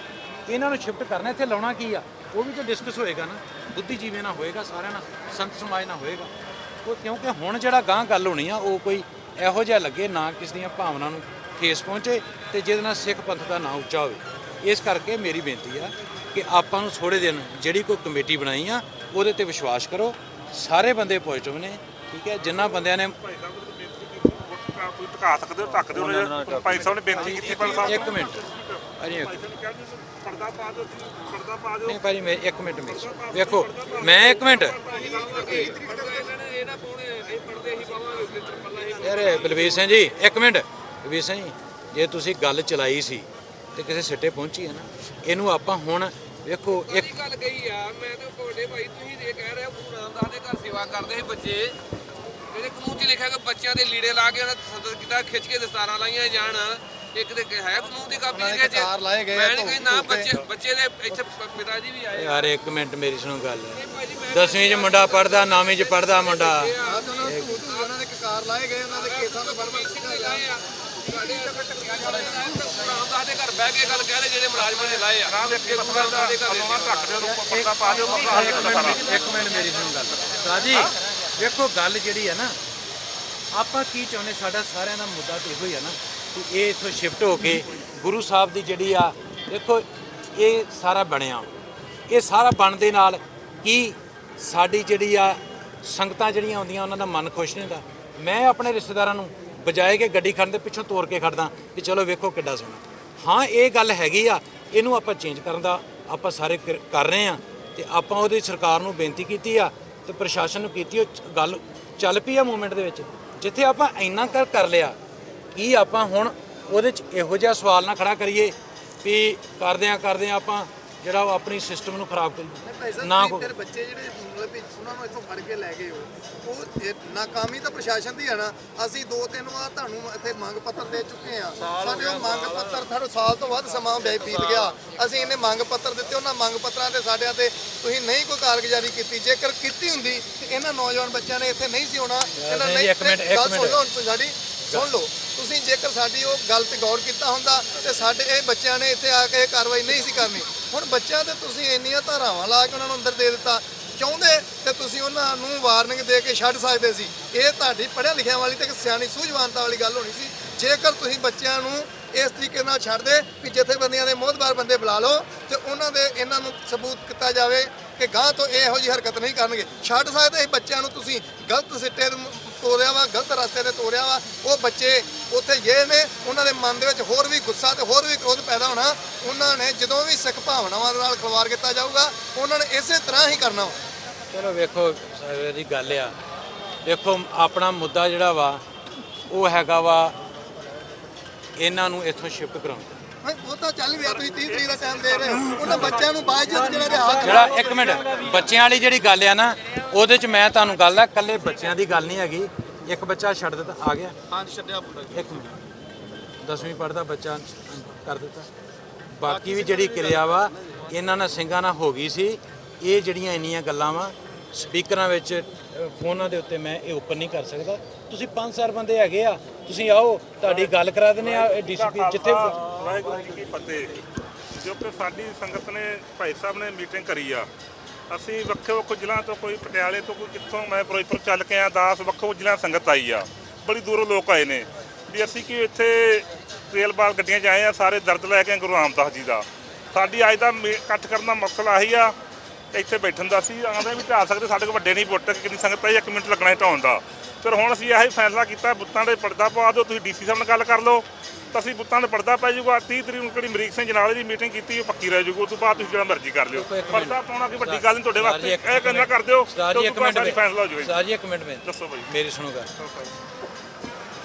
ਇਹਨਾਂ ਨੂੰ ਸ਼ਿਫਟ ਕਰਨਾ, ਇੱਥੇ ਲਾਉਣਾ ਕੀ ਆ, ਉਹ ਵੀ ਤਾਂ ਡਿਸਕਸ ਹੋਏਗਾ ਨਾ, ਬੁੱਧੀਜੀਵੀਆਂ ਨਾਲ ਹੋਏਗਾ, ਸਾਰਿਆਂ ਨਾਲ, ਸੰਤ ਸਮਾਜ ਨਾਲ ਹੋਏਗਾ। ਉਹ ਕਿਉਂਕਿ ਹੁਣ ਜਿਹੜਾ ਗਾਂਹ ਗੱਲ ਹੋਣੀ ਆ, ਉਹ ਕੋਈ ਇਹੋ ਜਿਹਾ ਲੱਗੇ ਨਾ ਕਿਸ ਦੀਆਂ ਭਾਵਨਾ ਨੂੰ ਠੇਸ ਪਹੁੰਚੇ ਤੇ ਜਿਹਦੇ ਨਾਲ ਸਿੱਖ ਪੰਥ ਦਾ ਨਾਂ ਉੱਚਾ ਹੋਵੇ। ਇਸ ਕਰਕੇ ਮੇਰੀ ਬੇਨਤੀ ਆ ਕਿ ਆਪਾਂ ਨੂੰ ਥੋੜ੍ਹੇ ਦਿਨ ਜਿਹੜੀ ਕੋਈ ਕਮੇਟੀ ਬਣਾਈ ਆ ਉਹਦੇ ਤੇ ਵਿਸ਼ਵਾਸ ਕਰੋ। ਸਾਰੇ ਬੰਦੇ ਪੋਜ਼ਿਟਿਵ ਨੇ, ਠੀਕ ਹੈ। ਜਿੰਨਾ ਬੰਦਿਆਂ ਨੇ ਧੱਕਾ ਸਕਦੇ ਹੋ ਧੱਕ ਦਿਓ। ਭਾਈ ਸਾਹਿਬ ਨੇ ਬੇਨਤੀ ਕੀਤੀ, ਪਰ ਸਾਹਿਬ ਇੱਕ ਮਿੰਟ ਨਹੀਂ ਭਾਜੀ, ਮੈਂ ਇੱਕ ਮਿੰਟ ਵੇਖੋ, ਮੈਂ ਇੱਕ ਮਿੰਟ ਯਾਰ ਬਲਬੀਰ ਸਿੰਘ ਜੀ, ਇੱਕ ਮਿੰਟ। ਬਲਬੀਰ ਸਿੰਘ ਜੀ, ਜੇ ਤੁਸੀਂ ਗੱਲ ਚਲਾਈ ਸੀ ਤੇ ਕਿਸੇ ਸਿੱਟੇ ਪਹੁੰਚੀ ਹੈ ਨਾ, ਇਹਨੂੰ ਆਪਾਂ ਹੁਣ ਵੇਖੋ ਇੱਕ ਗੱਲ ਕਹੀ ਆ। ਮੈਂ ਤਾਂ ਤੁਹਾਡੇ ਭਾਈ ਤੁਸੀਂ ਇਹ ਕਹਿ ਰਹੇ ਹੋ ਗੁਰੂ ਰਾਮਦਾਸ ਦੇ ਘਰ ਸੇਵਾ ਕਰਦੇ ਸੀ ਬੱਚੇ, ਜਿਹੜੇ ਕਾਨੂੰਨ 'ਚ ਲਿਖਿਆ ਕਿ ਬੱਚਿਆਂ ਦੇ ਲੀੜੇ ਲਾ ਕੇ ਉਹਨਾਂ ਸਦਰ ਕੀਤਾ, ਖਿੱਚ ਕੇ ਦਸਤਾਰਾਂ ਲਾਈਆਂ ਜਾਣ। ਇੱਕ ਤੇ ਹੈ ਕਾਨੂੰਨ ਦੀ ਕਾਪੀ ਲਿਖਿਆ ਚ ਮੈਂ ਨਹੀਂ ਕਹੀ ਨਾ, ਬੱਚੇ ਦੇ ਇੱਥੇ ਪਿਤਾ ਜੀ ਵੀ ਆਏ। ਯਾਰ ਇੱਕ ਮਿੰਟ ਮੇਰੀ ਸੁਣੋ ਗੱਲ। 10ਵੀਂ 'ਚ ਮੁੰਡਾ ਪੜ੍ਹਦਾ, 9ਵੀਂ 'ਚ ਪੜ੍ਹਦਾ ਮੁੰਡਾ। ਉਹਨਾਂ ਦੇ ਕਕਾਰ ਲਾਏ ਗਏ, ਉਹਨਾਂ ਦੇ ਕੇਸਾਂ ਤੋਂ ਬਰਬਾਦ ਰਾਮਦਾਸ ਦੇ ਘਰ ਬਹਿ ਕੇ ਗੱਲ ਕਹਿ ਰਹੇ ਜਿਹੜੇ ਮੁਲਾਜ਼ਮਾਂ ਨੇ ਲਾਏ ਆ। ਰਾਮਦਾਸ ਦੇ ਘਰ ਇੱਕ ਮਿੰਟ ਮੇਰੀ ਸੁਣੋ ਗੱਲ ਰਾਜੀ। ਵੇਖੋ ਗੱਲ ਜਿਹੜੀ ਹੈ ਨਾ, ਆਪਾਂ ਕੀ ਚਾਹੁੰਦੇ, ਸਾਡਾ ਸਾਰਿਆਂ ਦਾ ਮੁੱਦਾ ਤਾਂ ਇਹੋ ਹੀ ਆ ਨਾ ਕਿ ਇਹ ਇੱਥੋਂ ਸ਼ਿਫਟ ਹੋ ਕੇ ਗੁਰੂ ਸਾਹਿਬ ਦੀ ਜਿਹੜੀ ਆ, ਦੇਖੋ ਇਹ ਸਾਰਾ ਬਣਿਆ, ਇਹ ਸਾਰਾ ਬਣਨ ਦੇ ਨਾਲ ਕੀ ਸਾਡੀ ਜਿਹੜੀ ਆ ਸੰਗਤਾਂ ਜਿਹੜੀਆਂ ਆਉਂਦੀਆਂ ਉਹਨਾਂ ਦਾ ਮਨ ਖੁਸ਼ ਨਹੀਂ ਹੁੰਦਾ। ਮੈਂ ਆਪਣੇ ਰਿਸ਼ਤੇਦਾਰਾਂ ਨੂੰ ਬਜਾਏ ਕਿ ਗੱਡੀ ਖੜਨ ਦੇ ਪਿੱਛੋਂ ਤੋਰ ਕੇ ਖੜਦਾ ਕਿ ਚਲੋ ਵੇਖੋ ਕਿੱਡਾ ਸੋਹਣਾ। ਹਾਂ, ਇਹ ਗੱਲ ਹੈਗੀ ਆ, ਇਹਨੂੰ ਆਪਾਂ ਚੇਂਜ ਕਰਨ ਦਾ ਆਪਾਂ ਸਾਰੇ ਕਰ ਰਹੇ ਆ ਤੇ ਆਪਾਂ ਉਹਦੀ ਸਰਕਾਰ ਨੂੰ ਬੇਨਤੀ ਕੀਤੀ ਆ ਤੇ ਪ੍ਰਸ਼ਾਸਨ ਨੂੰ ਕੀਤੀ। ਉਹ ਗੱਲ ਚੱਲ ਪਈ ਆ ਮੂਵਮੈਂਟ ਦੇ ਵਿੱਚ। ਜਿੱਥੇ ਆਪਾਂ ਇੰਨਾ ਕਰ ਲਿਆ, ਕੀ ਆਪਾਂ ਹੁਣ ਉਹਦੇ 'ਚ ਇਹੋ ਜਿਹਾ ਸਵਾਲ ਨਾ ਖੜਾ ਕਰੀਏ ਵੀ ਕਰਦਿਆਂ ਆਪਾਂ ਜਿਹੜਾ ਉਹ ਆਪਣੀ ਸਿਸਟਮ ਨੂੰ ਖਰਾਬ ਕਰੀਏ ਨਾ। ਤੇਰੇ ਬੱਚੇ ਜਿਹੜੇ ਮਤਲਬ ਉਹਨਾਂ ਨੂੰ ਇੱਥੋਂ ਫੜ ਕੇ ਲੈ ਗਏ ਉਹ ਨਾਕਾਮੀ ਤਾਂ ਪ੍ਰਸ਼ਾਸਨ ਦੀ ਹੈ ਨਾ। ਅਸੀਂ 2-3 ਵਾਰ ਤੁਹਾਨੂੰ ਇੱਥੇ ਮੰਗ ਪੱਤਰ ਦੇ ਚੁੱਕੇ ਆ। ਸਾਡੇ ਉਹ ਮੰਗ ਪੱਤਰ ਸਾਡੇ ਸਾਲ ਤੋਂ ਵੱਧ ਸਮਾਂ ਬੀਤ ਗਿਆ। ਅਸੀਂ ਇਹਨੇ ਮੰਗ ਪੱਤਰ ਦਿੱਤੇ, ਉਹਨਾਂ ਮੰਗ ਪੱਤਰਾਂ ਤੇ ਸਾਡਿਆਂ ਤੇ ਤੁਸੀਂ ਨਹੀਂ ਕੋਈ ਕਾਰਗੁਜ਼ਾਰੀ ਕੀਤੀ। ਜੇਕਰ ਕੀਤੀ ਹੁੰਦੀ ਤੇ ਇਹਨਾਂ ਨੌਜਵਾਨ ਬੱਚਿਆਂ ਨੇ ਇੱਥੇ ਨਹੀਂ ਸੀ ਆਉਣਾ। ਇਹਨਾਂ ਨੇ ਗੱਲ ਸੁਣ ਲਓ ਸਾਡੀ, ਸੁਣ ਲਓ ਤੁਸੀਂ। ਜੇਕਰ ਸਾਡੀ ਉਹ ਗੱਲ ਤੇ ਗੌਰ ਕੀਤਾ ਹੁੰਦਾ ਤੇ ਸਾਡੇ ਇਹ ਬੱਚਿਆਂ ਨੇ ਇੱਥੇ ਆ ਕੇ ਇਹ ਕਾਰਵਾਈ ਨਹੀਂ ਸੀ ਕਰਨੀ। ਹੁਣ ਬੱਚਿਆਂ ਤੇ ਤੁਸੀਂ ਇੰਨੀਆਂ ਧਾਰਾਵਾਂ ਲਾ ਕੇ ਉਹਨਾਂ ਨੂੰ ਅੰਦਰ ਦੇ ਦਿੱਤਾ। ਚਾਹੁੰਦੇ ਤੇ ਤੁਸੀਂ ਉਹਨਾਂ ਨੂੰ ਵਾਰਨਿੰਗ ਦੇ ਕੇ ਛੱਡ ਸਕਦੇ ਸੀ। ਇਹ ਤੁਹਾਡੀ ਪੜ੍ਹਿਆ ਲਿਖਿਆ ਵਾਲੀ ਤੇ ਇੱਕ ਸਿਆਣੀ ਸੂਝਵਾਨਤਾ ਵਾਲੀ ਗੱਲ ਹੋਣੀ ਸੀ। ਜੇਕਰ ਤੁਸੀਂ ਬੱਚਿਆਂ ਨੂੰ ਇਸ ਤਰੀਕੇ ਨਾਲ ਛੱਡਦੇ ਵੀ ਜਥੇਬੰਦੀਆਂ ਦੇ ਮੋਹਤਬਾਰ ਬੰਦੇ ਬੁਲਾ ਲਓ ਤੇ ਉਹਨਾਂ ਦੇ ਇਹਨਾਂ ਨੂੰ ਸਬੂਤ ਕੀਤਾ ਜਾਵੇ ਕਿ ਗਾਂ ਤੋਂ ਇਹੋ ਜਿਹੀ ਹਰਕਤ ਨਹੀਂ ਕਰਨਗੇ। ਛੱਡ ਸਕਦੇ ਸੀ ਬੱਚਿਆਂ ਨੂੰ, ਤੁਸੀਂ ਗਲਤ ਸਿੱਟੇ ਤੋਰਿਆ ਵਾ, ਗਲਤ ਰਸਤੇ ਤੇ ਤੋਰਿਆ ਵਾ। ਉਹ ਬੱਚੇ ਉੱਥੇ ਗਏ ਨੇ, ਉਹਨਾਂ ਦੇ ਮਨ ਦੇ ਵਿੱਚ ਹੋਰ ਵੀ ਗੁੱਸਾ ਤੇ ਹੋਰ ਵੀ ਕ੍ਰੋਧ ਪੈਦਾ ਹੋਣਾ। ਉਹਨਾਂ ਨੇ ਜਦੋਂ ਵੀ ਸਿੱਖ ਭਾਵਨਾਵਾਂ ਨਾਲ ਖਿਲਵਾੜ ਕੀਤਾ ਜਾਊਗਾ, ਉਹਨਾਂ ਨੇ ਇਸੇ ਤਰ੍ਹਾਂ ਹੀ ਕਰਨਾ ਵਾ। ਚਲੋ ਵੇਖੋ ਦੀ ਗੱਲ ਆ, ਦੇਖੋ ਆਪਣਾ ਮੁੱਦਾ ਜਿਹੜਾ ਵਾ ਉਹ ਹੈਗਾ ਵਾ ਇਹਨਾਂ ਨੂੰ ਇੱਥੋਂ ਸ਼ਿਫਟ ਕਰਾਉਣਾ। ਉਹ ਤਾਂ ਚੱਲ ਰਿਹਾ, ਤੁਸੀਂ 30 ਤਰੀਕ ਦਾ ਟਾਈਮ ਦੇ ਰਹੇ ਹੋ। ਉਹਨਾਂ ਬੱਚਿਆਂ ਨੂੰ ਬਾਅਦ ਜਿਹੜਾ ਇੱਕ ਮਿੰਟ ਬੱਚਿਆਂ ਵਾਲੀ ਜਿਹੜੀ ਗੱਲ ਆ ਨਾ, ਉਹਦੇ 'ਚ ਮੈਂ ਤੁਹਾਨੂੰ ਗੱਲ ਆ, ਇਕੱਲੇ ਬੱਚਿਆਂ ਦੀ ਗੱਲ ਨਹੀਂ ਹੈਗੀ। ਇੱਕ ਬੱਚਾ ਛੱਡ ਦਿੱਤਾ, ਆ ਗਿਆ। ਹਾਂ ਛੱਡਿਆ ਮੁੰਡਾ। ਇੱਕ ਮਿੰਟ 10ਵੀਂ ਪੜ੍ਹਦਾ ਬੱਚਾ ਕਰ ਦਿੱਤਾ। ਬਾਕੀ ਵੀ ਜਿਹੜੀ ਕਿਰਿਆ ਵਾ ਇਹਨਾਂ ਨਾਲ ਸਿੰਘਾਂ ਨਾਲ ਹੋ ਗਈ ਸੀ। ਇਹ ਜਿਹੜੀਆਂ ਇੰਨੀਆਂ ਗੱਲਾਂ ਵਾ ਸਪੀਕਰਾਂ ਵਿੱਚ ਫੋਨਾਂ ਦੇ ਉੱਤੇ ਮੈਂ ਇਹ ਓਪਨ ਨਹੀਂ ਕਰ ਸਕਦਾ। ਤੁਸੀਂ 5-4 ਬੰਦੇ ਹੈਗੇ ਆ, ਤੁਸੀਂ ਆਓ, ਤੁਹਾਡੀ ਗੱਲ ਕਰਾ ਦਿੰਦੇ ਆ ਡੀਸੀਪੀ ਜਿੱਥੇ। ਵਾਹਿਗੁਰੂ ਜੀ ਕੀ ਫਤਿਹ। ਜੋ ਕਿ ਸਾਡੀ ਸੰਗਤ ਨੇ ਭਾਈ ਸਾਹਿਬ ਨੇ ਮੀਟਿੰਗ ਕਰੀ ਆ। ਅਸੀਂ ਵੱਖੋ ਜ਼ਿਲ੍ਹਿਆਂ ਤੋਂ, ਕੋਈ ਪਟਿਆਲੇ ਤੋਂ, ਕੋਈ ਕਿੱਥੋਂ, ਮੈਂ ਫਿਰੋਜ਼ਪੁਰ ਚੱਲ ਕੇ ਆ 10 ਵੱਖੋ ਜ਼ਿਲ੍ਹਿਆਂ ਸੰਗਤ ਆਈ ਆ। ਬੜੀ ਦੂਰੋਂ ਲੋਕ ਆਏ ਨੇ ਵੀ ਅਸੀਂ ਕਿ ਇੱਥੇ ਰੇਲ ਬਾਲ ਗੱਡੀਆਂ 'ਚ ਆਏ ਆ, ਸਾਰੇ ਦਰਦ ਲੈ ਕੇ ਗੁਰੂ ਰਾਮਦਾਸ ਜੀ ਦਾ। ਸਾਡੀ ਅੱਜ ਦਾ ਇਕੱਠ ਕਰਨ ਦਾ ਮਕਸਦ ਆਹੀ ਆ ਇੱਥੇ ਬੈਠਣ ਦਾ ਸੀ ਆਉਂਦੇ ਵੀ ਢਾਹ ਸਕਦੇ, ਸਾਡੇ ਕੋਲ ਵੱਡੇ ਨਹੀਂ ਬੁੱਟ ਕਿੰਨੀ ਸੰਗਤ ਹੈ, 1 ਮਿੰਟ ਲੱਗਣਾ ਹੈ ਢਾਉਣ ਦਾ। ਫਿਰ ਹੁਣ ਅਸੀਂ ਇਹੀ ਫੈਸਲਾ ਕੀਤਾ ਬੁੱਤਾਂ ਦੇ ਪਰਦਾ ਪਵਾ ਦਿਓ, ਤੁਸੀਂ ਡੀਸੀ ਸਾਹਿਬ ਨਾਲ ਗੱਲ ਕਰ ਲਓ ਤਾਂ ਅਸੀਂ ਬੁੱਤਾਂ ਦੇ ਪਰਦਾ ਪੈ ਜਾਊਗਾ। 30 ਤਰੀਕ ਨੂੰ ਕਿਹੜੀ ਅਮਰੀਕ ਸਿੰਘ ਜਨਾਲੇ ਦੀ ਮੀਟਿੰਗ ਕੀਤੀ ਉਹ ਪੱਕੀ ਰਹਿ ਜਾਊਗੀ, ਉਸ ਤੋਂ ਬਾਅਦ ਤੁਸੀਂ ਜਿਹੜਾ ਮਰਜ਼ੀ ਕਰ ਲਿਓ। ਪਰਦਾ ਪਾਉਣਾ ਕੋਈ ਵੱਡੀ ਗੱਲ ਨਹੀਂ ਤੁਹਾਡੇ ਵਾਸਤੇ, ਇਹ ਕਰਨਾ ਕਰ ਦਿਓ ਸਰਦਾਰ ਜੀ, 1 ਮਿੰਟ ਫੈਸਲਾ ਹੋ ਜਾਊਗਾ। ਸਰਦਾਰ ਜੀ 1 ਮਿੰਟ ਦੱਸੋ ਭਾਈ, ਮੇਰੀ ਸੁਣੋ ਗੱਲ।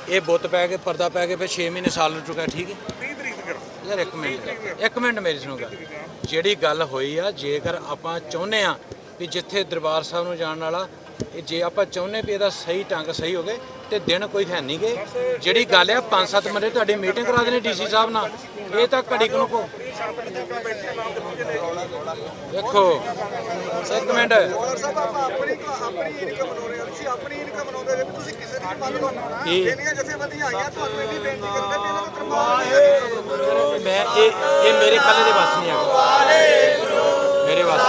ਇਹ ਬੁੱਤ ਪੈ ਕੇ ਪਰਦਾ ਪੈ ਕੇ ਫਿਰ 6 ਮਹੀਨੇ ਸਾਲ ਨੂੰ ਚੁੱਕਾ, ਠੀਕ ਹੈ? 30 ਤਰੀਕ ਕਰੋ ਯਾਰ 1 ਮਿੰਟ ਮੇਰੀ ਸੁਣੋ ਗੱਲ। ਜਿਹੜੀ ਗੱਲ ਹੋਈ ਆ, ਜੇਕਰ ਆਪਾਂ ਚਾਹੁੰਦੇ ਆ ਵੀ ਜਿੱਥੇ ਦਰਬਾਰ ਸਾਹਿਬ ਨੂੰ ਜਾਣ ਵਾਲਾ, ਜੇ ਆਪਾਂ ਚਾਹੁੰਦੇ ਵੀ ਇਹਦਾ ਸਹੀ ਢੰਗ ਸਹੀ ਹੋ ਗਏ ਤੇ ਦਿਨ ਕੋਈ ਹੈ ਨਹੀਂ ਗੇ। ਜਿਹੜੀ ਗੱਲ ਆ 5-7 ਮਿੰਟ ਤੁਹਾਡੀ ਮੀਟਿੰਗ ਕਰਾ ਦੇਣੀ ਡੀਸੀ ਸਾਹਿਬ ਨਾਲ, ਇਹ ਤਾਂ ਘੜੀ ਕੁ ਨੂੰ ਦੇਖੋ 1 ਮਿੰਟ। ਮੈਂ ਇਹ ਮੇਰੇ ਕੱਲੇ ਦੇ ਵੱਸ ਨਹੀਂ ਆ, ਮੇਰੇ ਵੱਸ।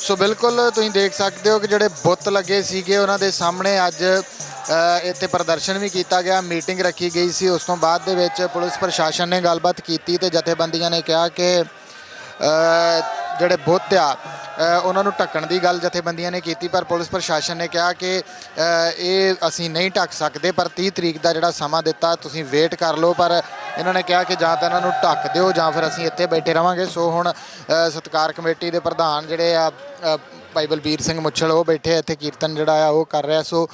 ਸੋ ਬਿਲਕੁਲ ਤੁਸੀਂ ਦੇਖ ਸਕਦੇ ਹੋ ਕਿ ਜਿਹੜੇ ਬੁੱਤ ਲੱਗੇ ਸੀਗੇ ਉਹਨਾਂ ਦੇ ਸਾਹਮਣੇ ਅੱਜ ਇੱਥੇ ਪ੍ਰਦਰਸ਼ਨ ਵੀ ਕੀਤਾ ਗਿਆ, ਮੀਟਿੰਗ ਰੱਖੀ ਗਈ ਸੀ। ਉਸ ਤੋਂ ਬਾਅਦ ਦੇ ਵਿੱਚ ਪੁਲਿਸ ਪ੍ਰਸ਼ਾਸਨ ਨੇ ਗੱਲਬਾਤ ਕੀਤੀ ਤੇ ਜਥੇਬੰਦੀਆਂ ਨੇ ਕਿਹਾ ਕਿ ਜਿਹੜੇ ਬੁੱਤ ਆ ਉਹਨਾਂ ਨੂੰ ਢੱਕਣ ਦੀ ਗੱਲ ਜਥੇਬੰਦੀਆਂ ਨੇ ਕੀਤੀ, ਪਰ ਪੁਲਿਸ ਪ੍ਰਸ਼ਾਸਨ ਨੇ ਕਿਹਾ ਕਿ ਇਹ ਅਸੀਂ ਨਹੀਂ ਢੱਕ ਸਕਦੇ, ਪਰ 30 ਤਰੀਕ ਦਾ ਜਿਹੜਾ ਸਮਾਂ ਦਿੱਤਾ ਤੁਸੀਂ ਵੇਟ ਕਰ ਲਓ। ਪਰ ਇਹਨਾਂ ਨੇ ਕਿਹਾ ਕਿ ਜਾਂ ਤਾਂ ਇਹਨਾਂ ਨੂੰ ਢੱਕ ਦਿਓ ਜਾਂ ਫਿਰ ਅਸੀਂ ਇੱਥੇ ਬੈਠੇ ਰਵਾਂਗੇ। ਸੋ ਹੁਣ ਸਤਿਕਾਰ ਕਮੇਟੀ ਦੇ ਪ੍ਰਧਾਨ ਜਿਹੜੇ ਆ ਭਾਈ ਬਲਬੀਰ ਸਿੰਘ ਮੁੱਛਲ ਉਹ ਬੈਠੇ ਇੱਥੇ ਕੀਰਤਨ ਜਿਹੜਾ ਆ ਉਹ ਕਰ ਰਿਹਾ। ਸੋ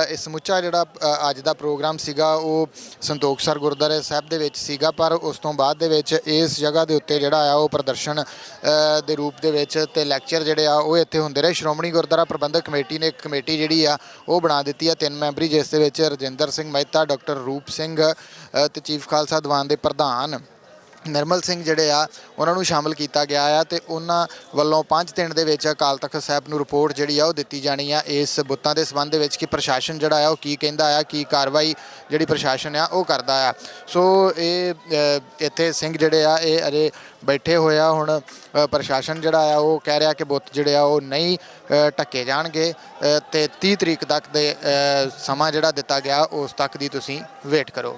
ਇਹ ਸਮੁੱਚਾ ਜਿਹੜਾ ਅੱਜ ਦਾ ਪ੍ਰੋਗਰਾਮ ਸੀਗਾ ਉਹ ਸੰਤੋਖਸਰ ਗੁਰਦੁਆਰੇ ਸਾਹਿਬ ਦੇ ਵਿੱਚ ਸੀਗਾ, ਪਰ ਉਸ ਤੋਂ ਬਾਅਦ ਦੇ ਵਿੱਚ ਇਸ ਜਗ੍ਹਾ ਦੇ ਉੱਤੇ ਜਿਹੜਾ ਆ ਉਹ ਪ੍ਰਦਰਸ਼ਨ ਦੇ ਰੂਪ ਦੇ ਵਿੱਚ ਤੇ ਲੈਕਚਰ ਜਿਹੜੇ ਆ ਉਹ ਇੱਥੇ ਹੁੰਦੇ ਰਹੇ। ਸ਼੍ਰੋਮਣੀ ਗੁਰਦੁਆਰਾ ਪ੍ਰਬੰਧਕ ਕਮੇਟੀ ਨੇ ਇੱਕ ਕਮੇਟੀ ਜਿਹੜੀ ਆ ਉਹ ਬਣਾ ਦਿੱਤੀ ਆ 3 ਮੈਂਬਰੀ, ਜਿਸ ਦੇ ਵਿੱਚ ਰਜਿੰਦਰ ਸਿੰਘ ਮਹਿਤਾ, ਡਾਕਟਰ ਰੂਪ ਸਿੰਘ ਤੇ ਚੀਫ ਖਾਲਸਾ ਦੀਵਾਨ ਦੇ ਪ੍ਰਧਾਨ ਨਿਰਮਲ ਸਿੰਘ ਜਿਹੜੇ ਆ ਉਹਨਾਂ ਨੂੰ ਸ਼ਾਮਲ ਕੀਤਾ ਗਿਆ ਆ ਤੇ ਉਹਨਾਂ ਵੱਲੋਂ 5 ਦਿਨ ਦੇ ਵਿੱਚ ਅਕਾਲ ਤਖਤ ਸਾਹਿਬ ਨੂੰ ਰਿਪੋਰਟ ਜਿਹੜੀ ਆ ਉਹ ਦਿੱਤੀ ਜਾਣੀ ਆ ਇਸ ਬੁੱਤਾਂ ਦੇ ਸੰਬੰਧ ਦੇ ਵਿੱਚ ਕਿ ਪ੍ਰਸ਼ਾਸਨ ਜਿਹੜਾ ਆ ਉਹ ਕੀ ਕਹਿੰਦਾ ਆ, ਕੀ ਕਾਰਵਾਈ ਜਿਹੜੀ ਪ੍ਰਸ਼ਾਸਨ ਆ ਉਹ ਕਰਦਾ ਆ। ਸੋ ਇਹ ਇੱਥੇ ਸਿੰਘ ਜਿਹੜੇ ਆ ਇਹ ਅਜੇ ਬੈਠੇ ਹੋਇਆ। ਹੁਣ ਪ੍ਰਸ਼ਾਸਨ ਜਿਹੜਾ ਆ ਉਹ ਕਹਿ ਰਿਹਾ ਕਿ ਬੁੱਤ ਜਿਹੜੇ ਆ ਉਹ ਨਹੀਂ ਢੱਕੇ ਜਾਣਗੇ ਤੇ 30 ਤਰੀਕ ਤੱਕ ਦੇ ਸਮਾਂ ਜਿਹੜਾ ਦਿੱਤਾ ਗਿਆ ਉਸ ਤੱਕ ਦੀ ਤੁਸੀਂ ਵੇਟ ਕਰੋ।